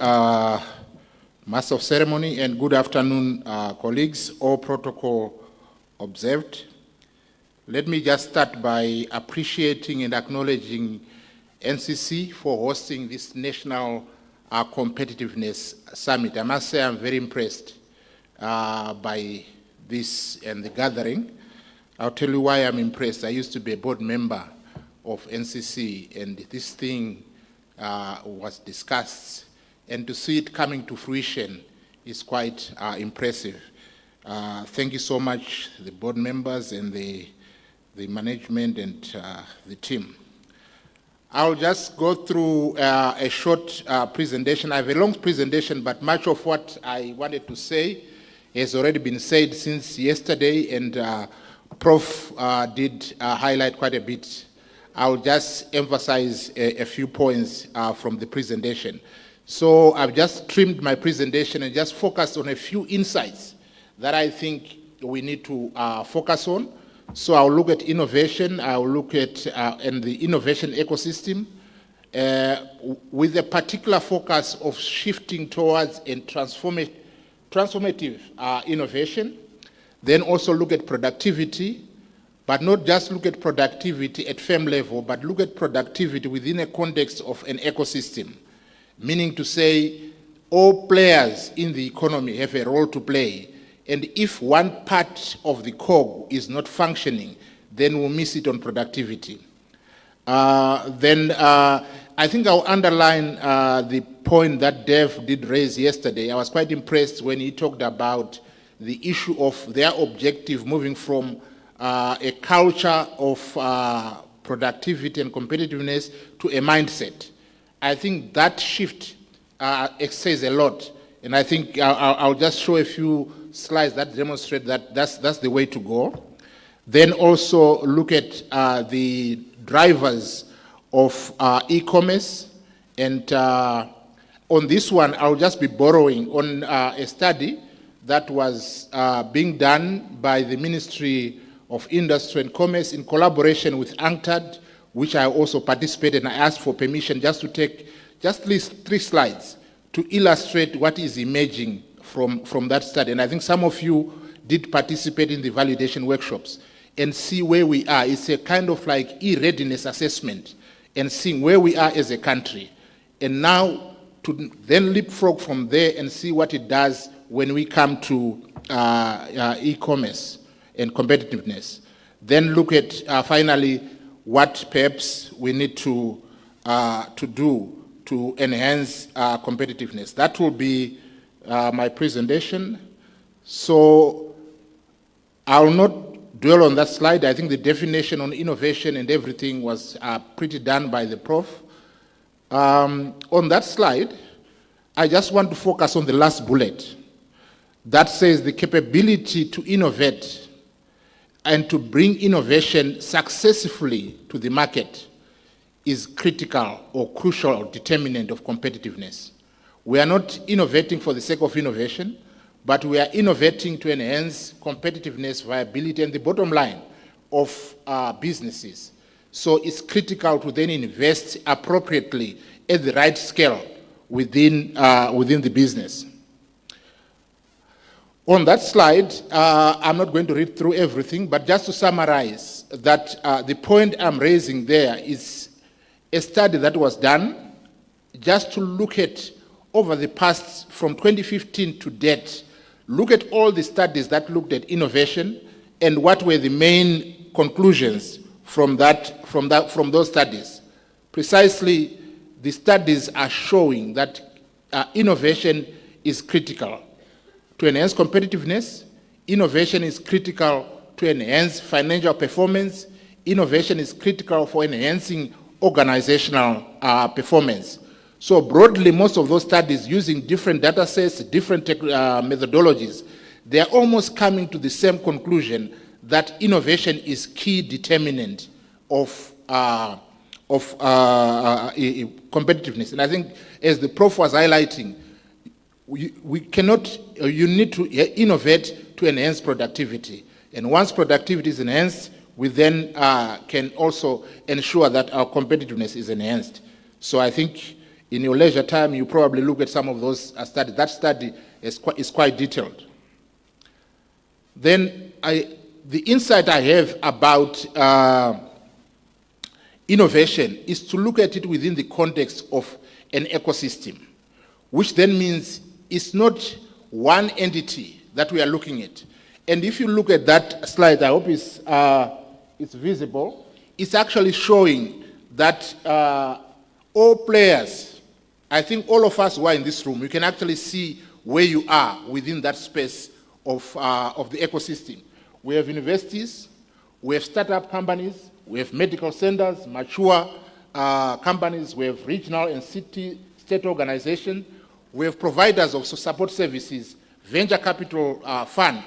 Master of Ceremony, and good afternoon, colleagues. All protocol observed. Let me just start by appreciating and acknowledging NCC for hosting this National Competitiveness Summit. I must say I'm very impressed by this and the gathering. I'll tell you why I'm impressed. I used to be a board member of NCC, and this thing was discussed, and to see it coming to fruition is quite impressive. Thank you so much, the board members and the management and the team. I'll just go through a short presentation. I have a long presentation, but much of what I wanted to say has already been said since yesterday, and Prof did highlight quite a bit. I'll just emphasize a few points from the presentation. So I've just trimmed my presentation and just focused on a few insights that I think we need to focus on. So I'll look at innovation, I'll look at and the innovation ecosystem with a particular focus of shifting towards a transformative innovation. Then also look at productivity, but not just look at productivity at firm level, but look at productivity within a context of an ecosystem, meaning to say all players in the economy have a role to play. And if one part of the cog is not functioning, then we'll miss it on productivity. I think I'll underline the point that Dev did raise yesterday. I was quite impressed when he talked about the issue of their objective moving from a culture of productivity and competitiveness to a mindset. I think that shift says a lot. And I think I'll just show a few slides that demonstrate that that's the way to go. Then also look at the drivers of e-commerce. And on this one, I'll just be borrowing on a study that was being done by the Ministry of Industry and Commerce in collaboration with UNCTAD, which I also participated, and I asked for permission just to take just at least 3 slides to illustrate what is emerging from that study. And I think some of you did participate in the validation workshops and see where we are. It's a kind of like e-readiness assessment and seeing where we are as a country. And now to then leapfrog from there and see what it does when we come to e-commerce and competitiveness. Then look at finally what perhaps we need to do to enhance competitiveness. That will be my presentation. So I'll not dwell on that slide. I think the definition on innovation and everything was pretty done by the prof. On that slide, I just want to focus on the last bullet that says the capability to innovate and to bring innovation successfully to the market is critical or crucial determinant of competitiveness. We are not innovating for the sake of innovation, but we are innovating to enhance competitiveness, viability, and the bottom line of businesses. So it's critical to then invest appropriately at the right scale within the business. On that slide, I'm not going to read through everything, but just to summarize that the point I'm raising there is a study that was done just to look at over the past, from 2015 to date, look at all the studies that looked at innovation and what were the main conclusions from those studies. Precisely, the studies are showing that innovation is critical to enhance competitiveness. Innovation is critical to enhance financial performance. Innovation is critical for enhancing organizational performance. So broadly, most of those studies using different data sets, different methodologies, they are almost coming to the same conclusion that innovation is key determinant of competitiveness. And I think, as the prof was highlighting, we cannot, you need to innovate to enhance productivity. And once productivity is enhanced, we then can also ensure that our competitiveness is enhanced. So I think in your leisure time, you probably look at some of those studies. That study is quite detailed. Then the insight I have about innovation is to look at it within the context of an ecosystem, which then means it's not one entity that we are looking at. And if you look at that slide, I hope it's visible, it's actually showing that all players, I think all of us who are in this room, you can actually see where you are within that space of the ecosystem. We have universities, we have startup companies, we have medical centers, mature companies, we have regional and state organizations, we have providers of support services, venture capital fund.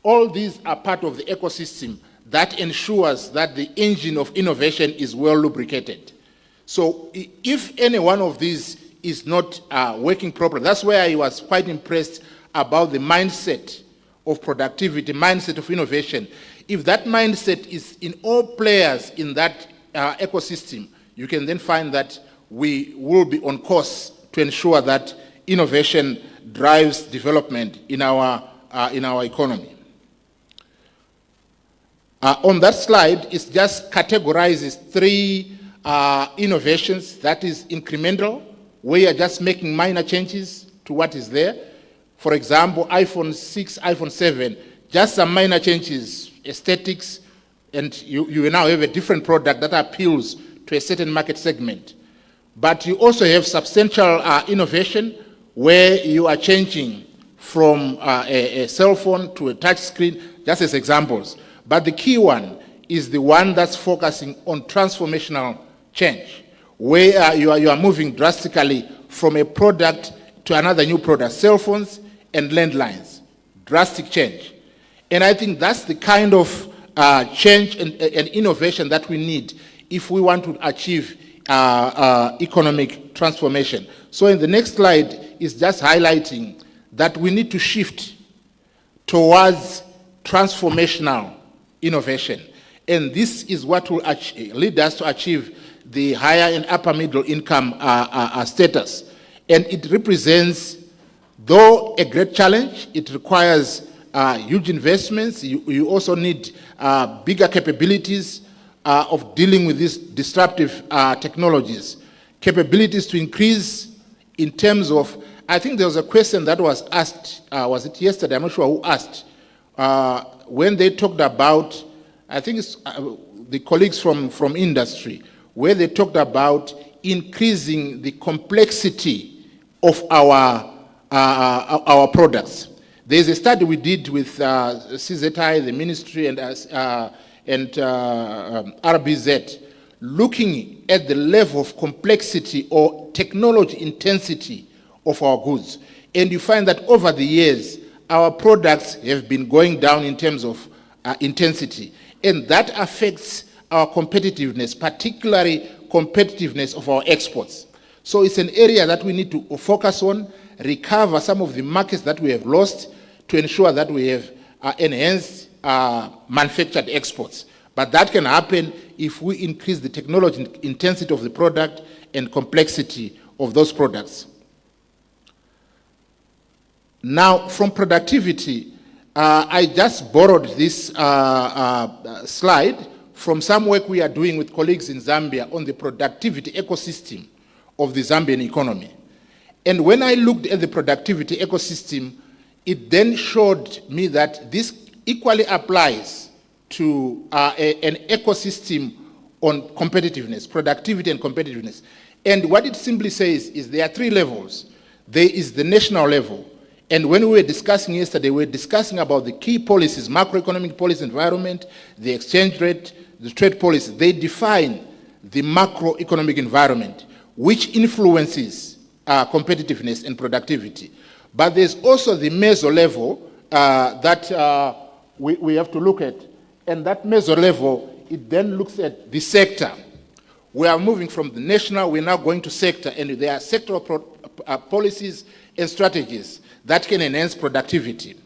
All these are part of the ecosystem that ensures that the engine of innovation is well lubricated. So if any one of these is not working properly, that's where I was quite impressed about the mindset of productivity, mindset of innovation. If that mindset is in all players in that ecosystem, you can then find that we will be on course to ensure that innovation drives development in our economy. On that slide, it just categorizes three innovations. That is incremental, where you're just making minor changes to what is there. For example, iPhone 6, iPhone 7, just some minor changes, aesthetics, and you now have a different product that appeals to a certain market segment. But you also have substantial innovation where you are changing from a cell phone to a touch screen, just as examples. But the key one is the one that's focusing on transformational change, where you are moving drastically from a product to another new product, cell phones and landlines, drastic change. And I think that's the kind of change and innovation that we need if we want to achieve economic transformation. So in the next slide is just highlighting that we need to shift towards transformational innovation. And this is what will lead us to achieve the higher and upper middle income status. And it represents, though a great challenge, it requires huge investments. You also need bigger capabilities of dealing with these disruptive technologies. Capabilities to increase in terms of, I think there was a question that was asked, was it yesterday? I'm not sure who asked. When they talked about, I think it's the colleagues from industry, where they talked about increasing the complexity of our products. There's a study we did with CZI, the ministry, and RBZ, looking at the level of complexity or technology intensity of our goods. And you find that over the years, our products have been going down in terms of intensity. And that affects our competitiveness, particularly competitiveness of our exports. So it's an area that we need to focus on, recover some of the markets that we have lost to ensure that we have enhanced manufactured exports. But that can happen if we increase the technology intensity of the product and complexity of those products. Now, from productivity, I just borrowed this slide from some work we are doing with colleagues in Zambia on the productivity ecosystem of the Zambian economy. And when I looked at the productivity ecosystem, it then showed me that this equally applies to an ecosystem on competitiveness, productivity and competitiveness. And what it simply says is there are three levels. There is the national level. And when we were discussing yesterday, we were discussing about the key policies, macroeconomic policy environment, the exchange rate, the trade policy. They define the macroeconomic environment, which influences competitiveness and productivity. But there's also the meso level that we have to look at. And that meso level, it then looks at the sector. We are moving from the national, we're now going to sector, and there are sectoral policies and strategies that can enhance productivity.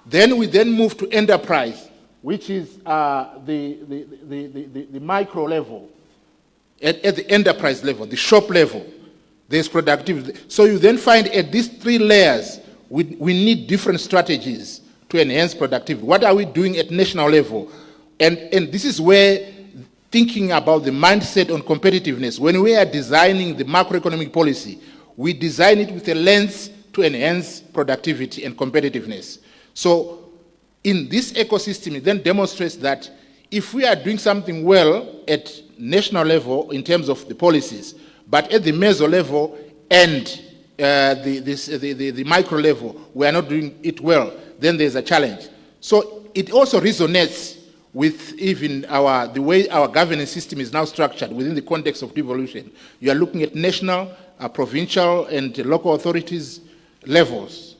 Then we then move to enterprise, which is the micro level. At the enterprise level, the shop level, there's productivity. So you then find at these three layers, we need different strategies to enhance productivity. What are we doing at national level? And this is where thinking about the mindset on competitiveness, when we are designing the macroeconomic policy, we design it with a lens to enhance productivity and competitiveness. So in this ecosystem, it then demonstrates that if we are doing something well at national level in terms of the policies, but at the meso level and the micro level, we are not doing it well, then there's a challenge. So it also resonates with even the way our governance system is now structured within the context of devolution. You are looking at national, provincial, and local authorities levels.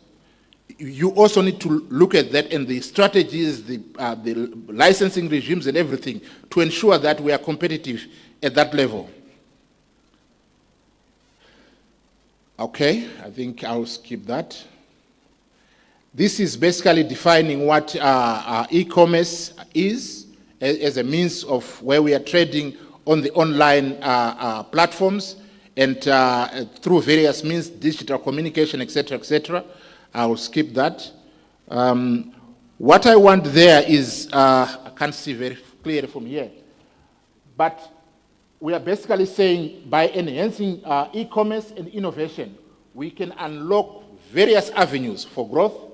You also need to look at that and the strategies, the licensing regimes and everything to ensure that we are competitive at that level. Okay, I think I'll skip that. This is basically defining what e-commerce is as a means of where we are trading on the online platforms and through various means, digital communication, etc., etc. I will skip that. What I want there is, I can't see very clearly from here, but we are basically saying by enhancing e-commerce and innovation, we can unlock various avenues for growth.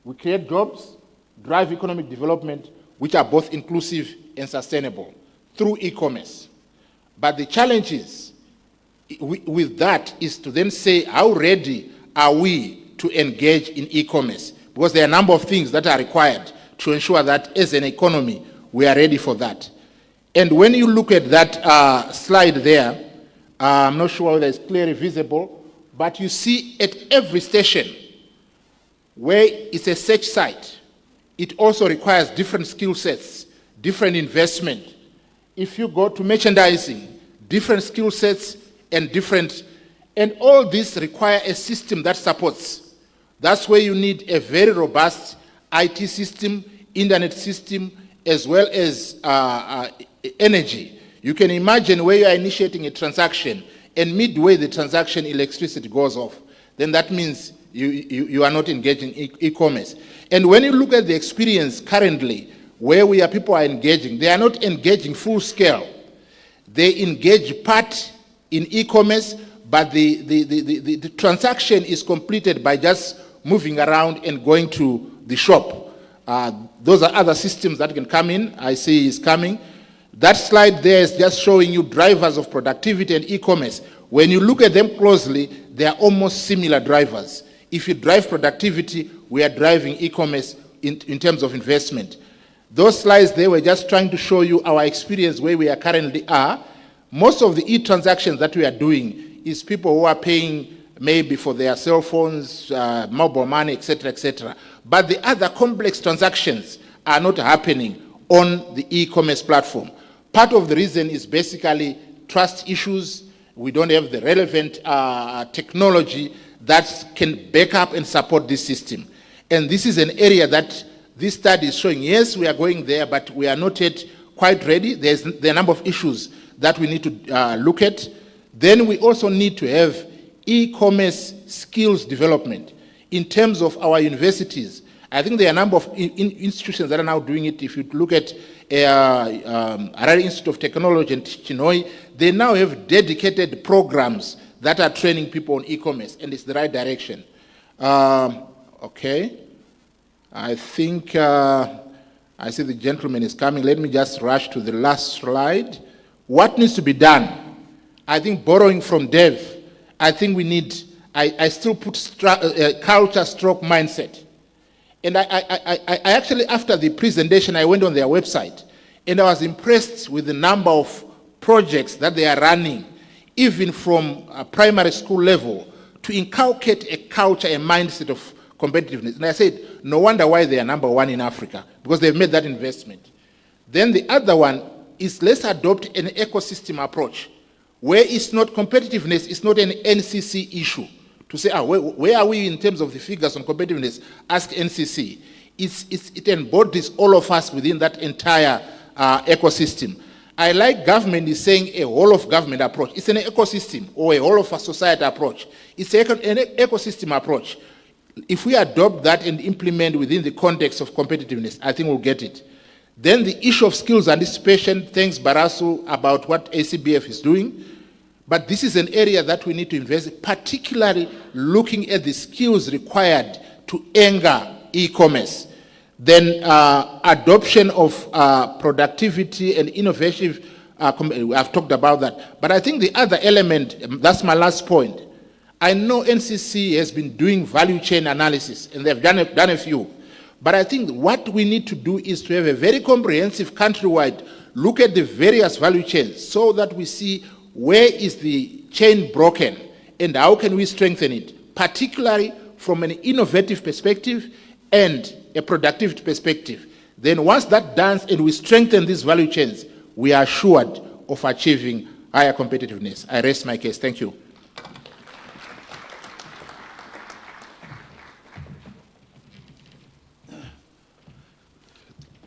We create jobs, drive economic development, which are both inclusive and sustainable through e-commerce. But the challenge is, with that is to then say, how ready are we to engage in e-commerce? Because there are a number of things that are required to ensure that as an economy, we are ready for that. And when you look at that slide there, I'm not sure whether it's clearly visible, but you see at every station where it's a search site, it also requires different skill sets, different investment. If you go to merchandising, different skill sets and all this require a system that supports. That's where you need a very robust IT system, internet system, as well as energy. You can imagine where you are initiating a transaction and midway the transaction electricity goes off. Then that means you are not engaging e-commerce. And when you look at the experience currently, where people are engaging, they are not engaging full scale. They engage part in e-commerce, but the transaction is completed by just moving around and going to the shop. Those are other systems that can come in. I see is coming. That slide there is just showing you drivers of productivity and e-commerce. When you look at them closely, they are almost similar drivers. If you drive productivity, we are driving e-commerce in terms of investment. Those slides, they were just trying to show you our experience where we are currently are. Most of the e-transactions that we are doing is people who are paying maybe for their cell phones, mobile money, etc., etc. But the other complex transactions are not happening on the e-commerce platform. Part of the reason is basically trust issues. We don't have the relevant technology that can back up and support this system. And this is an area that this study is showing, yes, we are going there, but we are not yet quite ready. There are a number of issues that we need to look at. Then we also need to have e-commerce skills development in terms of our universities. I think there are a number of institutions that are now doing it. If you look at Harare Institute of Technology and Chinhoyi, they now have dedicated programs that are training people on e-commerce, and it's the right direction. Okay. I think I see the gentleman is coming. Let me just rush to the last slide. What needs to be done? I think borrowing from Dev, I think we need, I still put culture stroke mindset. And I actually, after the presentation, I went on their website, and I was impressed with the number of projects that they are running, even from primary school level, to inculcate a culture, a mindset of competitiveness. And I said, no wonder why they are number one in Africa, because they've made that investment. Then the other one is, let's adopt an ecosystem approach, where it's not competitiveness, it's not an NCC issue. To say, where are we in terms of the figures on competitiveness? Ask NCC. It embodies all of us within that entire ecosystem. I like government is saying a whole of government approach. It's an ecosystem, or a whole of a society approach. It's an ecosystem approach. If we adopt that and implement within the context of competitiveness, I think we'll get it. Then the issue of skills anticipation, thanks Barasu about what ACBF is doing. But this is an area that we need to invest, particularly looking at the skills required to anchor e-commerce. Then adoption of productivity and innovation, I've talked about that. But I think the other element, that's my last point. I know NCC has been doing value chain analysis, and they've done a few. But I think what we need to do is to have a very comprehensive countrywide look at the various value chains so that we see where is the chain broken and how can we strengthen it, particularly from an innovative perspective and a productive perspective. Then once that's done and we strengthen these value chains, we are assured of achieving higher competitiveness. I rest my case. Thank you.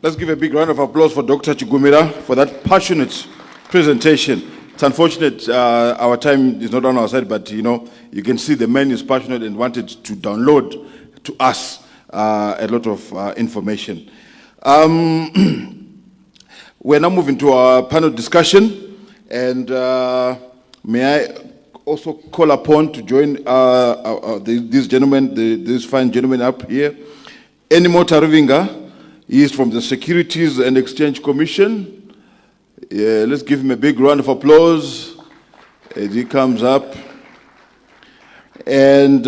Let's give a big round of applause for Dr. Chigumira for that passionate presentation. It's unfortunate our time is not on our side, but you know, you can see the man is passionate and wanted to download to us a lot of information. We're now moving to our panel discussion, and may I also call upon to join these gentlemen, these fine gentlemen up here. Enimo Taruvinga. He is from the Securities and Exchange Commission. Let's give him a big round of applause as he comes up. And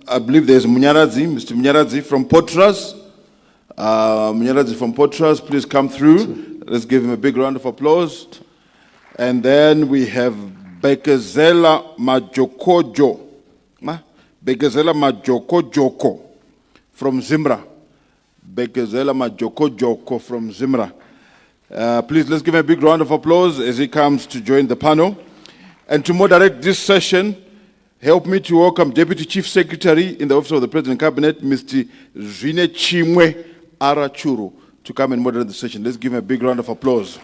I believe there's Mr. Munyaradzi from Potras. Munyaradzi from Potras, please come through. Let's give him a big round of applause. And then we have Bekezela Majokojo. Bekezela Majoko from Zimra. Bekezela Majoko from Zimra. Please, let's give him a big round of applause as he comes to join the panel. And to moderate this session, help me to welcome Deputy Chief Secretary in the Office of the President Cabinet, Mr. Zwine Chimwe Arachuru, to come and moderate the session. Let's give him a big round of applause.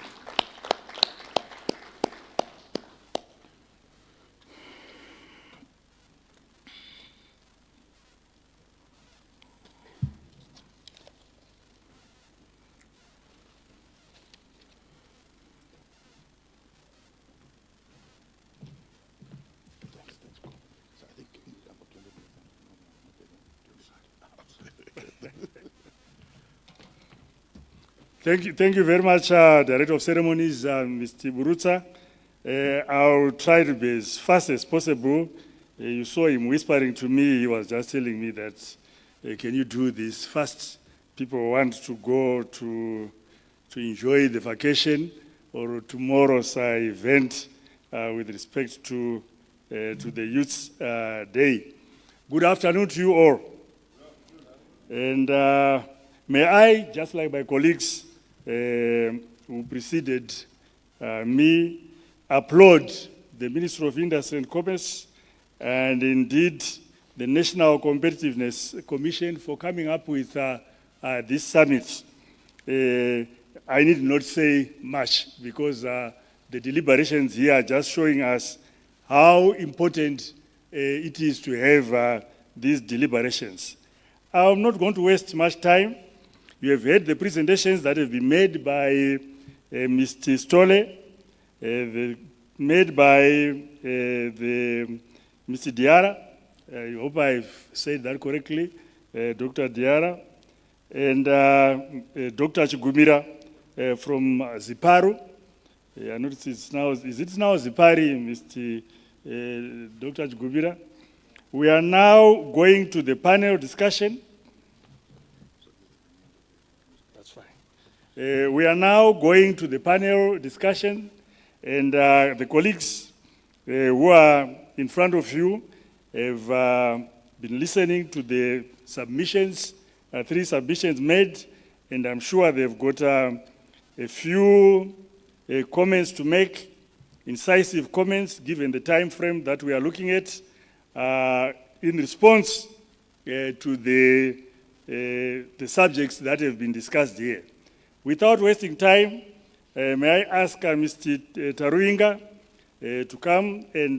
Thank you very much, Director of Ceremonies, Mr. Burutsa. I'll try to be as fast as possible. You saw him whispering to me. He was just telling me that, can you do this fast? People want to go to enjoy the vacation or tomorrow's event with respect to the Youth's Day. Good afternoon to you all. And may I, just like my colleagues who preceded me, applaud the Minister of Industry and Commerce and indeed the National Competitiveness Commission for coming up with this summit. I need not say much because the deliberations here are just showing us how important it is to have these deliberations. I'm not going to waste much time. You have heard the presentations that have been made by Mr. Stolle, made by Mr. Diara. I hope I've said that correctly, Dr. Diara, and Dr. Chigumira from Ziparu. I notice it's now, is it now Zipari, Mr. Dr. Chigumira? We are now going to the panel discussion. We are now going to the panel discussion, and the colleagues who are in front of you have been listening to the submissions, 3 submissions made, and I'm sure they've got a few comments to make, incisive comments, given the time frame that we are looking at, in response to the subjects that have been discussed here. Without wasting time, may I ask Mr. Taruvinga to come and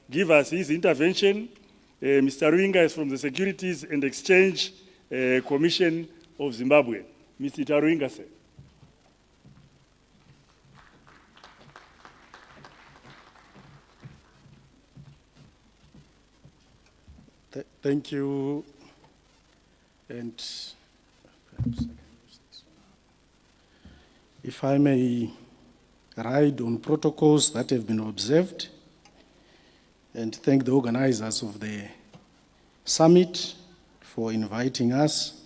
give us his intervention. Mr. Taruvinga is from the Securities and Exchange Commission of Zimbabwe. Mr. Taruvinga, sir. Thank you. And perhaps I can use this one. If I may ride on protocols that have been observed, and thank the organizers of the summit for inviting us.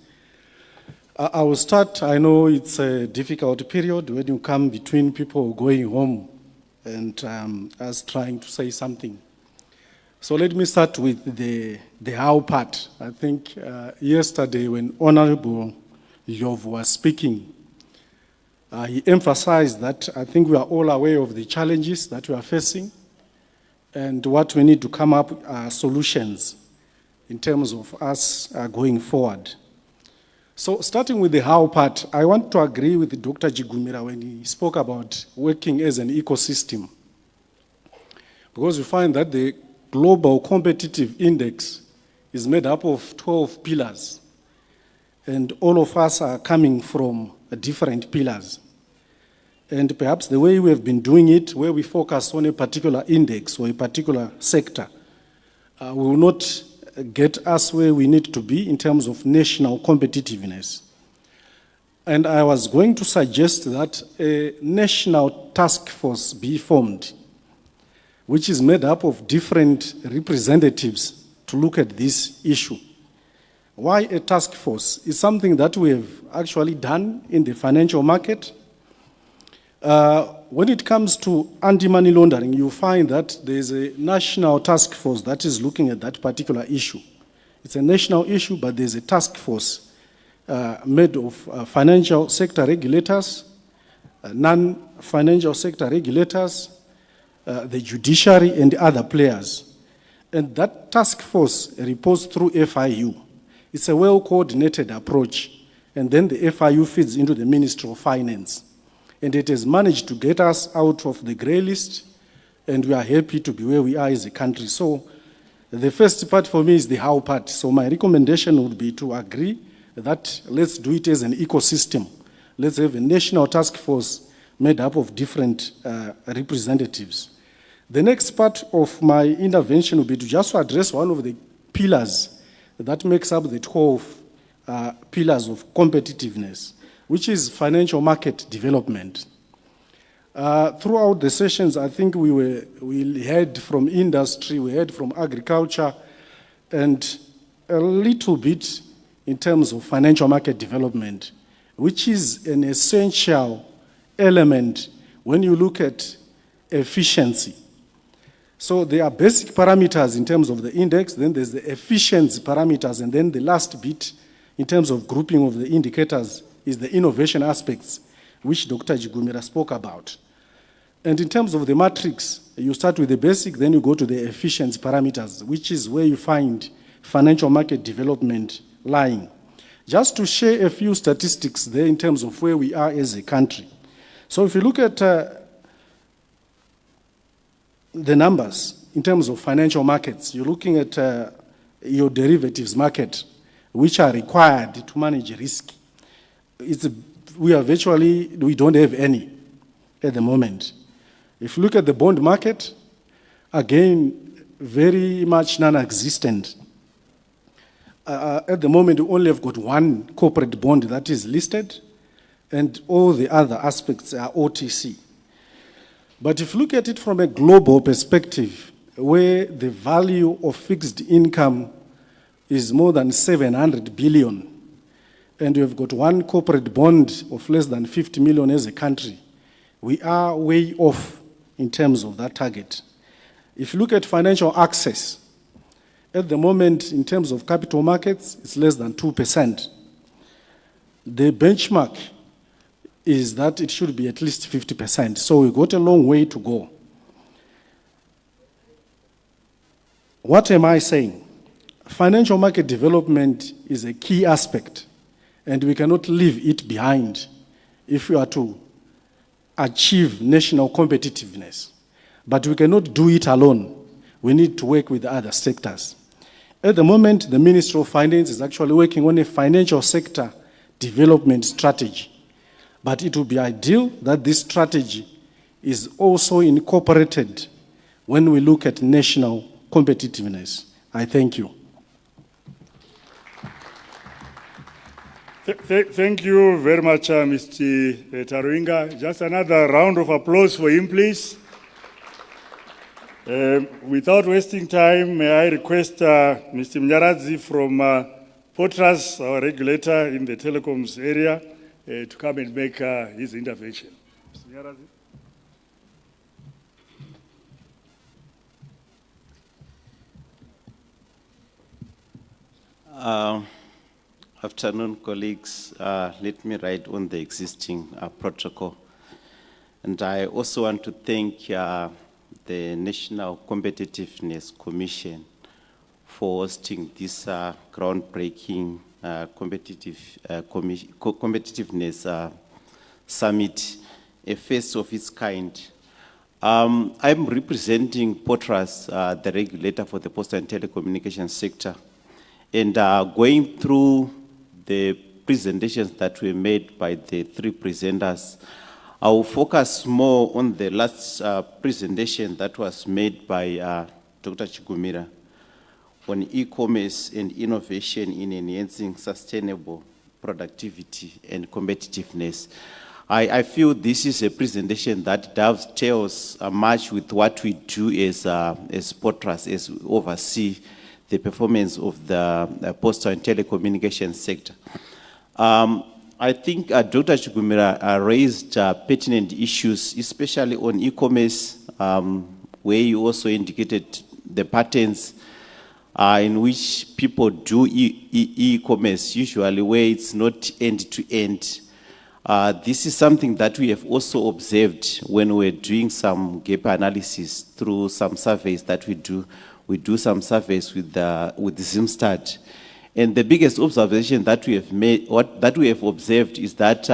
I will start. I know it's a difficult period when you come between people going home and us trying to say something. So let me start with the how part. I think yesterday when Honorable Yov was speaking, he emphasized that I think we are all aware of the challenges that we are facing and what we need to come up with solutions in terms of us going forward. So starting with the how part, I want to agree with Dr. Jigumira when he spoke about working as an ecosystem. Because we find that the Global Competitive Index is made up of 12 pillars. And all of us are coming from different pillars. And perhaps the way we have been doing it, where we focus on a particular index or a particular sector, will not get us where we need to be in terms of national competitiveness. And I was going to suggest that a national task force be formed, which is made up of different representatives to look at this issue. Why a task force? It's something that we have actually done in the financial market. When it comes to anti-money laundering, you find that there's a national task force that is looking at that particular issue. It's a national issue, but there's a task force made of financial sector regulators, non-financial sector regulators, the judiciary, and other players. And that task force reports through FIU. It's a well-coordinated approach. And then the FIU feeds into the Ministry of Finance. And it has managed to get us out of the grey list, and we are happy to be where we are as a country. So the first part for me is the how part. So my recommendation would be to agree that let's do it as an ecosystem. Let's have a national task force made up of different representatives. The next part of my intervention would be to just address one of the pillars that makes up the 12 pillars of competitiveness, which is financial market development. Throughout the sessions, I think we heard from industry, we heard from agriculture, and a little bit in terms of financial market development, which is an essential element when you look at efficiency. So there are basic parameters in terms of the index, then there's the efficiency parameters, and then the last bit in terms of grouping of the indicators is the innovation aspects, which Dr. Jigumira spoke about. And in terms of the matrix, you start with the basic, then you go to the efficiency parameters, which is where you find financial market development lying. Just to share a few statistics there in terms of where we are as a country. So if you look at the numbers in terms of financial markets, you're looking at your derivatives market, which are required to manage risk. We don't have any at the moment. If you look at the bond market, again, very much non-existent. At the moment, we only have got one corporate bond that is listed, and all the other aspects are OTC. But if you look at it from a global perspective, where the value of fixed income is more than 700 billion, and we've got one corporate bond of less than 50 million as a country, we are way off in terms of that target. If you look at financial access, at the moment, in terms of capital markets, it's less than 2%. The benchmark is that it should be at least 50%. So we've got a long way to go. What am I saying? Financial market development is a key aspect, and we cannot leave it behind if we are to achieve national competitiveness. But we cannot do it alone. We need to work with other sectors. At the moment, the Ministry of Finance is actually working on a financial sector development strategy. But it would be ideal that this strategy is also incorporated when we look at national competitiveness. I thank you. Thank you very much, Mr. Taruinga. Just another round of applause for him, please. Without wasting time, may I request Mr. Mnyaradzi from Potras, our regulator in the telecoms area, to come and make his intervention. Mr. Mnyaradzi. Afternoon, colleagues. Let me write on the existing protocol. And I also want to thank the National Competitiveness Commission for hosting this groundbreaking competitiveness summit, a first of its kind. I'm representing Potras, the regulator for the postal and telecommunications sector. And going through the presentations that were made by the three presenters, I will focus more on the last presentation that was made by Dr. Chigumira on e-commerce and innovation in enhancing sustainable productivity and competitiveness. I feel this is a presentation that dovetails much with what we do as Potras, as we oversee the performance of the postal and telecommunications sector. I think Dr. Chigumira raised pertinent issues, especially on e-commerce, where you also indicated the patterns in which people do e-commerce, usually where it's not end-to-end. This is something that we have also observed when we're doing some gap analysis through some surveys that we do. We do some surveys with Zimstad. And the biggest observation that we have made, that we have observed is that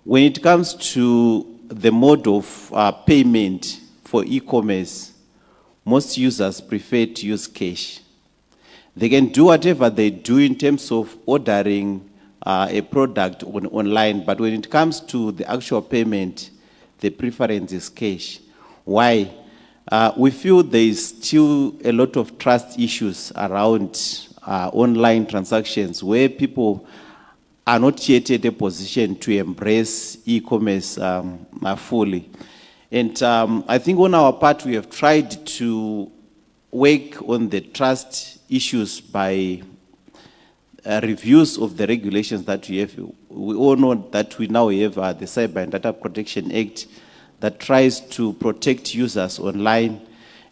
when it comes to the mode of payment for e-commerce, most users prefer to use cash. They can do whatever they do in terms of ordering a product online, but when it comes to the actual payment, the preference is cash. Why? We feel there is still a lot of trust issues around online transactions where people are not yet at a position to embrace e-commerce fully. And I think on our part, we have tried to work on the trust issues by reviews of the regulations that we have. We all know that we now have the Cyber and Data Protection Act that tries to protect users online.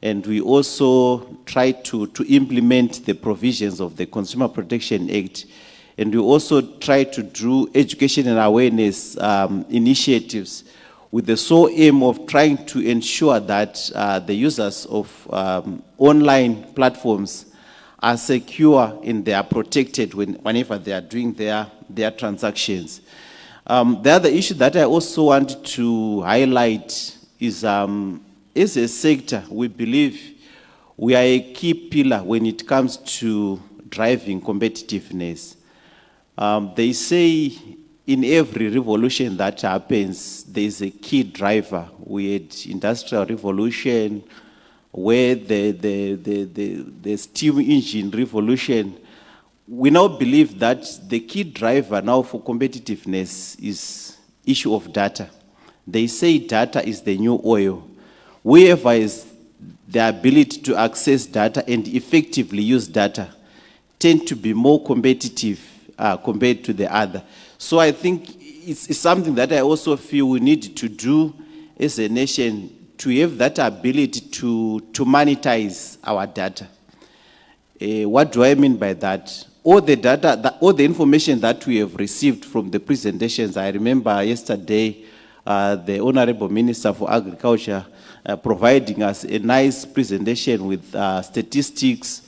And we also try to implement the provisions of the Consumer Protection Act. And we also try to do education and awareness initiatives with the sole aim of trying to ensure that the users of online platforms are secure and they are protected whenever they are doing their transactions. The other issue that I also want to highlight is, as a sector, we believe we are a key pillar when it comes to driving competitiveness. They say in every revolution that happens, there is a key driver. We had industrial revolution, where the steam engine revolution. We now believe that the key driver now for competitiveness is issue of data. They say data is the new oil. Whoever has the ability to access data and effectively use data tend to be more competitive compared to the other. So I think it's something that I also feel we need to do as a nation, to have that ability to monetize our data. What do I mean by that? All the data, all the information that we have received from the presentations, I remember yesterday, the Honorable Minister for Agriculture providing us a nice presentation with statistics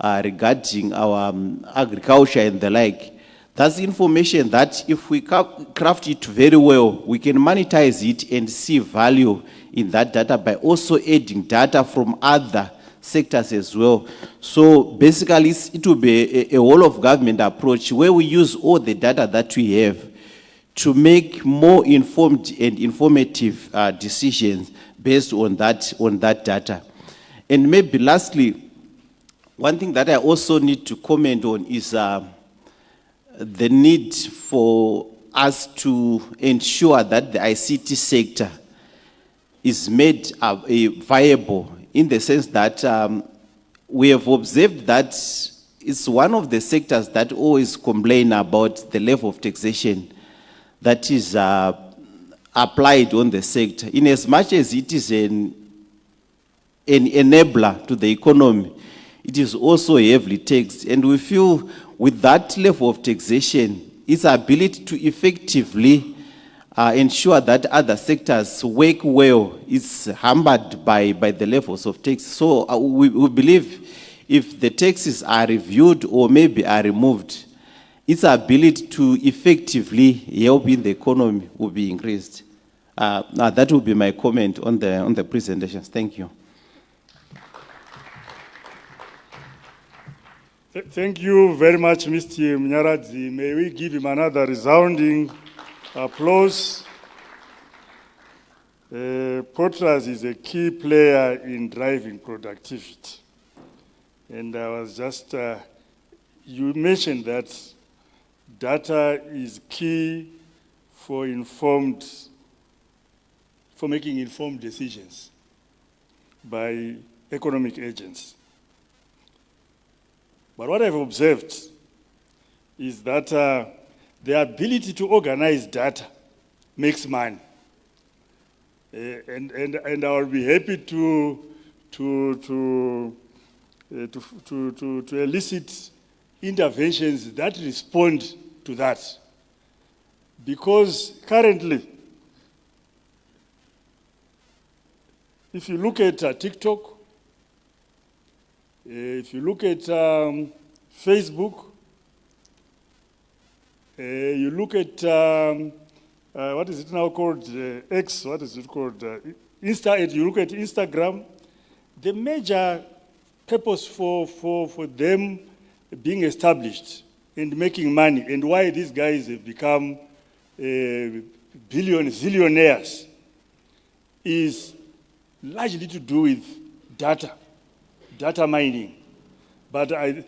regarding our agriculture and the like. That's information that if we craft it very well, we can monetize it and see value in that data by also adding data from other sectors as well. So basically, it will be a whole of government approach where we use all the data that we have to make more informed and informative decisions based on that data. And maybe lastly, one thing that I also need to comment on is the need for us to ensure that the ICT sector is made viable, in the sense that we have observed that it's one of the sectors that always complain about the level of taxation that is applied on the sector. In as much as it is an enabler to the economy, it is also heavily taxed. And we feel with that level of taxation, its ability to effectively ensure that other sectors work well is hampered by the levels of tax. So we believe if the taxes are reviewed or maybe are removed, its ability to effectively help in the economy will be increased. Now that will be my comment on the presentations. Thank you. Thank you very much, Mr. Mnyaradzi. May we give him another resounding applause. Potras is a key player in driving productivity. And I was just, you mentioned that data is key for making informed decisions by economic agents. But what I've observed is that the ability to organize data makes money. And I'll be happy to elicit interventions that respond to that. Because currently, if you look at TikTok, if you look at Facebook, you look at, what is it now called, X, what is it called, you look at Instagram, the major purpose for them being established and making money, and why these guys have become zillionaires, is largely to do with data mining. But I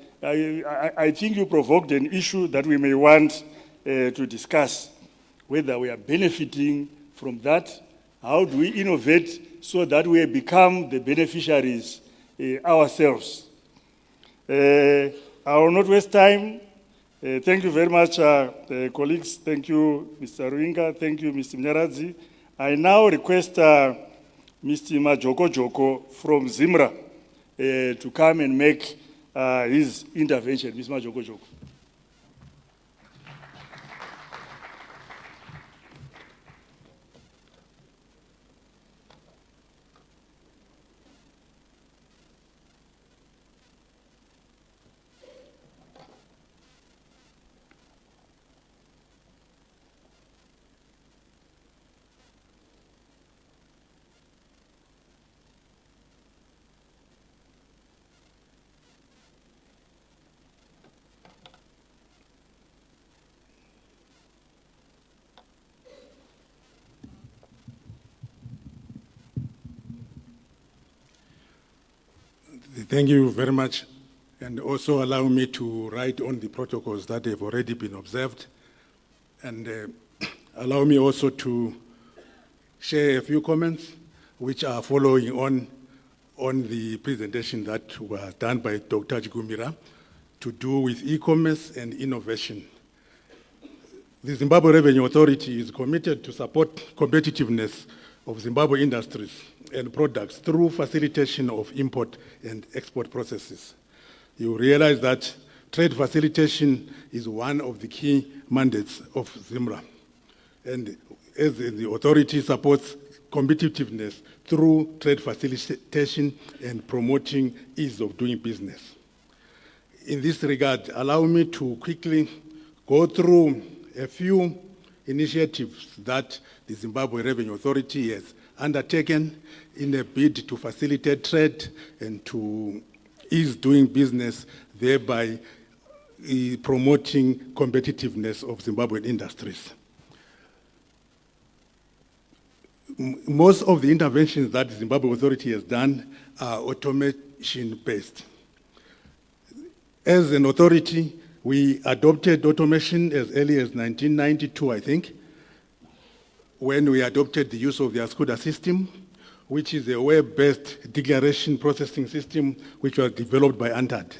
think you provoked an issue that we may want to discuss, whether we are benefiting from that, how do we innovate so that we become the beneficiaries ourselves. I will not waste time. Thank you very much, colleagues. Thank you, Mr. Ruinga. Thank you, Mr. Mnyaradzi. I now request Mr. Majoko Joko from Zimra to come and make his intervention. Mr. Majoko Joko. Thank you very much, and also allow me to write on the protocols that have already been observed, and allow me also to share a few comments which are following on the presentation that was done by Dr. Jigumira to do with e-commerce and innovation. The Zimbabwe Revenue Authority is committed to support competitiveness of Zimbabwe industries and products through facilitation of import and export processes. You realize that trade facilitation is one of the key mandates of ZIMRA. And as the authority supports competitiveness through trade facilitation and promoting ease of doing business. In this regard, allow me to quickly go through a few initiatives that the Zimbabwe Revenue Authority has undertaken in a bid to facilitate trade and to ease doing business, thereby promoting competitiveness of Zimbabwean industries. Most of the interventions that the Zimbabwe Authority has done are automation-based. As an authority, we adopted automation as early as 1992, I think, when we adopted the use of the ASCUDA system, which is a web-based declaration processing system which was developed by UNTAD.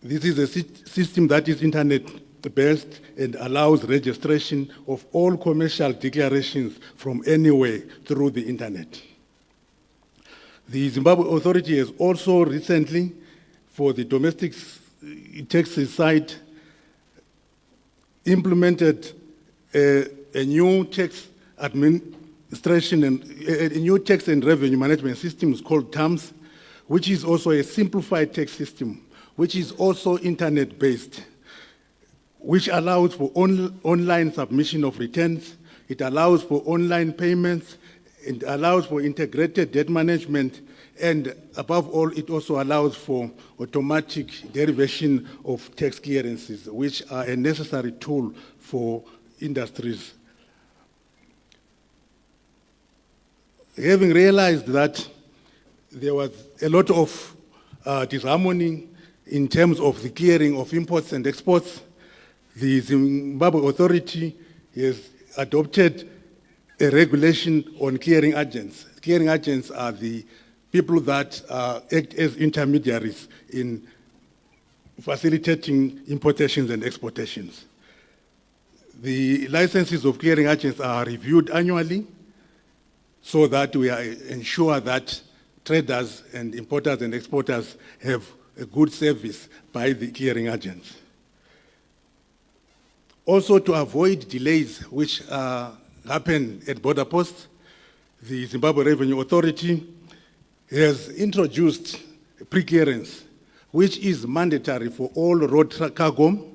This is a system that is internet-based and allows registration of all commercial declarations from anywhere through the internet. The Zimbabwe Authority has also recently, for the domestic taxes side, implemented a new tax administration and a new tax and revenue management system called TAMS, which is also a simplified tax system, which is also internet-based, which allows for online submission of returns. It allows for online payments. It allows for integrated debt management. And above all, it also allows for automatic derivation of tax clearances, which are a necessary tool for industries. Having realized that there was a lot of disharmony in terms of the clearing of imports and exports, the Zimbabwe Authority has adopted a regulation on clearing agents. Clearing agents are the people that act as intermediaries in facilitating importations and exportations. The licenses of clearing agents are reviewed annually so that we ensure that traders and importers and exporters have a good service by the clearing agents. Also, to avoid delays which happen at border posts, the Zimbabwe Revenue Authority has introduced pre-clearance, which is mandatory for all road cargo.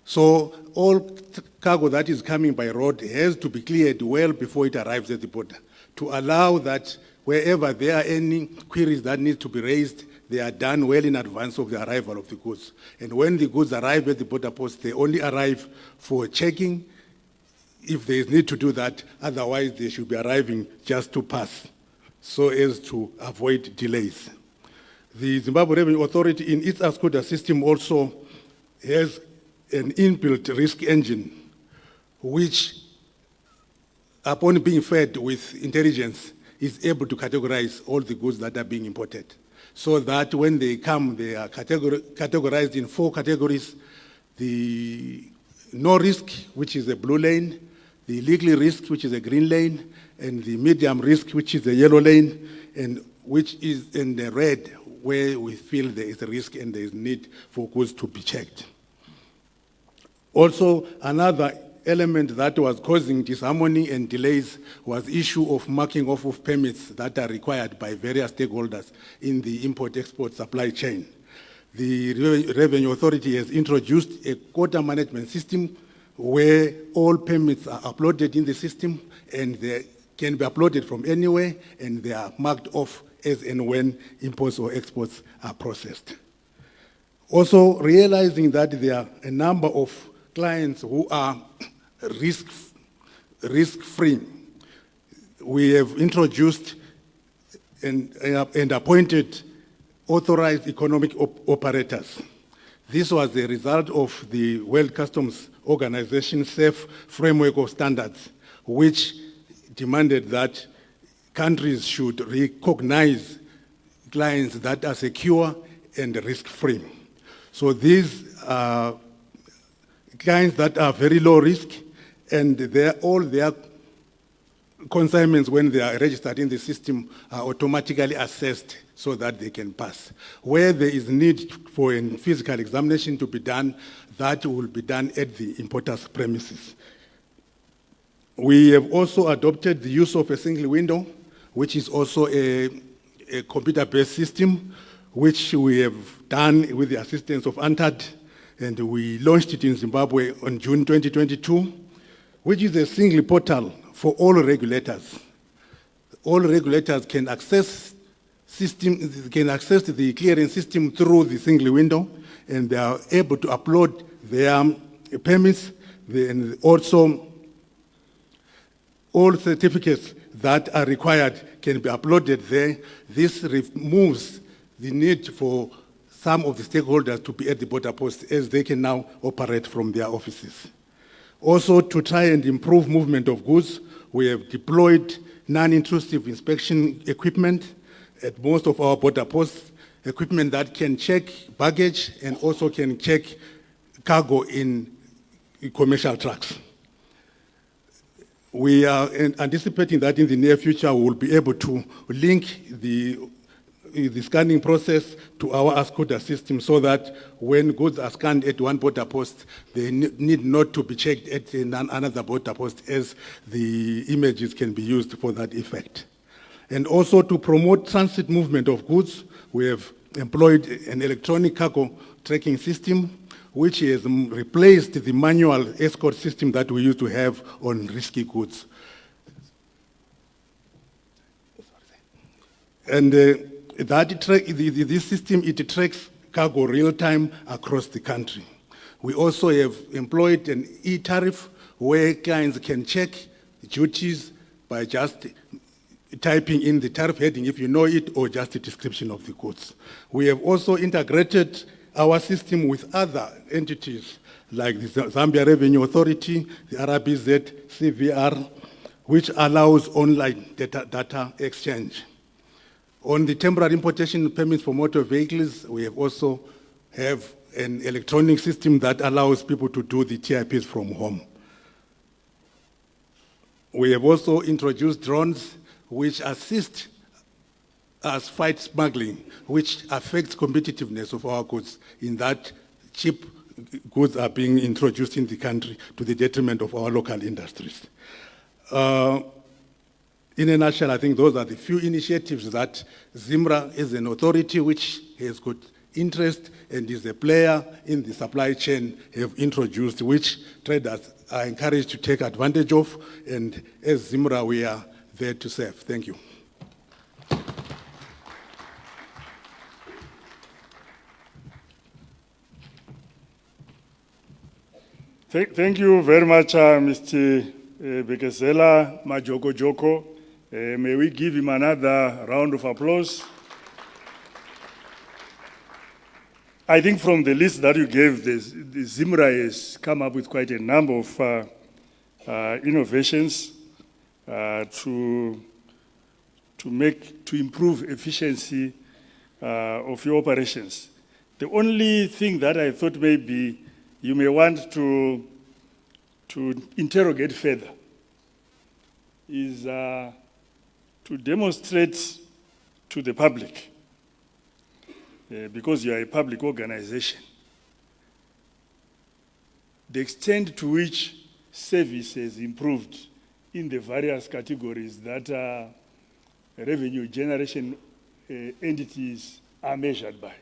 So all cargo that is coming by road has to be cleared well before it arrives at the border, to allow that wherever there are any queries that need to be raised, they are done well in advance of the arrival of the goods. And when the goods arrive at the border post, they only arrive for checking if there is need to do that. Otherwise, they should be arriving just to pass, so as to avoid delays. The Zimbabwe Revenue Authority, in its ASCUDA system, also has an inbuilt risk engine, which, upon being fed with intelligence, is able to categorize all the goods that are being imported, so that when they come, they are categorized in 4 categories: the no risk, which is a blue lane, the legal risk, which is a green lane, and the medium risk, which is a yellow lane, and which is in the red, where we feel there is a risk and there is need for goods to be checked. Also, another element that was causing disharmony and delays was issue of marking off of permits that are required by various stakeholders in the import-export supply chain. The Revenue Authority has introduced a quota management system where all permits are uploaded in the system, and they can be uploaded from anywhere, and they are marked off as and when imports or exports are processed. Also, realizing that there are a number of clients who are risk-free, we have introduced and appointed authorized economic operators. This was the result of the World Customs Organization SAFE framework of standards, which demanded that countries should recognize clients that are secure and risk-free. So these are clients that are very low risk, and all their consignments, when they are registered in the system, are automatically assessed so that they can pass. Where there is need for a physical examination to be done, that will be done at the importer's premises. We have also adopted the use of a single window, which is also a computer-based system, which we have done with the assistance of UNTAD, and we launched it in Zimbabwe on June 2022, which is a single portal for all regulators. All regulators can access the clearing system through the single window, and they are able to upload their permits, and also all certificates that are required can be uploaded there. This removes the need for some of the stakeholders to be at the border posts as they can now operate from their offices. Also, to try and improve movement of goods, we have deployed non-intrusive inspection equipment at most of our border posts, equipment that can check baggage and also can check cargo in commercial trucks. We are anticipating that in the near future we will be able to link the scanning process to our ASCODA system so that when goods are scanned at one border post, they need not to be checked at another border post, as the images can be used for that effect. And also to promote transit movement of goods, we have employed an electronic cargo tracking system which has replaced the manual escort system that we used to have on risky goods. And this system, it tracks cargo real time across the country. We also have employed an e-tariff where clients can check duties by just typing in the tariff heading if you know it, or just a description of the goods. We have also integrated our system with other entities like the Zambia Revenue Authority, the RBZ, CVR, which allows online data exchange. On the temporary importation permits for motor vehicles, we have also have an electronic system that allows people to do the TIPs from home. We have also introduced drones which assist us fight smuggling, which affects competitiveness of our goods, in that cheap goods are being introduced in the country to the detriment of our local industries. In a nutshell, I think those are the few initiatives that ZIMRA, as an authority which has got interest and is a player in the supply chain, have introduced, which traders are encouraged to take advantage of, and as ZIMRA, we are there to serve. Thank you. Thank you very much, Mr. Bekezela Majoko Joko. May we give him another round of applause. I think from the list that you gave, the ZIMRA has come up with quite a number of innovations to improve efficiency of your operations. The only thing that I thought maybe you may want to interrogate further is to demonstrate to the public, because you are a public organization, the extent to which service has improved in the various categories that revenue generation entities are measured by.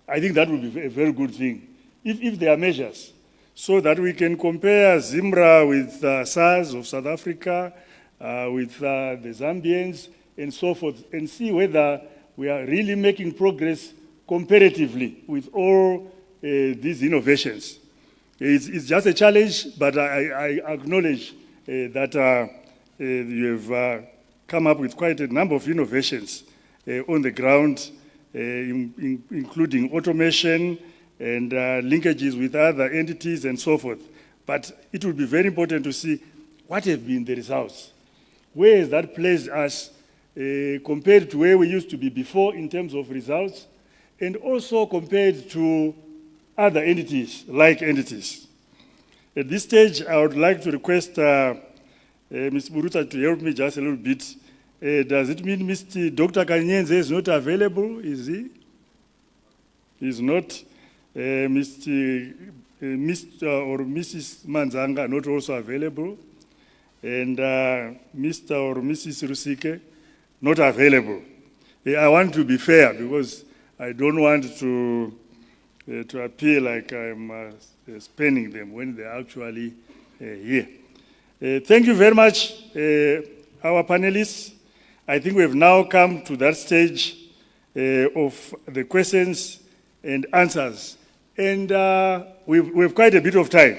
I think that would be a very good thing, if there are measures, so that we can compare ZIMRA with SARS of South Africa, with the Zambians, and so forth, and see whether we are really making progress comparatively with all these innovations. It's just a challenge, but I acknowledge that you have come up with quite a number of innovations on the ground, including automation and linkages with other entities and so forth. But it will be very important to see what have been the results. Where has that placed us compared to where we used to be before in terms of results, and also compared to other entities, like entities. At this stage, I would like to request Ms. Buruta to help me just a little bit. Does it mean Mr. Dr. Kanyenze is not available? Is he? He's not. Mr. or Mrs. Manzanga not also available. And Mr. or Mrs. Rusike not available. I want to be fair because I don't want to appear like I'm spending them when they're actually here. Thank you very much, our panelists. I think we've now come to that stage of the questions and answers. And we've quite a bit of time.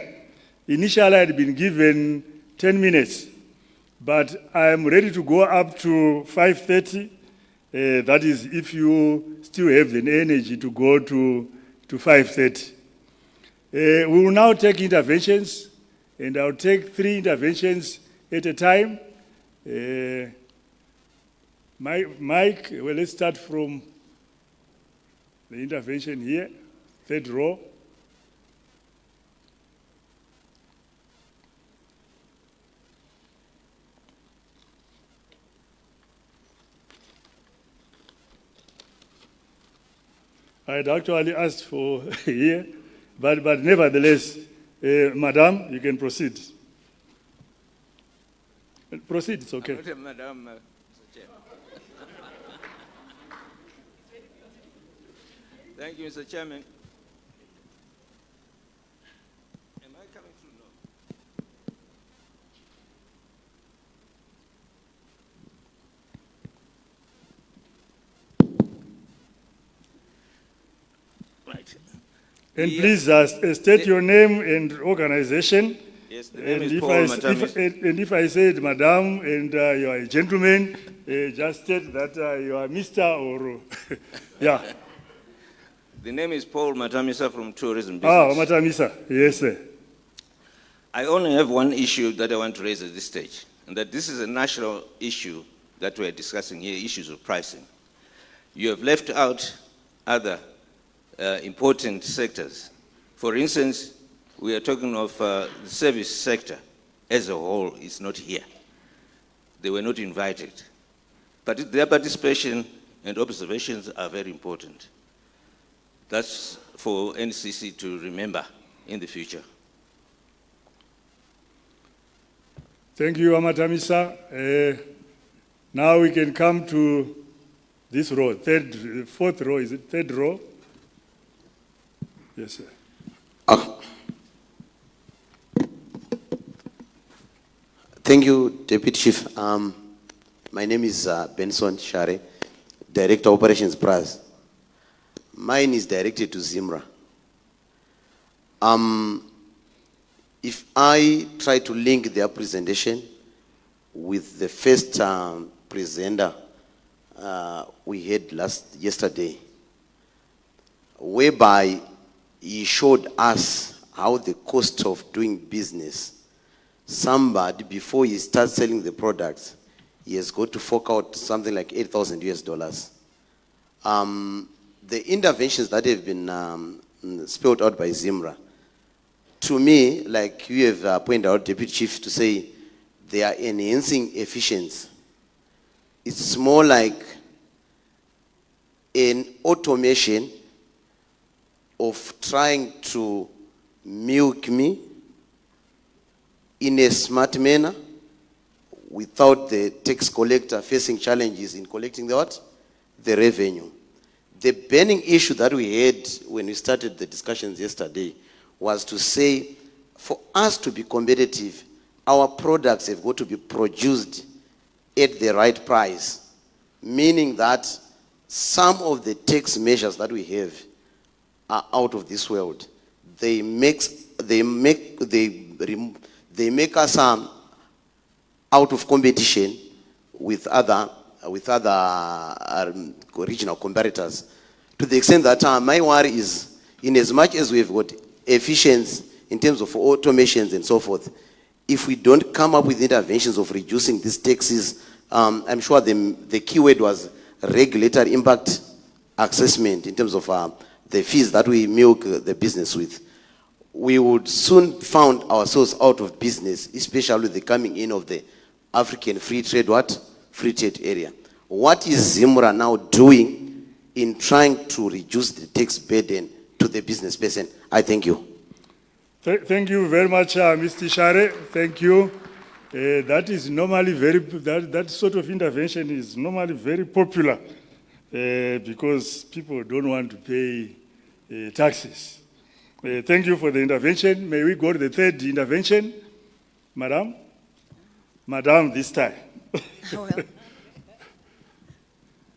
Initially, I had been given 10 minutes, but I'm ready to go up to 5:30 That is, if you still have the energy to go to 5:30. We will now take interventions, and I'll take 3 interventions at a time. Mike, well, let's start from the intervention here, 3rd row. I had actually asked for here, but nevertheless, Madam, you can proceed. Proceed, it's okay. Madam, Mr. Chair. Thank you, Mr. Chairman. Am I coming through? No. Right. And please state your name and organization. Yes, the name is Paul Matamis. And if I said Madam and you are a gentleman, just state that you are Mr. or, yeah. The name is Paul Matamisa from Tourism Business. Matamisa, yes, sir. I only have one issue that I want to raise at this stage, and that this is a national issue that we're discussing here, issues of pricing. You have left out other important sectors. For instance, we are talking of the service sector as a whole is not here. They were not invited. But their participation and observations are very important. That's for NCC to remember in the future. Thank you, Amatamisa. Now we can come to this row, 4th row, is it 3rd row? Yes, sir. Thank you, Deputy Chief. My name is Benson Share, Director Operations Brass. Mine is directed to Zimra. If I try to link their presentation with the first presenter we had yesterday, whereby he showed us how the cost of doing business, somebody, before he starts selling the products, he has got to fork out something like $8,000 US. The interventions that have been spelled out by Zimra, to me, like you have pointed out, Deputy Chief, to say they are enhancing efficiency. It's more like an automation of trying to milk me in a smart manner without the tax collector facing challenges in collecting the what? The revenue. The burning issue that we had when we started the discussions yesterday was to say, for us to be competitive, our products have got to be produced at the right price, meaning that some of the tax measures that we have are out of this world. They make us out of competition with other regional competitors, to the extent that my worry is, in as much as we've got efficiency in terms of automations and so forth, if we don't come up with interventions of reducing these taxes, I'm sure the key word was regulatory impact assessment in terms of the fees that we milk the business with, we would soon find ourselves out of business, especially with the coming in of the African free trade area. What is Zimra now doing in trying to reduce the tax burden to the business person? I thank you. Thank you very much, Mr. Share. Thank you. That is normally that sort of intervention is normally very popular because people don't want to pay taxes. Thank you for the intervention. May we go to the 3rd intervention? Madam? Madam, this time. Well,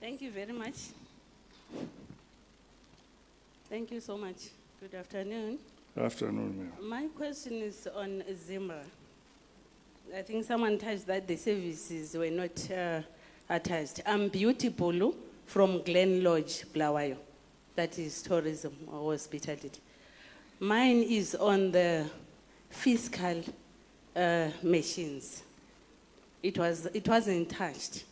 thank you very much. Thank you so much. Good afternoon. Afternoon, ma'am. My question is on Zimra. I think someone touched that the services were not attached. I'm Beauty Bulu from Glen Lodge, Blawayo. That is tourism or hospitality. Mine is on the fiscal machines. It wasn't touched.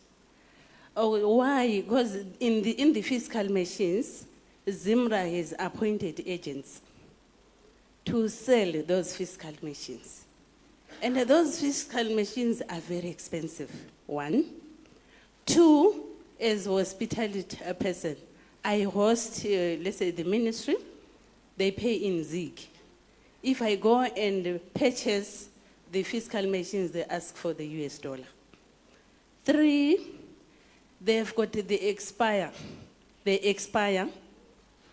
Oh, why? Because in the fiscal machines, ZIMRA has appointed agents to sell those fiscal machines. And those fiscal machines are very expensive, one. Two, as a hospitality person, I host, let's say, the ministry, they pay in ZIG. If I go and purchase the fiscal machines, they ask for the US dollar. Three, they've got the expire. They expire,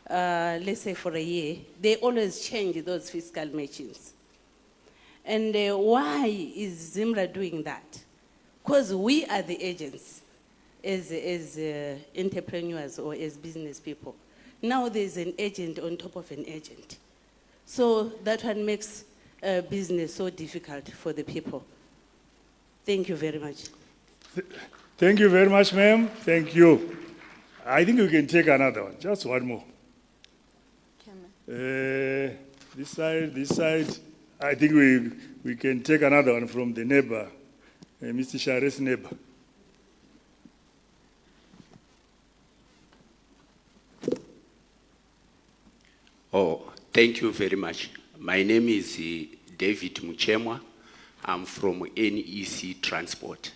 let's say for a year. They always change those fiscal machines. And why is ZIMRA doing that? Because we are the agents as entrepreneurs or as business people. Now there's an agent on top of an agent. So that one makes business so difficult for the people. Thank you very much. Thank you very much, ma'am. Thank you. I think we can take another one. Just one more. This side. I think we can take another one from the neighbor, Mr. Share's neighbor. Oh, thank you very much. My name is David Muchemwa. I'm from NEC Transport.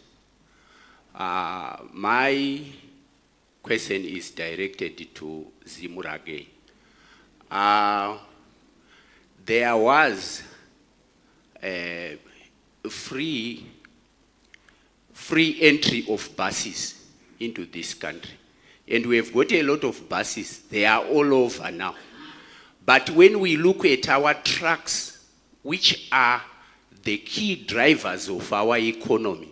My question is directed to Zimurage. There was free entry of buses into this country. And we have got a lot of buses. They are all over now. But when we look at our trucks, which are the key drivers of our economy,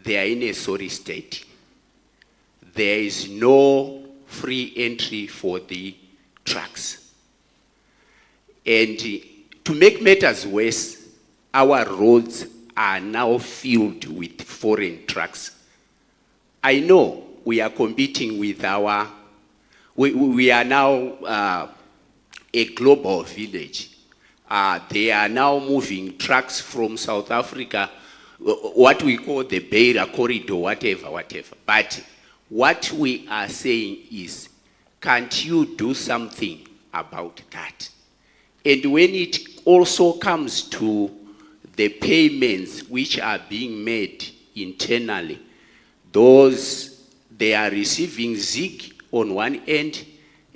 they are in a sorry state. There is no free entry for the trucks. And to make matters worse, our roads are now filled with foreign trucks. I know we are competing with we are now a global village. They are now moving trucks from South Africa, what we call the Beira corridor, whatever. But what we are saying is, can't you do something about that? And when it also comes to the payments which are being made internally, they are receiving ZIG on one end,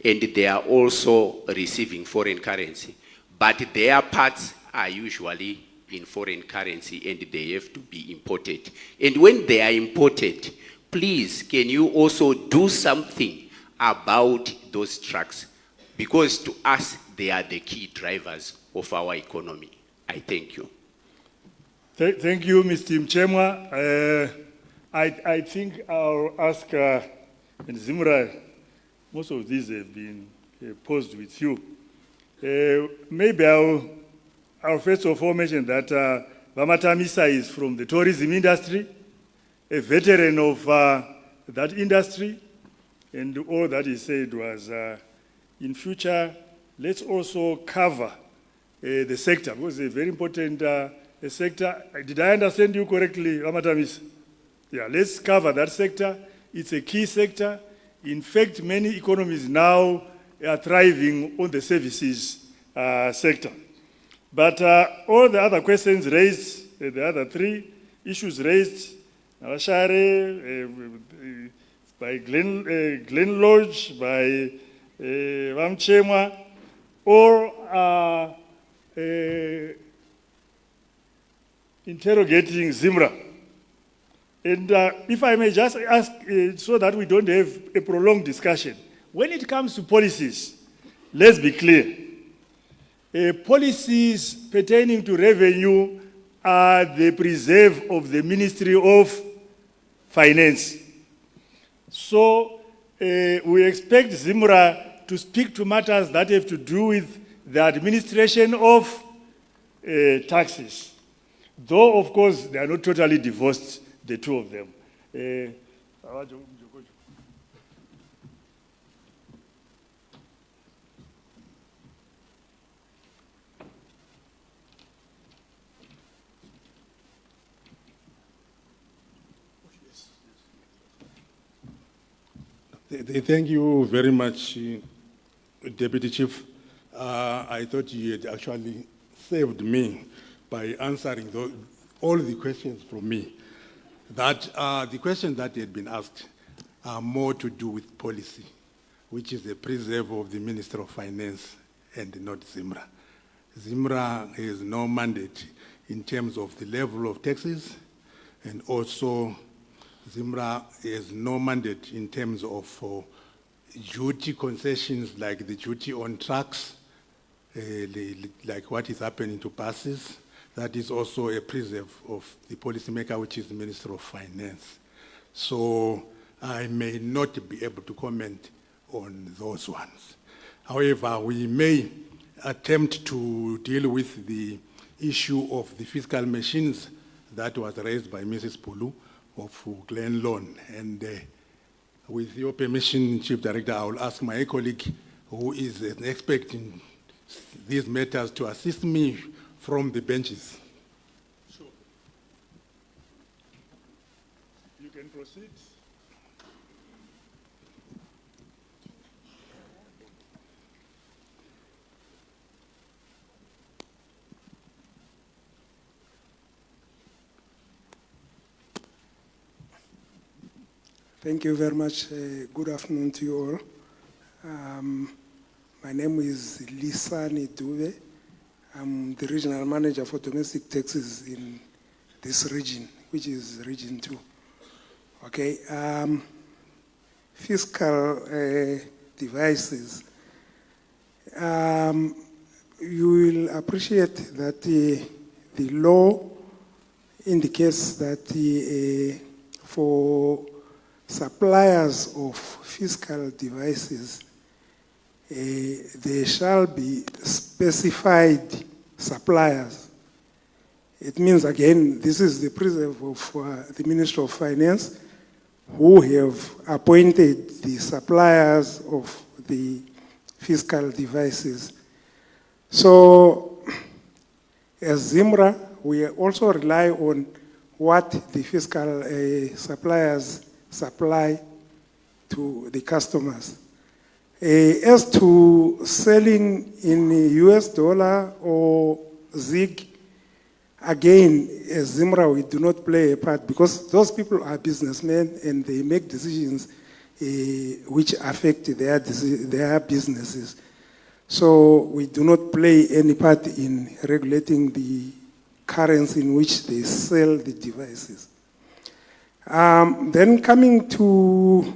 and they are also receiving foreign currency. But their parts are usually in foreign currency, and they have to be imported. And when they are imported, please, can you also do something about those trucks? Because to us, they are the key drivers of our economy. I thank you. Thank you, Mr. Mchemwa. I think I'll ask Zimra, most of these have been posed with you. Maybe I'll first of all mention that Vamatamisa is from the tourism industry, a veteran of that industry, and all that he said was, in future, let's also cover the sector, because it's a very important sector. Did I understand you correctly, Vamatamisa? Yeah, let's cover that sector. It's a key sector. In fact, many economies now are thriving on the services sector. But all the other questions raised, the other three issues raised, Share, by Glen Lodge, by Vamchemwa, all are interrogating ZIMRA. And if I may just ask, so that we don't have a prolonged discussion, when it comes to policies, let's be clear. Policies pertaining to revenue are the preserve of the Ministry of Finance. So we expect ZIMRA to speak to matters that have to do with the administration of taxes. Though, of course, they are not totally divorced, the two of them. Thank you very much, Deputy Chief. I thought you had actually saved me by answering all the questions from me. That the questions that had been asked are more to do with policy, which is the preserve of the Minister of Finance and not ZIMRA. ZIMRA has no mandate in terms of the level of taxes, and also ZIMRA has no mandate in terms of duty concessions like the duty on trucks, like what is happening to buses. That is also a preserve of the policymaker, which is the Minister of Finance. So I may not be able to comment on those ones. However, we may attempt to deal with the issue of the fiscal machines that was raised by Mrs. Pulu of Glen Lawn. And with your permission, Chief Director, I will ask my colleague who is an expert in these matters to assist me from the benches. Sure. You can proceed. Thank you very much. Good afternoon to you all. My name is Lisani Dube. I'm the regional manager for domestic taxes in this region, which is Region 2. Okay. Fiscal devices. You will appreciate that the law indicates that for suppliers of fiscal devices, there shall be specified suppliers. It means, again, this is the preserve of the Ministry of Finance, who have appointed the suppliers of the fiscal devices. So, as ZIMRA, we also rely on what the fiscal suppliers supply to the customers. As to selling in US dollar or ZIG, again, as ZIMRA, we do not play a part because those people are businessmen and they make decisions which affect their businesses. So we do not play any part in regulating the currency in which they sell the devices. Then coming to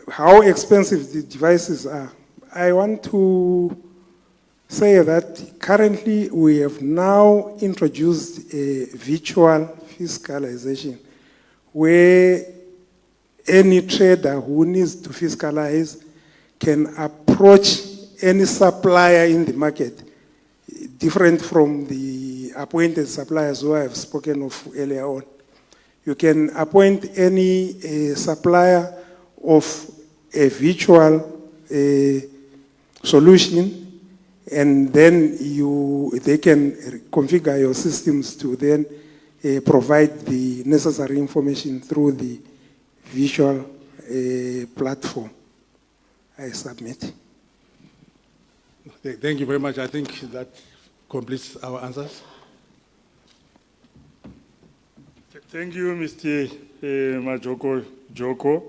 how expensive the devices are, I want to say that currently we have now introduced a virtual fiscalization where any trader who needs to fiscalize can approach any supplier in the market, different from the appointed suppliers who I have spoken of earlier on. You can appoint any supplier of a virtual solution, and then they can configure your systems to then provide the necessary information through the virtual platform. I submit. Thank you very much. I think that completes our answers. Thank you, Mr. Majoko Joko.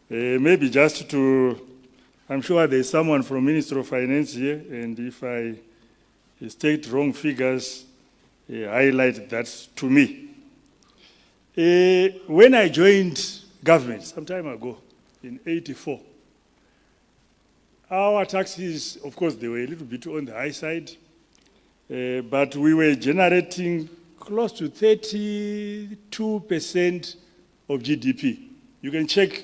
Maybe just to, I'm sure there's someone from Ministry of Finance here, and if I state wrong figures, highlight that to me. When I joined government some time ago, in '84, our taxes, of course, they were a little bit on the high side, but we were generating close to 32% of GDP. You can check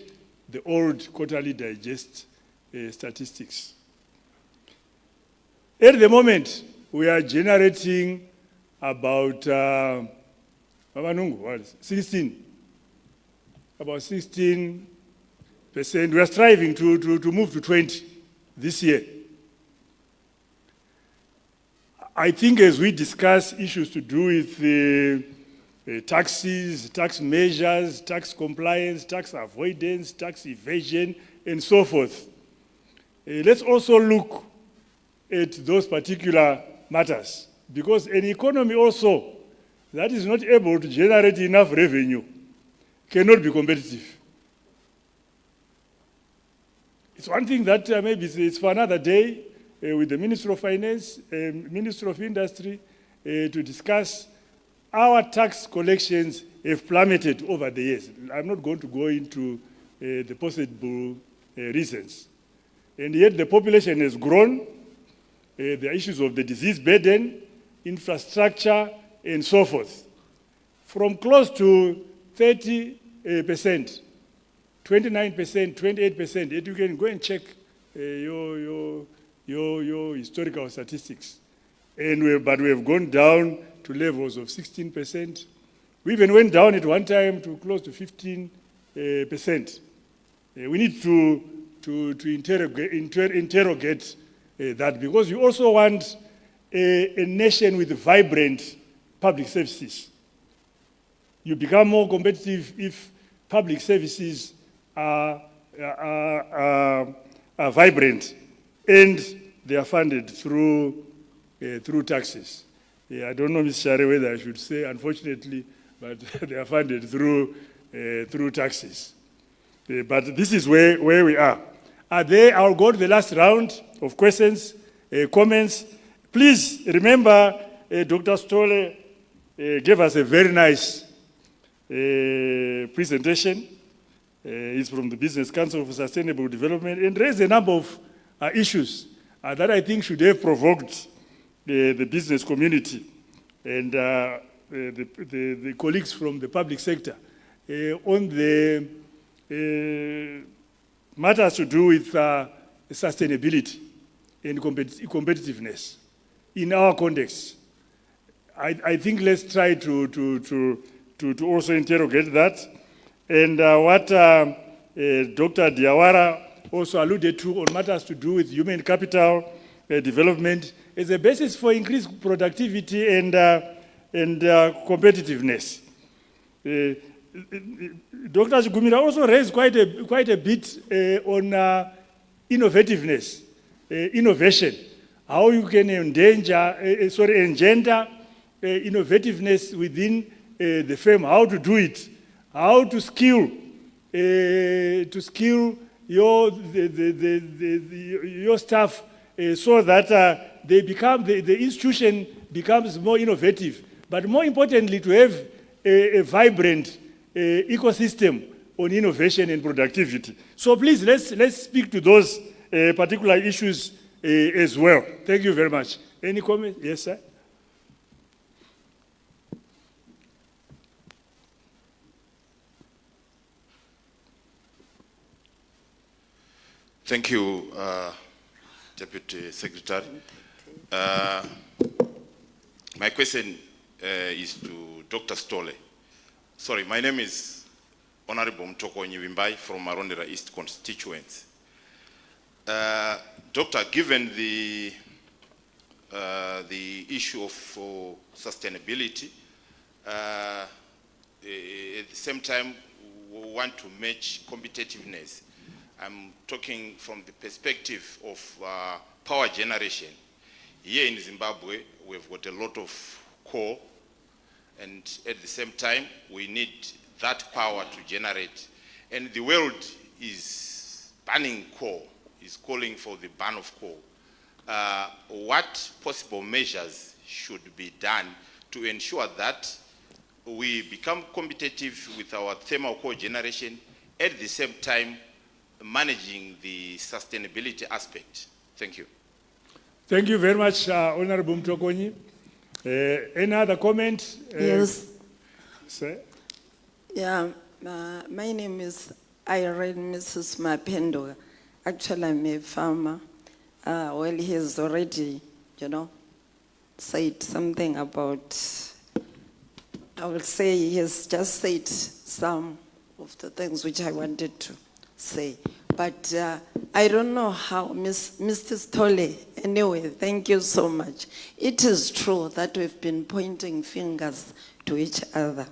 the old quarterly digest statistics. At the moment, we are generating about 16, about 16%. We are striving to move to 20 this year. I think as we discuss issues to do with taxes, tax measures, tax compliance, tax avoidance, tax evasion, and so forth, let's also look at those particular matters, because an economy also that is not able to generate enough revenue cannot be competitive. It's one thing that maybe it's for another day with the Minister of Finance, Minister of Industry, to discuss. Our tax collections have plummeted over the years. I'm not going to go into the possible reasons. And yet the population has grown. There are issues of the disease burden, infrastructure, and so forth. From close to 30%, 29%, 28%, yet you can go and check your historical statistics. But we have gone down to levels of 16%. We even went down at one time to close to 15%. We need to interrogate that, because you also want a nation with vibrant public services. You become more competitive if public services are vibrant and they are funded through taxes. I don't know, Ms. Share, whether I should say, unfortunately, but they are funded through taxes. But this is where we are. I'll go to the last round of questions, comments. Please remember, Dr. Stolle gave us a very nice presentation. He's from the Business Council for Sustainable Development, and raised a number of issues that I think should have provoked the business community and the colleagues from the public sector on the matters to do with sustainability and competitiveness in our context. I think let's try to also interrogate that. And what Dr. Diawara also alluded to on matters to do with human capital development as a basis for increased productivity and competitiveness. Dr. Gumira also raised quite a bit on innovativeness, innovation, how you can engender innovativeness within the firm, how to do it, how to skill your staff so that the institution becomes more innovative, but more importantly, to have a vibrant ecosystem on innovation and productivity. So please, let's speak to those particular issues as well. Thank you very much. Any comment? Yes, sir. Thank you, Deputy Secretary. My question is to Dr. Stolle. Sorry, my name is Honorable Mtokonyi Wimbai from Marondera East constituency. Doctor, given the issue of sustainability, at the same time we want to match competitiveness. I'm talking from the perspective of power generation. Here in Zimbabwe, we've got a lot of coal, and at the same time, we need that power to generate. And the world is banning coal, is calling for the ban of coal. What possible measures should be done to ensure that we become competitive with our thermal coal generation, at the same time managing the sustainability aspect? Thank you. Thank you very much, Honorable Mtokonyi. Any other comment? Yes. Sir? Yeah, my name is Irene Mrs. Mapendo. Actually, I'm a farmer. Well, he has already, said something about, I would say he has just said some of the things which I wanted to say. But I don't know how, Mr. Stolle, anyway, thank you so much. It is true that we've been pointing fingers to each other.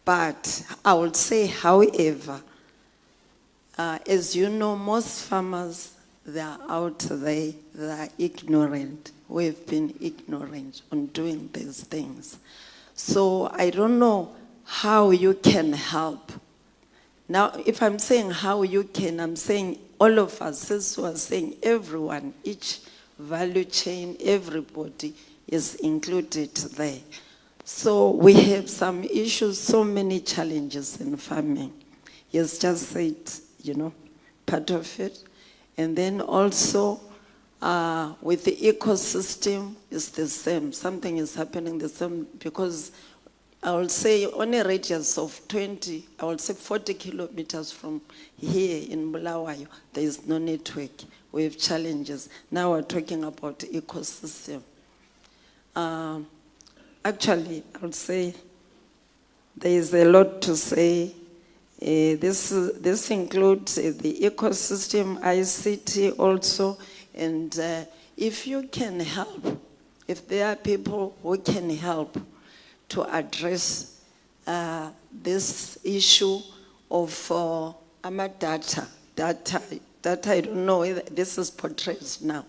But I would say, however, as you know, most farmers, they are out there, they are ignorant. We've been ignorant on doing these things. So I don't know how you can help. Now, if I'm saying how you can, I'm saying all of us, as we are saying everyone, each value chain, everybody is included there. So we have some issues, so many challenges in farming. He's just said, you know, part of it. And then also with the ecosystem, it's the same. Something is happening the same because I will say on a radius of 20, I will say 40 kilometers from here in Bulawayo, there is no network. We have challenges. Now we're talking about ecosystem. Actually, I would say there is a lot to say. This includes the ecosystem, ICT also, and if you can help, if there are people who can help to address this issue of data, I don't know whether this is portrayed now.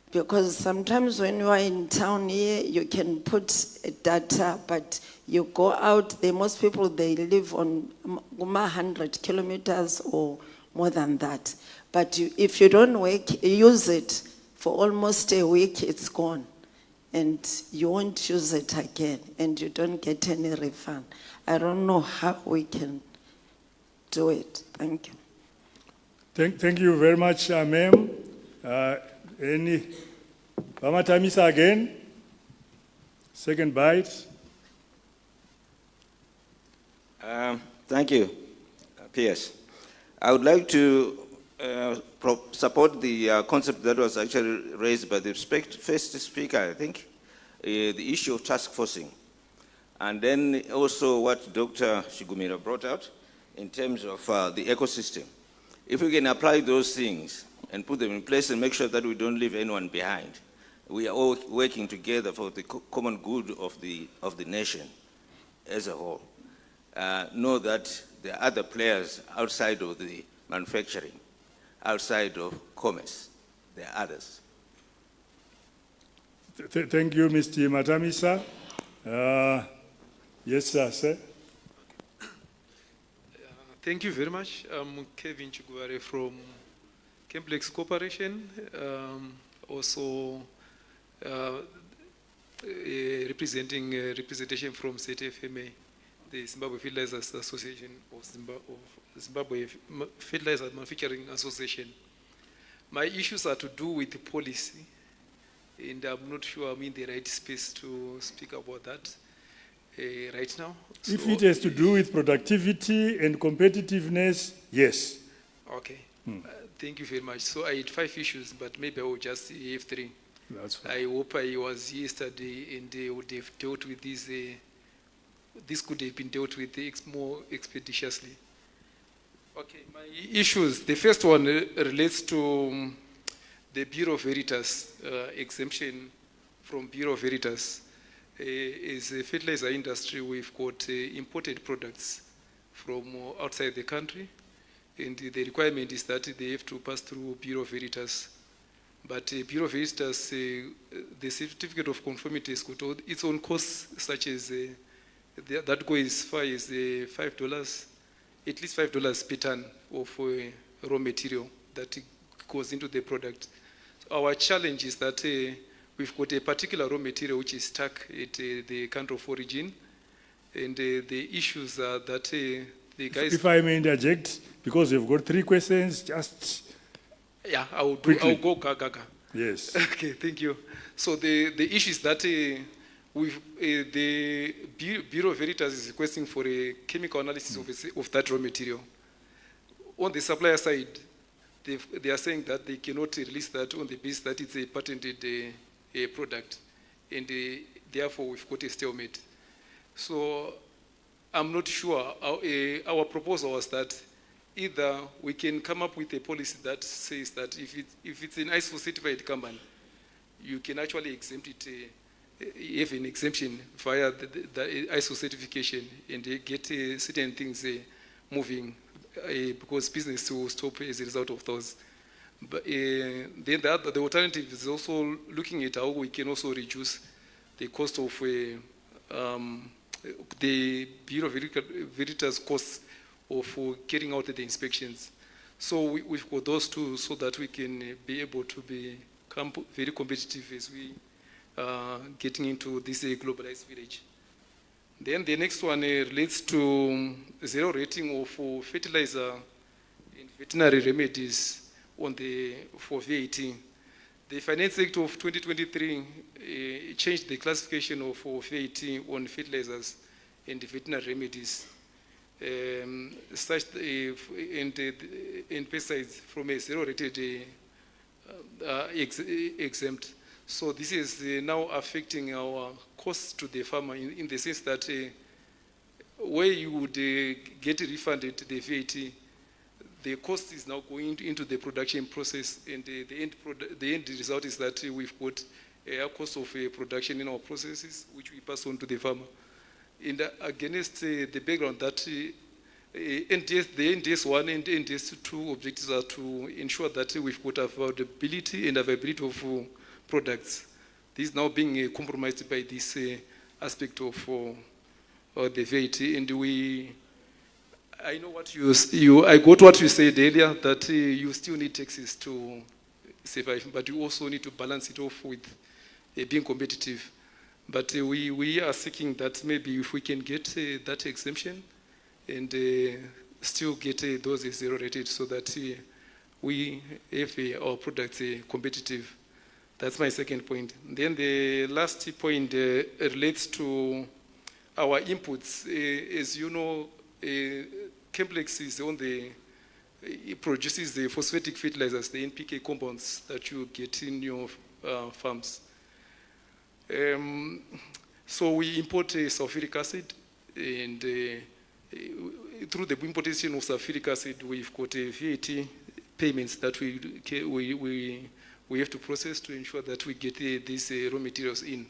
Because sometimes when you are in town here, you can put data, but you go out, most people, they live on 100 kilometers or more than that. But if you don't use it for almost a week, it's gone. And you won't use it again, and you don't get any refund. I don't know how we can do it. Thank you. Thank you very much, ma'am. Any Bamatamisa again? Second bite. Thank you, PS. I would like to support the concept that was actually raised by the first speaker, I think, the issue of task forcing. And then also what Dr. Shigumira brought out in terms of the ecosystem. If we can apply those things and put them in place and make sure that we don't leave anyone behind, we are all working together for the common good of the nation as a whole. Know that there are other players outside of the manufacturing, outside of commerce. There are others. Thank you, Mr. Matamisa. Yes, sir. Thank you very much. I'm Kevin Chugware from Complex Corporation, also representing representation from ZFMA, the Zimbabwe Fertilizers Association of Zimbabwe Fertilizer Manufacturing Association. My issues are to do with the policy, and I'm not sure I'm in the right space to speak about that right now. If it has to do with productivity and competitiveness, yes. Okay. Thank you very much. So I had 5 issues, but maybe I will just have 3. That's fine. I hope I was yesterday and they would have dealt with this. This could have been dealt with more expeditiously. Okay, my issues. The first one relates to the Bureau of Veritas, exemption from Bureau of Veritas. As a fertilizer industry, we've got imported products from outside the country, and the requirement is that they have to pass through Bureau of Veritas. But Bureau of Veritas, the certificate of conformity has got its own costs, such as that go as far as $5, at least $5 per ton of raw material that goes into the product. So our challenge is that we've got a particular raw material which is stuck at the country of origin, and the issues are that the guys... If I may interject, because you've got 3 questions, just... Yeah, I'll go gaga. Yes. Okay, thank you. So the issue is that the Bureau of Veritas is requesting for a chemical analysis of that raw material. On the supplier side, they are saying that they cannot release that on the basis that it's a patented product, and therefore we've got a stalemate. So I'm not sure. Our proposal was that either we can come up with a policy that says that if it's an ISO certified company, you can actually exempt it, have an exemption via the ISO certification and get certain things moving because business will stop as a result of those. But then the alternative is also looking at how we can also reduce the cost of the Bureau of Veritas costs of carrying out the inspections. So we've got those two so that we can be able to become very competitive as we getting into this globalized village. Then the next one relates to zero rating of fertilizer and veterinary remedies for VAT. The Finance Act of 2023 changed the classification of VAT on fertilizers and veterinary remedies, such and pesticides from a zero-rated exempt. So this is now affecting our costs to the farmer in the sense that where you would get refunded the VAT, the cost is now going into the production process, and the end result is that we've got a cost of production in our processes, which we pass on to the farmer. And against the background that the NDS 1 and NDS 2 objectives are to ensure that we've got affordability and availability of products. This is now being compromised by this aspect of the VAT, and I know what I got what you said earlier, that you still need taxes to survive, but you also need to balance it off with being competitive. But we are seeking that maybe if we can get that exemption and still get those zero rated so that we have our products competitive. That's my second point. Then the last point relates to our inputs. As you know, Chemplex is it produces the phosphatic fertilizers, the NPK compounds that you get in your farms. So we import sulfuric acid, and through the importation of sulfuric acid, we've got VAT payments that we have to process to ensure that we get these raw materials in.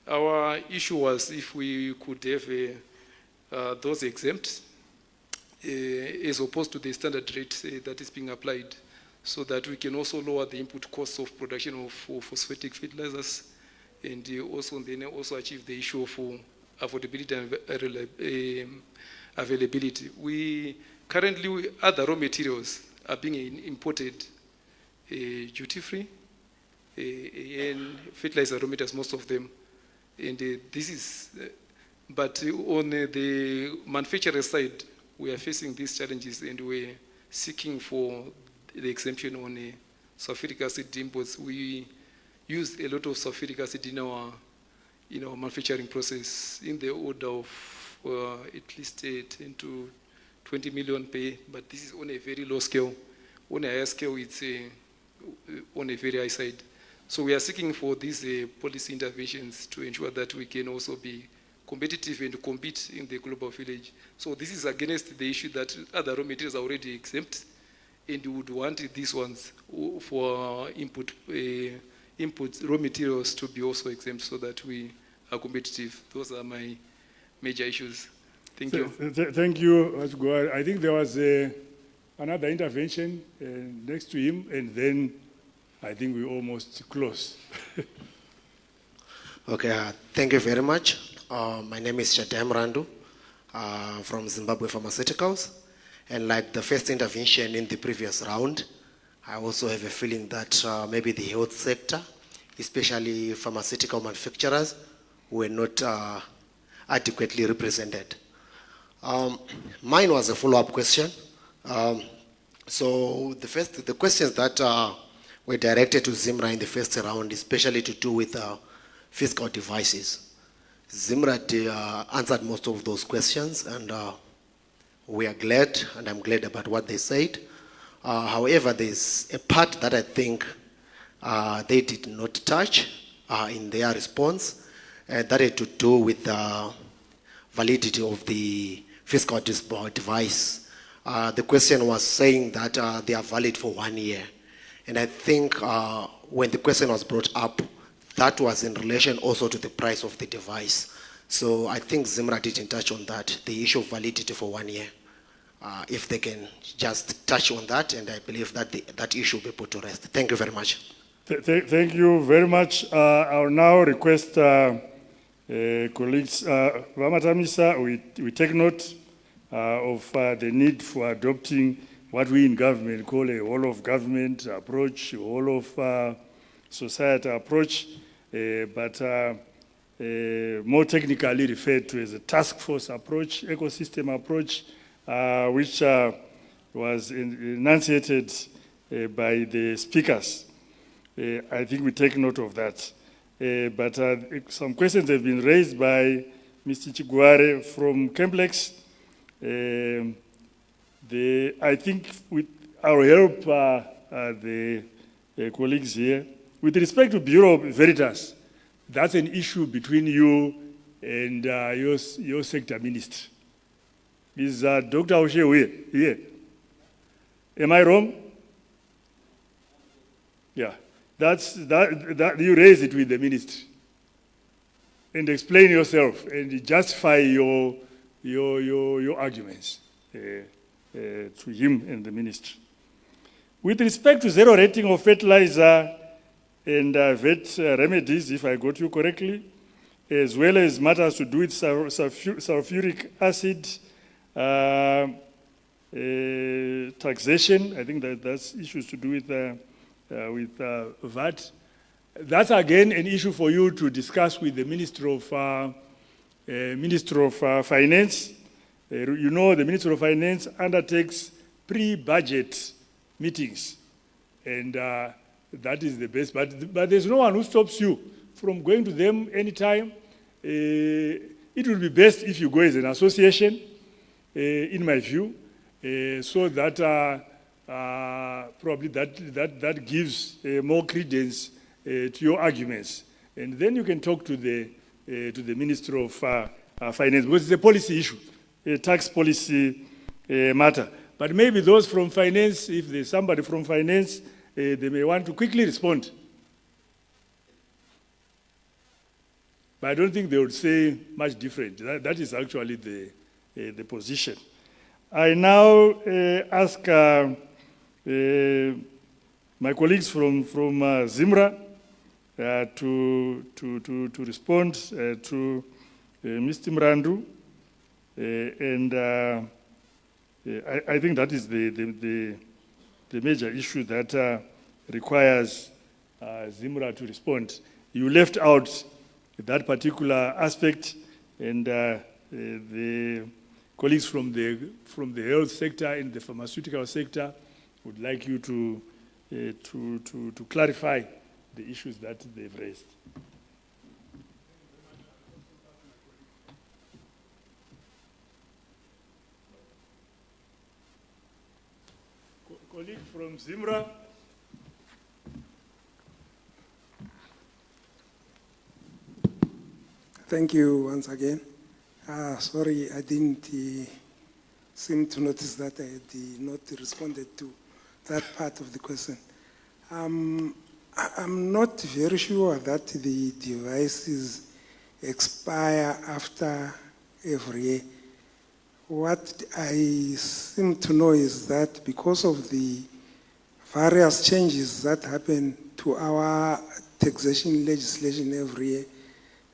Our issue was if we could have those exempt as opposed to the standard rate that is being applied, so that we can also lower the input costs of production of phosphatic fertilizers, and also achieve the issue of affordability and availability. Currently, other raw materials are being imported duty-free, and fertilizer raw materials, most of them. And but on the manufacturer side, we are facing these challenges, and we're seeking for the exemption on sulfuric acid imports. We use a lot of sulfuric acid in our manufacturing process, in the order of at least 10 to 20 million per year, but this is on a very low scale. On a higher scale, it's on a very high side. So we are seeking for these policy interventions to ensure that we can also be competitive and compete in the global village. So this is against the issue that other raw materials are already exempt, and we would want these ones for input raw materials to be also exempt so that we are competitive. Those are my major issues. Thank you. Thank you, Asgwar. I think there was another intervention next to him, and then I think we almost close. Okay, thank you very much. My name is Shatem Randu from Zimbabwe Pharmaceuticals. And like the first intervention in the previous round, I also have a feeling that maybe the health sector, especially pharmaceutical manufacturers, were not adequately represented. Mine was a follow-up question. So the questions that were directed to Zimra in the first round, especially to do with fiscal devices. Zimra answered most of those questions, and we are glad, and I'm glad about what they said. However, there's a part that I think they did not touch in their response, that had to do with validity of the fiscal device. The question was saying that they are valid for 1 year. And I think when the question was brought up, that was in relation also to the price of the device. So I think Zimra didn't touch on that, the issue of validity for 1 year. If they can just touch on that, and I believe that that issue will be put to rest. Thank you very much. Thank you very much. I'll now request colleagues, Vamatamisa, we take note of the need for adopting what we in government call a whole-of-government approach, a whole-of-society approach, but more technically referred to as a task force approach, ecosystem approach, which was enunciated by the speakers. I think we take note of that. But some questions have been raised by Mr. Chiguare from Complex. I think I'll help the colleagues here. With respect to Bureau of Veritas, that's an issue between you and your sector minister. Is Dr. Oshe here? Am I wrong? Yeah. That you raise it with the ministry and explain yourself and justify your arguments to him and the ministry. With respect to zero rating of fertilizer and vet remedies, if I got you correctly, as well as matters to do with sulfuric acid taxation, I think that's issues to do with VAT. That's again an issue for you to discuss with the Minister of Finance. You know, the Minister of Finance undertakes pre-budget meetings, and that is the best. But there's no one who stops you from going to them anytime. It would be best if you go as an association, in my view, so that probably that gives more credence to your arguments, and then you can talk to the Minister of Finance, because it's a policy issue, a tax policy matter. But maybe those from finance, if there's somebody from finance, they may want to quickly respond. But I don't think they would say much different. That is actually the position. I now ask my colleagues from Zimra to respond to Mr. Mrandu, and I think that is the major issue that requires Zimra to respond. You left out that particular aspect, and the colleagues from the health sector and the pharmaceutical sector would like you to clarify the issues that they've raised. Colleague from Zimra. Thank you once again. Sorry, I didn't seem to notice that I had not responded to that part of the question. I'm not very sure that the devices expire after every year. What I seem to know is that because of the various changes that happen to our taxation legislation every year,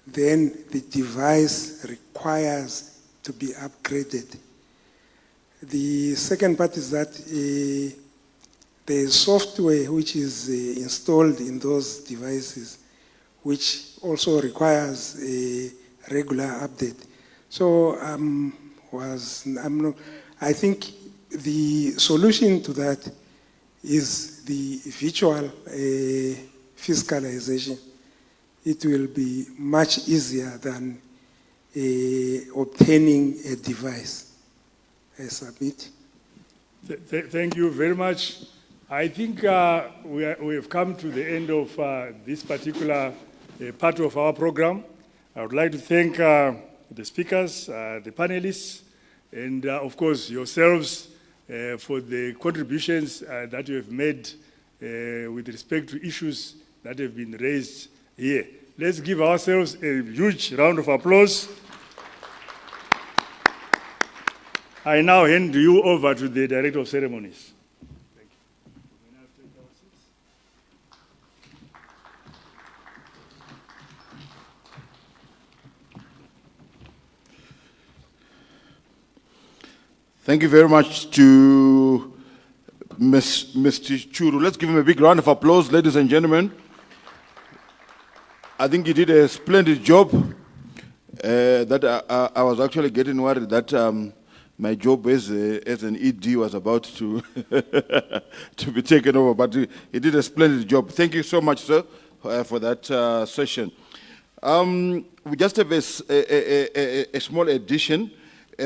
then the device requires to be upgraded. The second part is that there is software which is installed in those devices, which also requires a regular update. So I think the solution to that is the virtual fiscalization. It will be much easier than obtaining a device. I submit. Thank you very much. I think we have come to the end of this particular part of our program. I would like to thank the speakers, the panelists, and of course yourselves for the contributions that you have made with respect to issues that have been raised here. Let's give ourselves a huge round of applause. I now hand you over to the Director of Ceremonies. Thank you very much to Mr. Churu. Let's give him a big round of applause, ladies and gentlemen. I think he did a splendid job. That I was actually getting worried that my job as an ED was about to to be taken over, but he did a splendid job. Thank you so much, sir, for that session. We just have a small addition,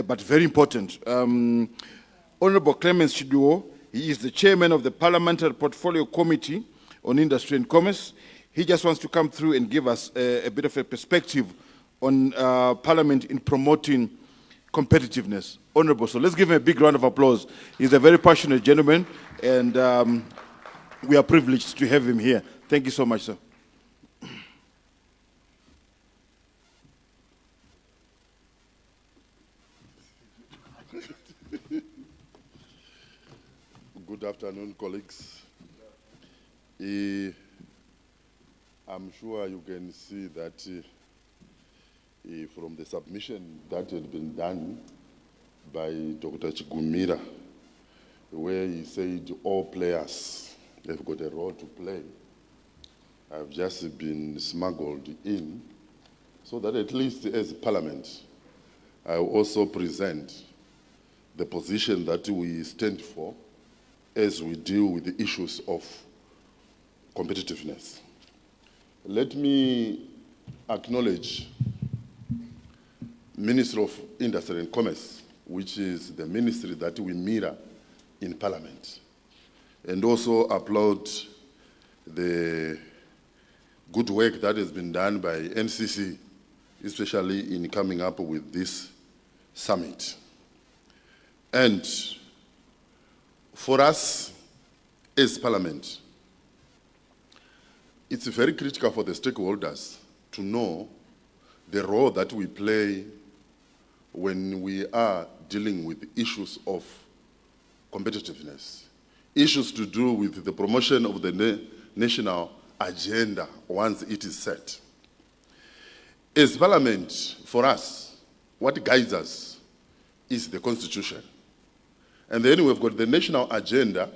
but very important. Honorable Clemens Chiduo, he is the chairman of the Parliamentary Portfolio Committee on Industry and Commerce. He just wants to come through and give us a bit of a perspective on Parliament in promoting competitiveness. Honorable, so let's give him a big round of applause. He's a very passionate gentleman, and we are privileged to have him here. Thank you so much, sir. Good afternoon, colleagues. I'm sure you can see that from the submission that had been done by Dr. Chigumira, where he said all players have got a role to play, I've just been smuggled in so that at least as Parliament, I also present the position that we stand for as we deal with the issues of competitiveness. Let me acknowledge Minister of Industry and Commerce, which is the ministry that we mirror in Parliament, and also applaud the good work that has been done by NCC, especially in coming up with this summit. And for us as Parliament, it's very critical for the stakeholders to know the role that we play when we are dealing with issues of competitiveness, issues to do with the promotion of the national agenda once it is set. As Parliament, for us, what guides us is the Constitution. And then we've got the national agenda,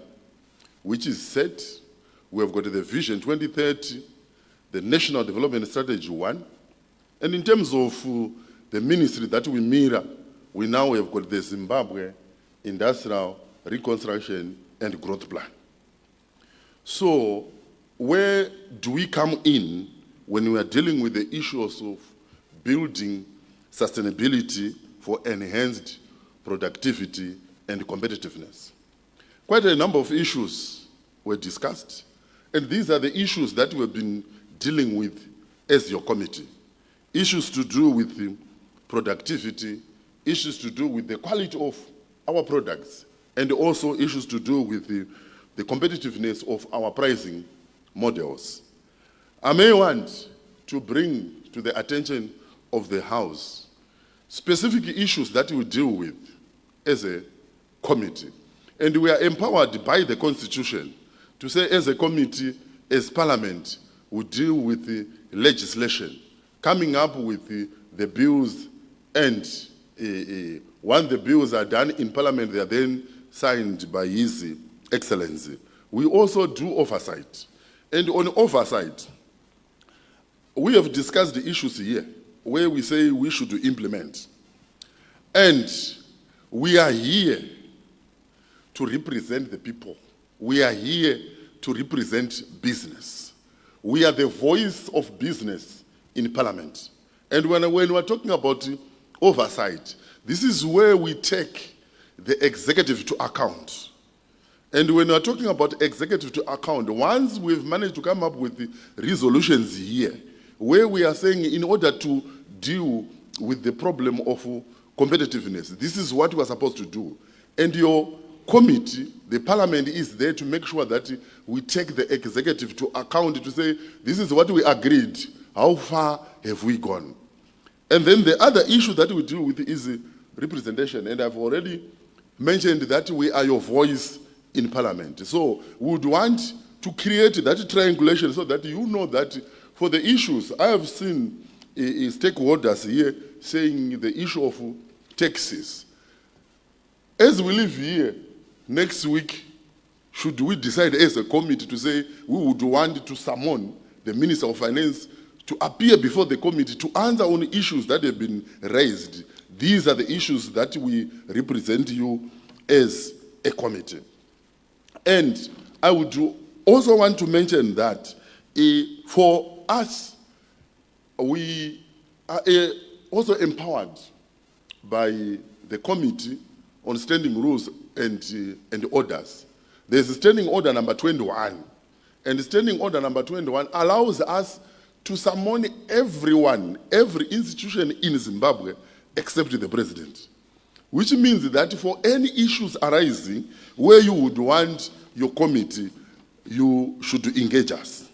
which is set. We've got the Vision 2030, the National Development Strategy 1. And in terms of the ministry that we mirror, we now have got the Zimbabwe Industrial Reconstruction and Growth Plan. So where do we come in when we are dealing with the issues of building sustainability for enhanced productivity and competitiveness? Quite a number of issues were discussed, and these are the issues that we've been dealing with as your committee. Issues to do with the productivity, issues to do with the quality of our products, and also issues to do with the competitiveness of our pricing models. I may want to bring to the attention of the House specific issues that we deal with as a committee. And we are empowered by the Constitution to say as a committee, as Parliament, we deal with the legislation, coming up with the bills, and when the bills are done in Parliament, they are then signed by His Excellency. We also do oversight. And on oversight, we have discussed the issues here, where we say we should implement. And we are here to represent the people. We are here to represent business. We are the voice of business in Parliament. And when we're talking about oversight, this is where we take the executive to account. And when we're talking about executive to account, once we've managed to come up with the resolutions here, where we are saying in order to deal with the problem of competitiveness. This is what we are supposed to do. And your committee, the parliament, is there to make sure that we take the executive to account to say, this is what we agreed. How far have we gone? And then the other issue that we deal with is representation. And I've already mentioned that we are your voice in parliament. So we would want to create that triangulation so that you know that for the issues, I have seen stakeholders here saying the issue of taxes. As we live here, next week, should we decide as a committee to say we would want to summon the Minister of Finance to appear before the committee to answer on issues that have been raised. These are the issues that we represent you as a committee. And I would also want to mention that for us, we are also empowered by the Committee on Standing Rules and Orders. There's Standing Order number 21. And Standing Order number 21 allows us to summon everyone, every institution in Zimbabwe, except the president. Which means that for any issues arising where you would want your committee, you should engage us.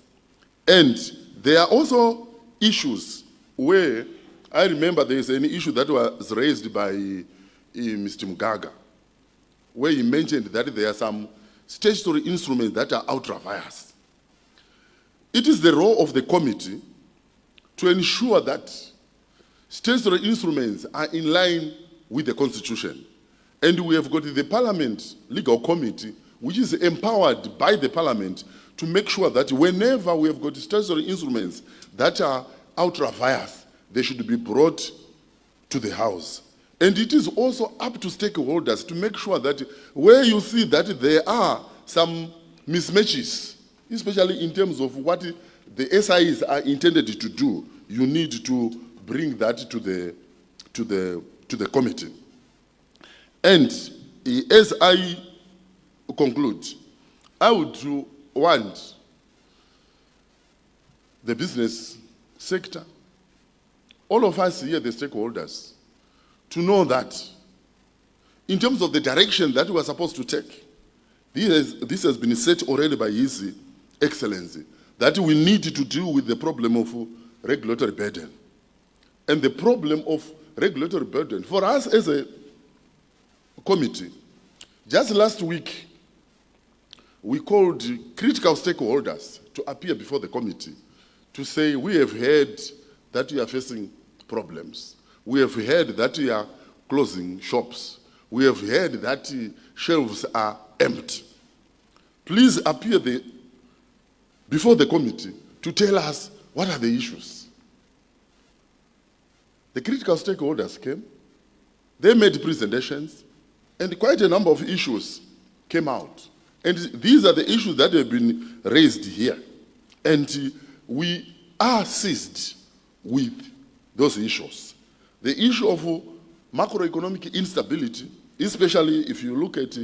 And there are also issues where, I remember there is an issue that was raised by Mr. Mugaga, where he mentioned that there are some statutory instruments that are ultra vires. It is the role of the committee to ensure that statutory instruments are in line with the Constitution. And we have got the Parliament Legal Committee, which is empowered by the Parliament to make sure that whenever we have got statutory instruments that are ultra vires, they should be brought to the House. And it is also up to stakeholders to make sure that where you see that there are some mismatches, especially in terms of what the SIs are intended to do, you need to bring that to the committee. And as I conclude, I would want the business sector, all of us here, the stakeholders, to know that in terms of the direction that we are supposed to take, this has been set already by His Excellency, that we need to deal with the problem of regulatory burden. And the problem of regulatory burden, for us as a committee, just last week, we called critical stakeholders to appear before the committee to say, we have heard that you are facing problems. We have heard that you are closing shops. We have heard that shelves are empty. Please appear before the committee to tell us what are the issues. The critical stakeholders came, they made presentations, and quite a number of issues came out. And these are the issues that have been raised here. And we are seized with those issues. The issue of macroeconomic instability, especially if you look at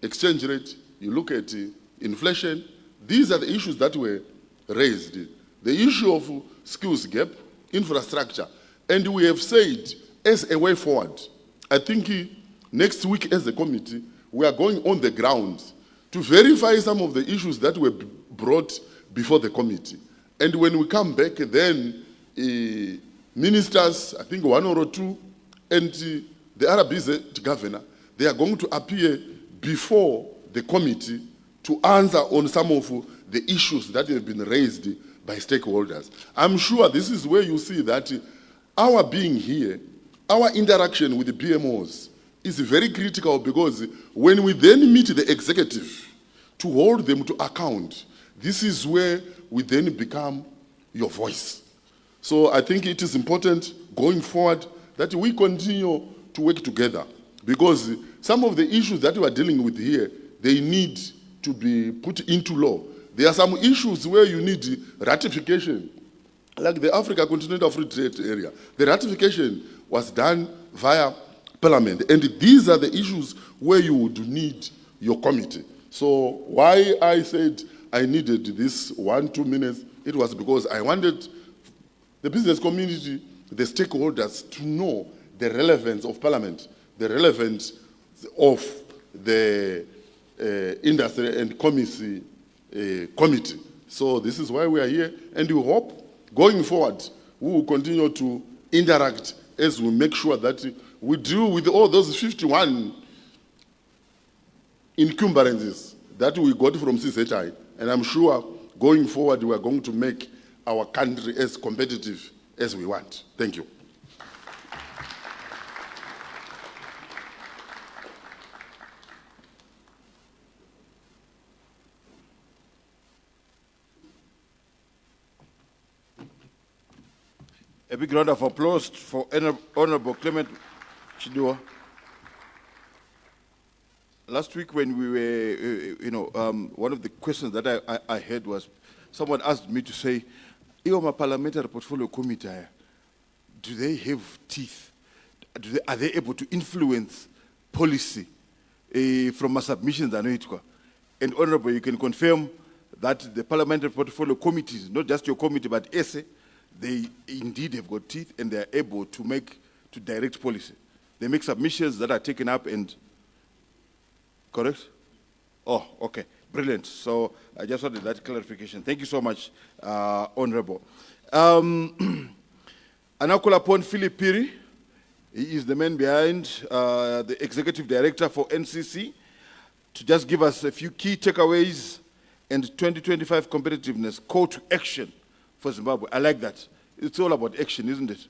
exchange rate, you look at inflation, these are the issues that were raised. The issue of skills gap, infrastructure. And we have said, as a way forward, I think next week as a committee, we are going on the ground to verify some of the issues that were brought before the committee. And when we come back, then ministers, I think one or two, and the RBZ governor, they are going to appear before the committee to answer on some of the issues that have been raised by stakeholders. I'm sure this is where you see that our being here, our interaction with the BMOs is very critical, because when we then meet the executive to hold them to account, this is where we then become your voice. So I think it is important going forward that we continue to work together, because some of the issues that we are dealing with here, they need to be put into law. There are some issues where you need ratification, like the Africa Continental Free Trade Area. The ratification was done via Parliament, and these are the issues where you would need your committee. So why I said I needed this 1-2 minutes, it was because I wanted the business community the stakeholders to know the relevance of Parliament, the relevance of the industry and committee. So this is why we are here, and we hope going forward we will continue to interact as we make sure that we deal with all those 51 encumbrances that we got from CZI, and I'm sure going forward we are going to make our country as competitive as we want. Thank you. A big round of applause for Honorable Clement Chidua. Last week when we were, one of the questions that I heard was, someone asked me to say, my parliamentary portfolio committee, do they have teeth? Are they able to influence policy from my submissions? And Honorable, you can confirm that the parliamentary portfolio committees, not just your committee, but ESE, they indeed have got teeth and they are able to direct policy. They make submissions that are taken up and, correct? Oh, okay, brilliant. So I just wanted that clarification. Thank you so much, Honorable. I now call upon Philip Piri. He is the man behind the Executive Director for NCC to just give us a few key takeaways and 2025 competitiveness call to action for Zimbabwe. I like that. It's all about action, isn't it?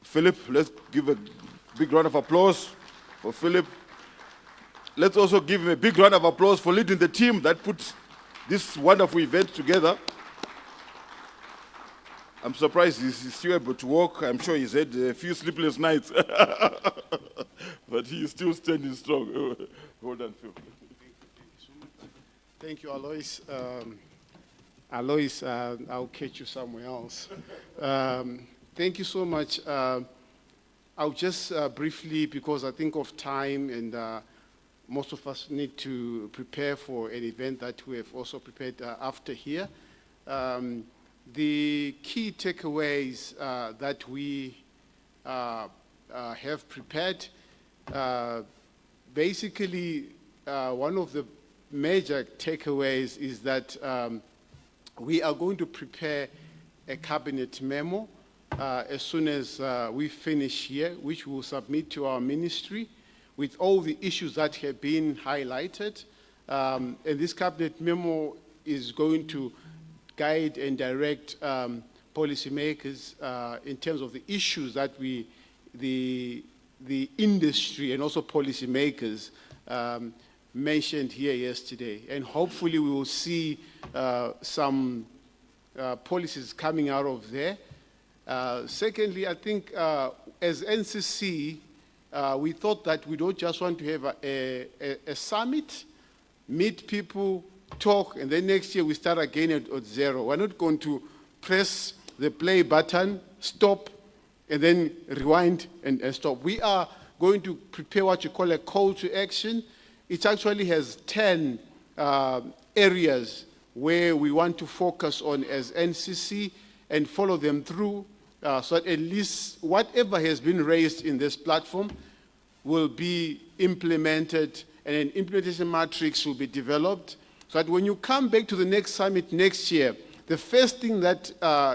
Philip, let's give a big round of applause for Philip. Let's also give him a big round of applause for leading the team that put this wonderful event together. I'm surprised he's still able to walk. I'm sure he's had a few sleepless nights. But he is still standing strong. Well done, Phil. Thank you, Alois. Alois, I'll catch you somewhere else. Thank you so much. I'll just briefly, because I think of time and most of us need to prepare for an event that we have also prepared after here. The key takeaways that we have prepared, basically one of the major takeaways is that we are going to prepare a cabinet memo as soon as we finish here, which we will submit to our ministry with all the issues that have been highlighted. And this cabinet memo is going to guide and direct policymakers in terms of the issues that the industry and also policymakers mentioned here yesterday. And hopefully we will see some policies coming out of there. Secondly, I think as NCC, we thought that we don't just want to have a summit, meet people, talk, and then next year we start again at zero. We're not going to press the play button, stop, and then rewind and stop. We are going to prepare what you call a call to action. It actually has 10 areas where we want to focus on as NCC and follow them through so that at least whatever has been raised in this platform will be implemented and an implementation matrix will be developed so that when you come back to the next summit next year, the first thing that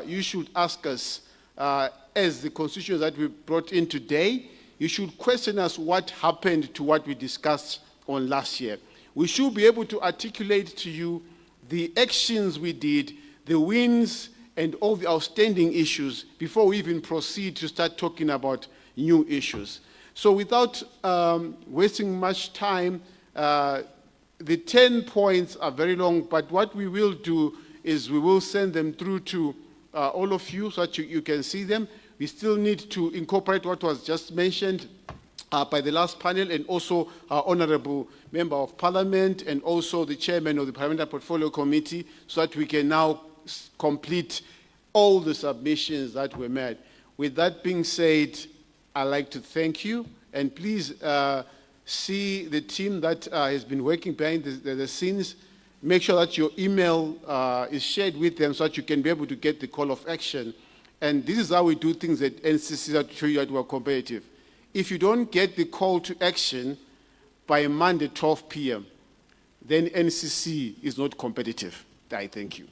you should ask us as the constituents that we brought in today, you should question us what happened to what we discussed on last year. We should be able to articulate to you the actions we did, the wins, and all the outstanding issues before we even proceed to start talking about new issues. So without wasting much time, the 10 points are very long, but what we will do is we will send them through to all of you so that you can see them. We still need to incorporate what was just mentioned by the last panel and also our Honorable Member of Parliament and also the Chairman of the Parliamentary Portfolio Committee so that we can now complete all the submissions that were made. With that being said, I'd like to thank you and please see the team that has been working behind the scenes. Make sure that your email is shared with them so that you can be able to get the call of action. And this is how we do things at NCC that show you that we're competitive. If you don't get the call to action by Monday, 12 p.m., then NCC is not competitive. I thank you.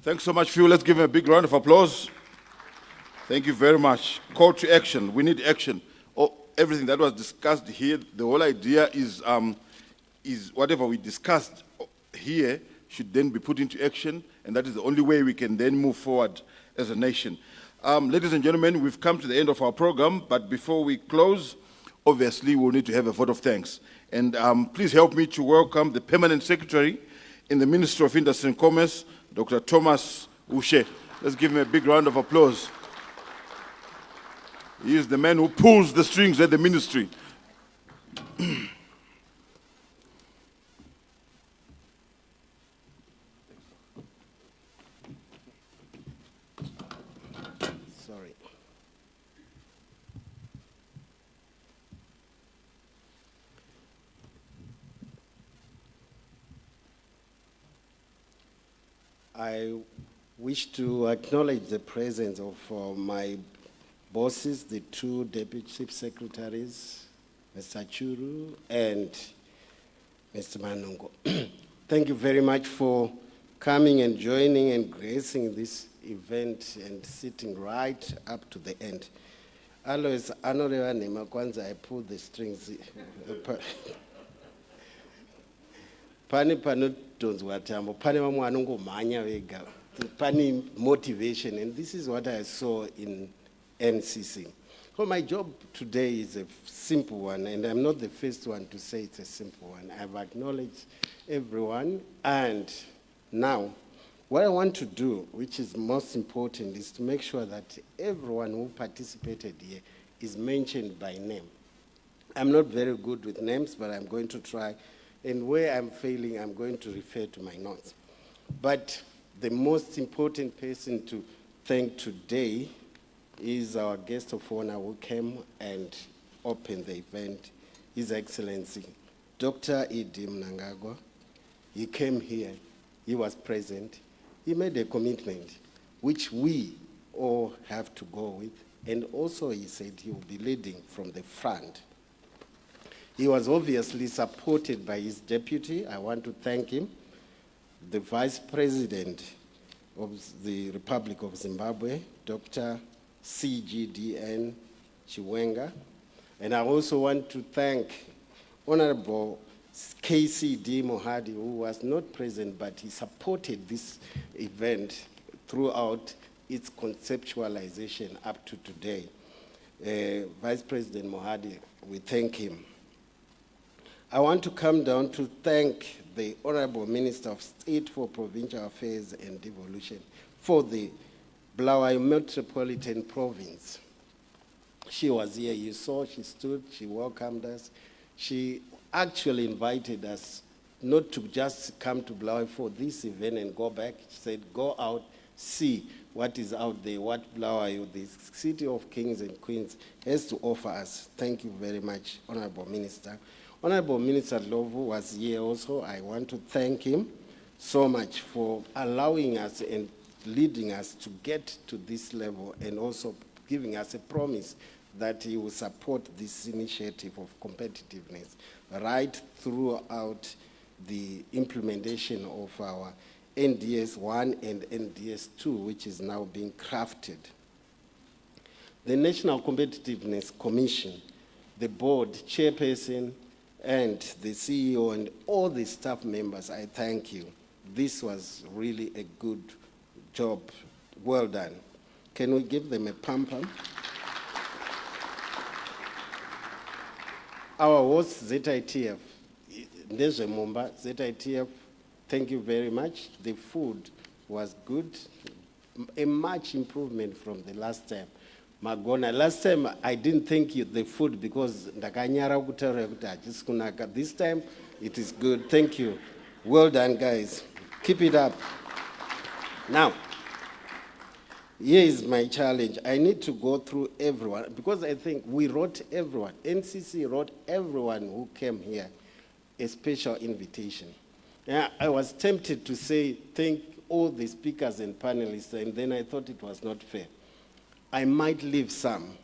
Thanks so much, Phil. Let's give him a big round of applause. Thank you very much. Call to action. We need action. Oh, everything that was discussed here, the whole idea is whatever we discussed here should then be put into action, and that is the only way we can then move forward as a nation. Ladies and gentlemen, we've come to the end of our program, but before we close, obviously we'll need to have a vote of thanks. And please help me to welcome the Permanent Secretary in the Ministry of Industry and Commerce, Dr. Thomas Ushe. Let's give him a big round of applause. He is the man who pulls the strings at the ministry. Sorry. I wish to acknowledge the presence of my bosses, the two Deputy Chief Secretaries, Mr. Churu and Mr. Manungo. Thank you very much for coming and joining and gracing this event and sitting right up to the end. Always, I pull the strings. Pani motivation, and this is what I saw in NCC. So my job today is a simple one, and I'm not the first one to say it's a simple one. I've acknowledged everyone, and now what I want to do, which is most important, is to make sure that everyone who participated here is mentioned by name. I'm not very good with names, but I'm going to try, and where I'm failing, I'm going to refer to my notes. But the most important person to thank today is our guest of honor who came and opened the event, His Excellency, Dr. Mnangagwa. He came here, he was present, he made a commitment, which we all have to go with, and also he said he will be leading from the front. He was obviously supported by his deputy. I want to thank him, the Vice President of the Republic of Zimbabwe, Dr. CGDN Chiwenga. And I also want to thank Honorable KCD Mohadi, who was not present, but he supported this event throughout its conceptualization up to today. Vice President Mohadi, we thank him. I want to come down to thank the Honorable Minister of State for Provincial Affairs and Devolution for the Bulawayo Metropolitan Province. She was here, you saw, she stood, she welcomed us. She actually invited us not to just come to Bulawayo for this event and go back. She said, go out, see what is out there, what Bulawayo, the city of kings and queens, has to offer us. Thank you very much, Honorable Minister. Honorable Minister Lovu was here also. I want to thank him so much for allowing us and leading us to get to this level, and also giving us a promise that he will support this initiative of competitiveness right throughout the implementation of our NDS 1 and NDS 2, which is now being crafted. The National Competitiveness Commission, the board chairperson, and the CEO and all the staff members, I thank you. This was really a good job. Well done. Can we give them a pam-pam? Our host, ZITF, Ndeje Mumba, ZITF, thank you very much. The food was good, a much improvement from the last time. Magona, last time I didn't thank you the food because this time it is good. Thank you. Well done, guys. Keep it up. Now, here is my challenge. I need to go through everyone, because I think we wrote everyone. NCC wrote everyone who came here a special invitation. Yeah, I was tempted to say thank all the speakers and panelists, and then I thought it was not fair. I might leave some,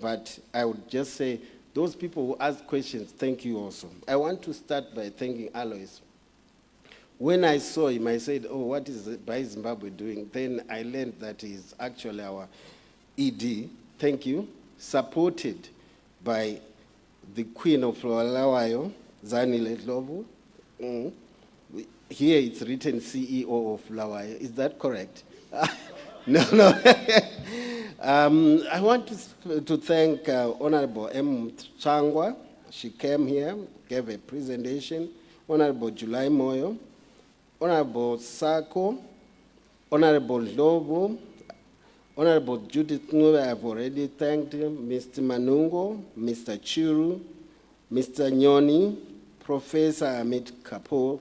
but I would just say those people who asked questions, thank you also. I want to start by thanking Alois. When I saw him, I said, oh, what is Buy Zimbabwe doing? Then I learned that he's actually our ED, thank you, supported by the Queen of Lalawayo, Zanile Dlovu. Here it's written CEO of Lawayo. Is that correct? No. I want to thank Honorable M. Changwa. She came here, gave a presentation. Honorable July Moyo, Honorable Sako, Honorable Lobo, Honorable Judith Nube, I've already thanked him, Mr. Manungo, Mr. Churu, Mr. Nyoni, Professor Amit Kapoor.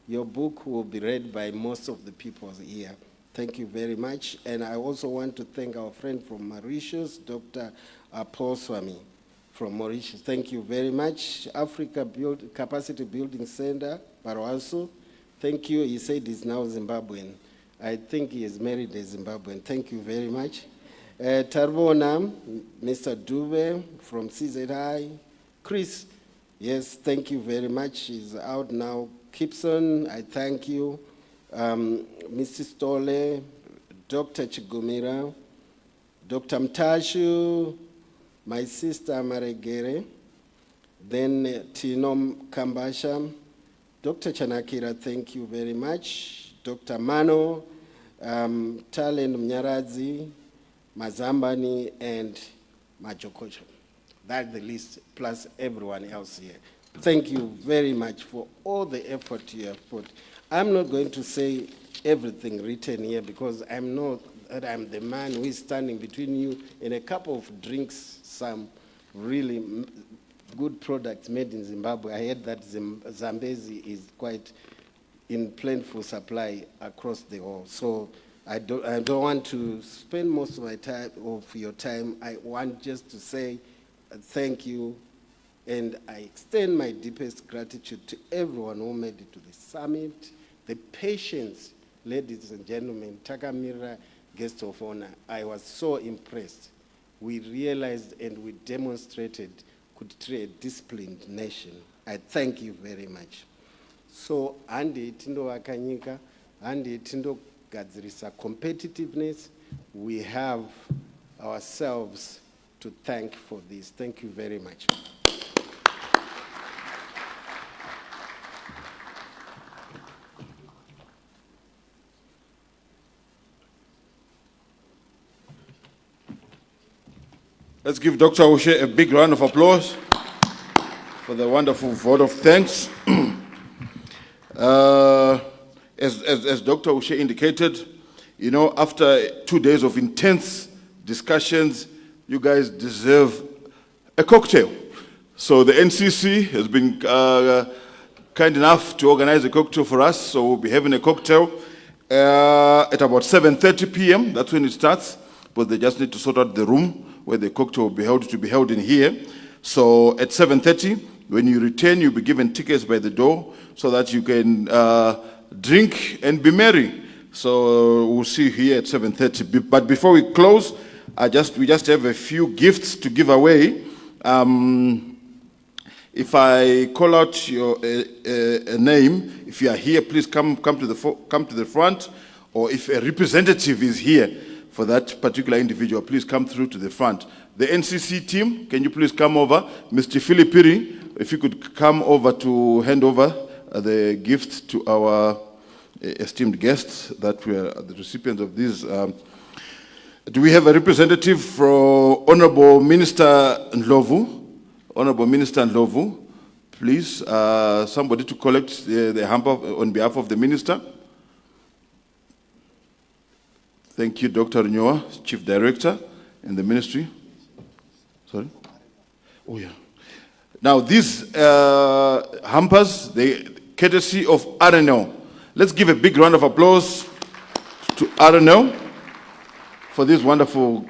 Your book will be read by most of the people here. Thank you very much. And I also want to thank our friend from Mauritius, Dr. Paul Swami from Mauritius. Thank you very much. Africa Capacity Building Center, Parawaso. Thank you. He said he's now Zimbabwean. I think he is married a Zimbabwean. Thank you very much. Tarbona, Mr. Dube from CZI. Chris, yes, thank you very much. He's out now. Gibson, I thank you. Mr. Stole, Dr. Chigumira, Dr. Mtashu, my sister Maregere, then Tino Kambasha, Dr. Chanakira, thank you very much. Dr. Mano, Talen Mnyaradzi, Mazambani, and Majokocho. That's the list, plus everyone else here. Thank you very much for all the effort you have put. I'm not going to say everything written here because I'm the man who is standing between you and a cup of drinks, some really good products made in Zimbabwe. I heard that Zambezi is quite in plentiful supply across the world. So I don't want to spend most of my time, of your time. I want just to say thank you. And I extend my deepest gratitude to everyone who made it to the summit, the patience, ladies and gentlemen, Takamira, guest of honor. I was so impressed. We realized and we demonstrated could create a disciplined nation. I thank you very much. So, Andi Tindo Wakanyika, Andi Tindo Gadzirisa competitiveness, we have ourselves to thank for this. Thank you very much. Let's give Dr. O'Shea a big round of applause for the wonderful vote of thanks. As Dr. O'Shea indicated, you know, after 2 days of intense discussions, you guys deserve a cocktail. So the NCC has been kind enough to organize a cocktail for us, so we'll be having a cocktail at about 7:30 p.m. That's when it starts, but they just need to sort out the room where the cocktail will be held in here. So at 7:30, when you return, you'll be given tickets by the door so that you can drink and be merry. So we'll see you here at 7:30. But before we close, we just have a few gifts to give away. If I call out your a name, if you are here, please come to the front. Or if a representative is here for that particular individual, please come through to the front. The NCC team, can you please come over? Mr. Philipiri, if you could come over to hand over the gift to our esteemed guests that were the recipients of these. Do we have a representative from Honorable Minister Ndlovu? Honorable Minister Ndlovu, please, somebody to collect the hamper on behalf of the minister. Thank you, Dr. Nyoa, Chief Director in the ministry. Sorry? Oh, yeah. Now, these hampers, they courtesy of RNL. Let's give a big round of applause to RNL for these wonderful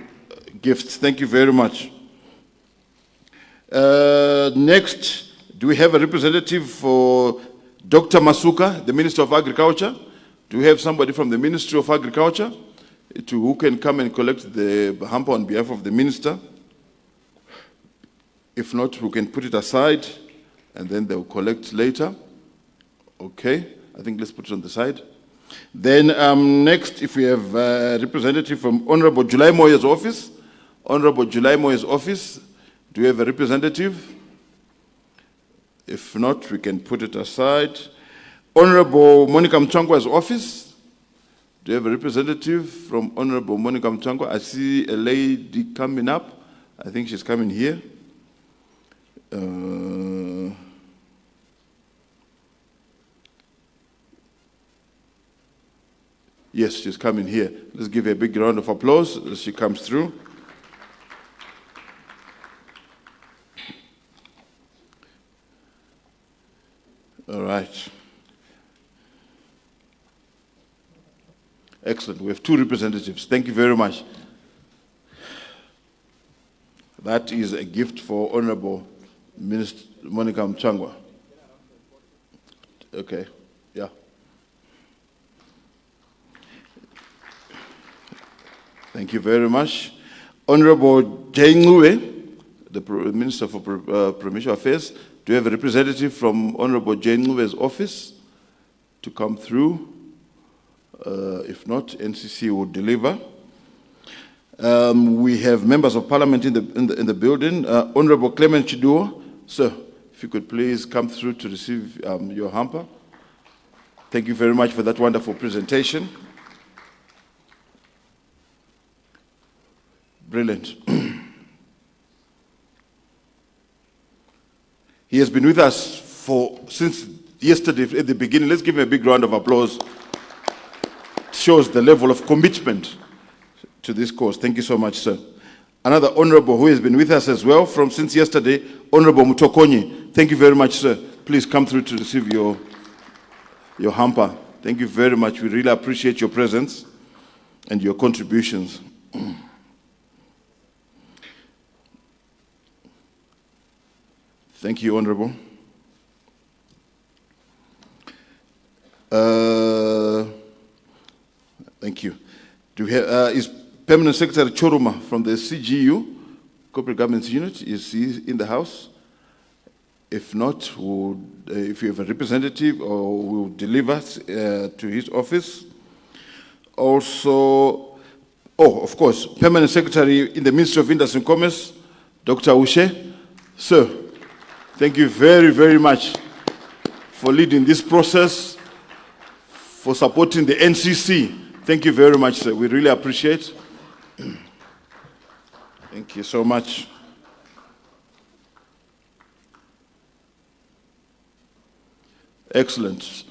gifts. Thank you very much. Next, do we have a representative for Dr. Masuka, the Minister of Agriculture? Do we have somebody from the Ministry of Agriculture who can come and collect the hamper on behalf of the Minister? If not, we can put it aside and then they'll collect later. Okay, I think let's put it on the side. Then next, if we have a representative from Honorable July Moye's office. Honorable July Moye's office, do we have a representative? If not, we can put it aside. Honorable Monica Mchangwa's office, do you have a representative from Honorable Monica Mchangwa? I see a lady coming up. I think she's coming here. Yes, she's coming here. Let's give her a big round of applause as she comes through. All right. Excellent. We have two representatives. Thank you very much. That is a gift for Honorable Minister Monica Mchangwa. Okay. Yeah. Thank you very much. Honorable Jane Ngube, the Minister for Provincial Affairs, do you have a representative from Honorable Jane Ngube's office to come through? If not, NCC will deliver. We have members of parliament in the building. Honorable Clement Chiduo, sir, if you could please come through to receive your hamper. Thank you very much for that wonderful presentation. Brilliant. He has been with us since yesterday at the beginning. Let's give him a big round of applause. Shows the level of commitment to this cause. Thank you so much, sir. Another honorable who has been with us as well since yesterday, Honorable Mutokonyi. Thank you very much, sir. Please come through to receive your hamper. Thank you very much. We really appreciate your presence and your contributions. Thank you, Honorable. Thank you. Do we have, is Permanent Secretary Choruma from the CGU, Corporate Governance Unit, is he in the house? If not, if you have a representative, or will deliver to his office. Also, of course, Permanent Secretary in the Ministry of Industry and Commerce, Dr. Ushe. Sir, thank you very, very much for leading this process, for supporting the NCC. Thank you very much, sir. We really appreciate. Thank you so much. Excellent.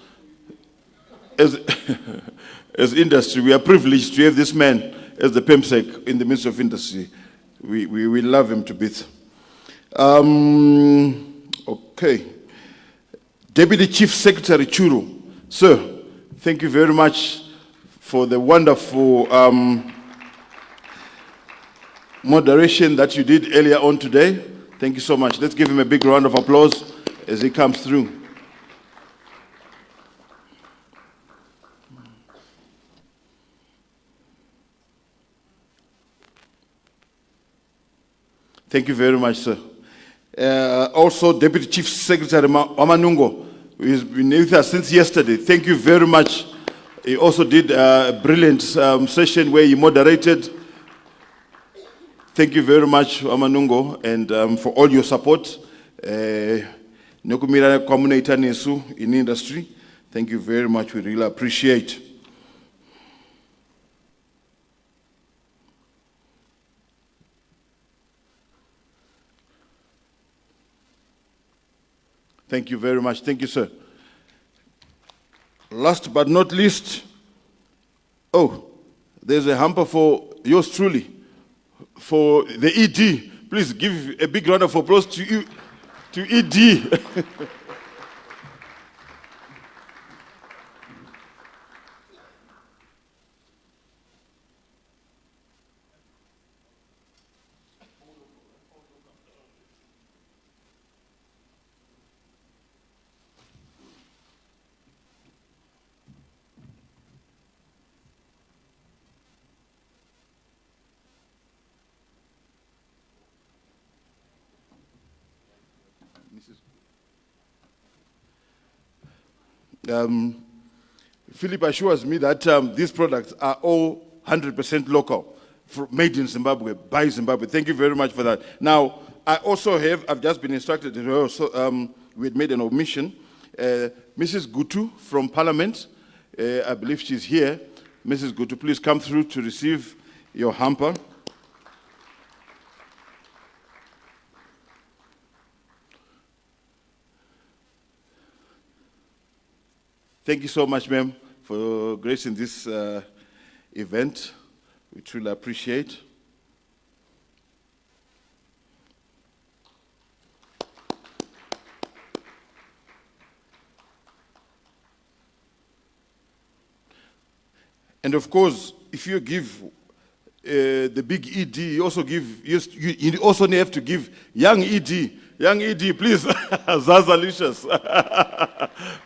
As industry, we are privileged to have this man as the PEMSEC in the Ministry of Industry. We love him to bits. Okay. Deputy Chief Secretary Churu. Sir, thank you very much for the wonderful moderation that you did earlier on today. Thank you so much. Let's give him a big round of applause as he comes through. Thank you very much, sir. Also, Deputy Chief Secretary Amanungo, who has been with us since yesterday. Thank you very much. He also did a brilliant session where he moderated. Thank you very much, Amanungo, and for all your support. Nokumira Community Nesu in industry. Thank you very much. We really appreciate. Thank you very much. Thank you, sir. Last but not least, there's a hamper for yours truly, for the ED. Please give a big round of applause to you, to ED. Philip assures me that these products are all 100% local, made in Zimbabwe, by Zimbabwe. Thank you very much for that. Now, I've just been instructed, we had made an omission. Mrs. Gutu from Parliament, I believe she's here. Mrs. Gutu, please come through to receive your hamper. Thank you so much, ma'am, for gracing this event. We truly appreciate. And of course, if you give the big ED, you also have to give young ED. Young ED, please, Zazalicious,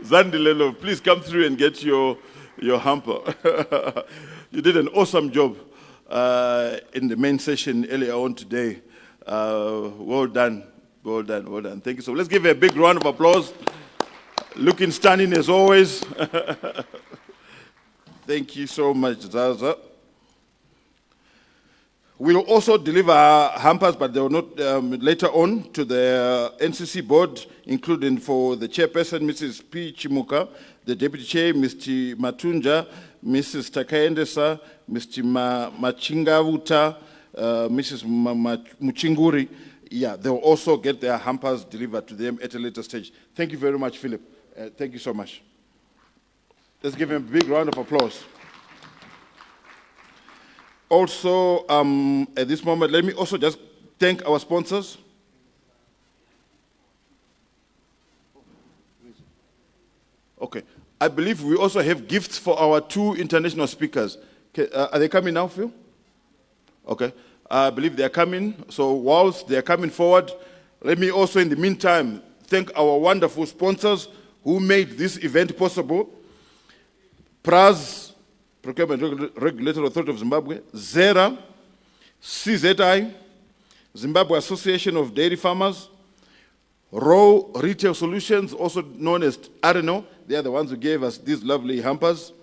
Zandilelo, please come through and get your hamper. You did an awesome job in the main session earlier on today. Well done, well done, well done. Thank you so much. Let's give a big round of applause. Looking stunning as always. Thank you so much, Zaza. We'll also deliver hampers, but they will not later on to the NCC board, including for the chairperson, Mrs. P. Chimuka, the deputy chair, Mr. Matunja, Mrs. Takaendesa, Mr. Machingavuta, Mrs. Muchinguri. Yeah, they will also get their hampers delivered to them at a later stage. Thank you very much, Philip. Thank you so much. Let's give him a big round of applause. Also, at this moment, let me also just thank our sponsors. Okay. I believe we also have gifts for our 2 international speakers. Are they coming now, Phil? Okay. I believe they are coming. So whilst they are coming forward, let me also, in the meantime, thank our wonderful sponsors who made this event possible. PRAZ, Procurement Regulatory Authority of Zimbabwe, ZERA, CZI, Zimbabwe Association of Dairy Farmers, Raw Retail Solutions, also known as RNO, they are the ones who gave us these lovely hampers,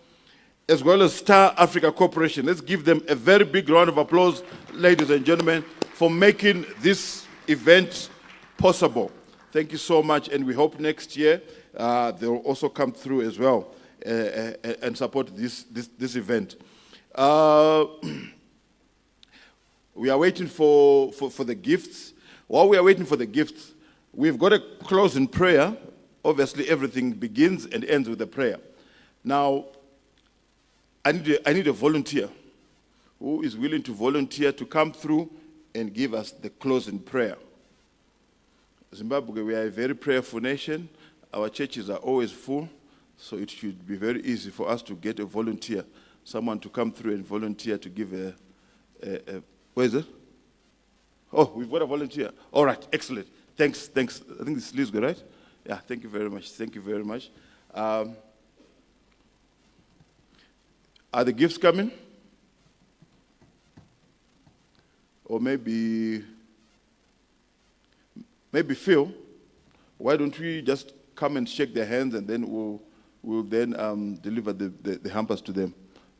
as well as Star Africa Corporation. Let's give them a very big round of applause, ladies and gentlemen, for making this event possible. Thank you so much, and we hope next year they will also come through as well. And support this event. We are waiting for the gifts. While we are waiting for the gifts, we've got a closing prayer. Obviously, everything begins and ends with a prayer. Now, I need a volunteer who is willing to volunteer to come through and give us the closing prayer. Zimbabwe, we are a very prayerful nation. Our churches are always full. So it should be very easy for us to get a volunteer, someone to come through and volunteer to give where is it? Oh, we've got a volunteer. All right, excellent. Thanks. I think this is Lisgo, right? Yeah, thank you very much. Thank you very much. Are the gifts coming? Or maybe Phil, why don't we just come and shake their hands and then we'll then deliver the hampers to them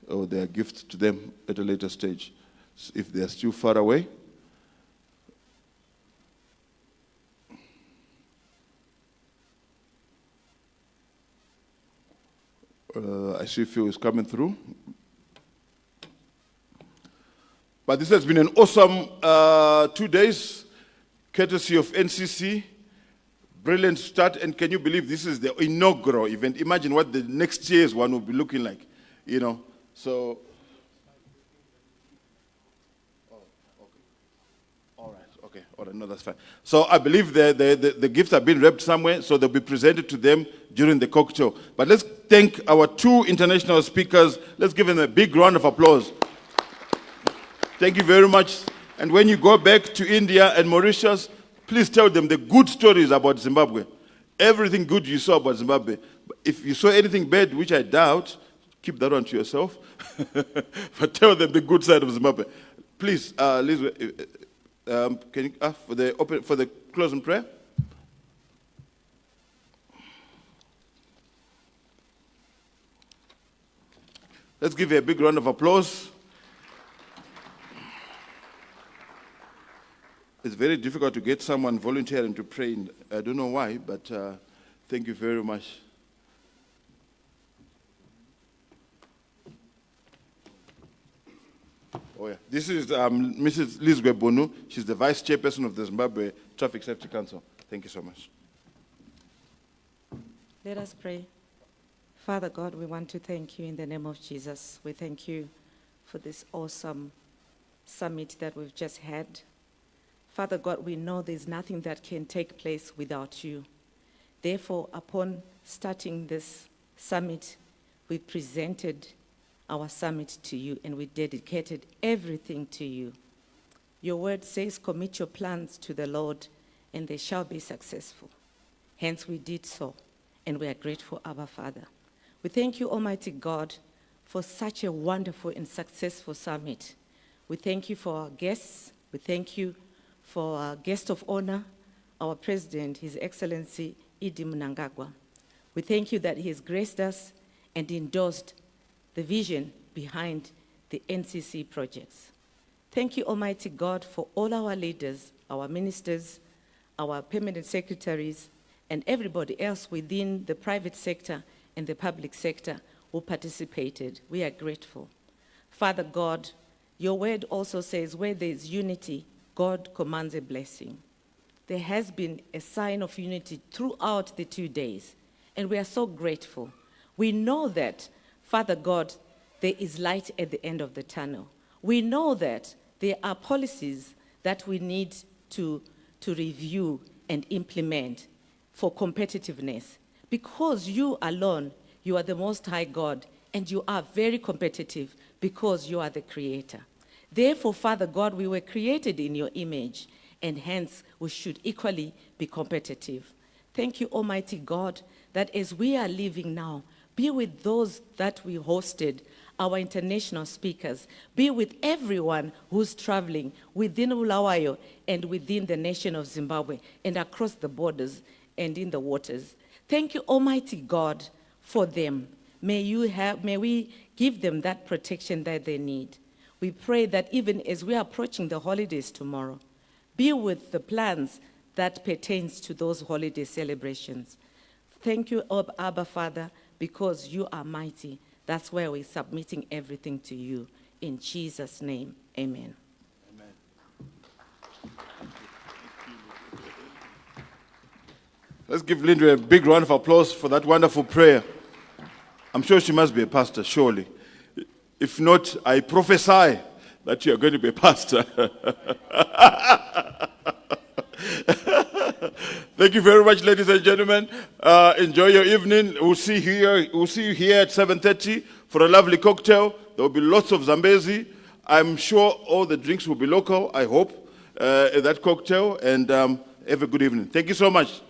or their gifts to them at a later stage, if they are still far away. I see Phil is coming through. But this has been an awesome 2 days, courtesy of NCC. Brilliant start, and can you believe this is the inaugural event? Imagine what the next year's one will be looking like, you know. So, all right, no, that's fine. So I believe the gifts have been wrapped somewhere, so they'll be presented to them during the cocktail. But let's thank our 2 international speakers. Let's give them a big round of applause. Thank you very much. And when you go back to India and Mauritius, please tell them the good stories about Zimbabwe. Everything good you saw about Zimbabwe. If you saw anything bad, which I doubt, keep that one to yourself. But tell them the good side of Zimbabwe. Please, Liz, can you ask for the closing prayer? Let's give her a big round of applause. It's very difficult to get someone volunteering to pray. I don't know why, but thank you very much. Oh yeah, this is Mrs. Liz Gwebonu. She's the Vice Chairperson of the Zimbabwe Traffic Safety Council. Thank you so much. Let us pray. Father God, we want to thank you in the name of Jesus. We thank you for this awesome summit that we've just had. Father God, we know there's nothing that can take place without you. Therefore, upon starting this summit, we presented our summit to you and we dedicated everything to you. Your word says, commit your plans to the Lord and they shall be successful. Hence we did so, and we are grateful, Abba Father. We thank you, Almighty God, for such a wonderful and successful summit. We thank you for our guests. We thank you for our guest of honor, our President, His Excellency Idi Mnangagwa. We thank you that he has graced us and endorsed the vision behind the NCC projects. Thank you, Almighty God, for all our leaders, our ministers, our permanent secretaries, and everybody else within the private sector and the public sector who participated. We are grateful. Father God, your word also says where there is unity, God commands a blessing. There has been a sign of unity throughout the 2 days, and we are so grateful. We know that, Father God, there is light at the end of the tunnel. We know that there are policies that we need to review and implement for competitiveness. Because you alone, you are the Most High God, and you are very competitive because you are the Creator. Therefore, Father God, we were created in your image, and hence we should equally be competitive. Thank you, Almighty God, that as we are living now, be with those that we hosted, our international speakers, be with everyone who's traveling within Bulawayo and within the nation of Zimbabwe and across the borders and in the waters. Thank you, Almighty God, for them. May we give them that protection that they need. We pray that even as we are approaching the holidays tomorrow, be with the plans that pertains to those holiday celebrations. Thank you, Abba Father, because you are mighty. That's why we're submitting everything to you. In Jesus' name, amen. Let's give Linda a big round of applause for that wonderful prayer. I'm sure she must be a pastor, surely. If not, I prophesy that you are going to be a pastor. Thank you very much, ladies and gentlemen. Enjoy your evening. We'll see you here at 7:30 for a lovely cocktail. There will be lots of Zambezi. I'm sure all the drinks will be local, I hope, at that cocktail. And have a good evening. Thank you so much.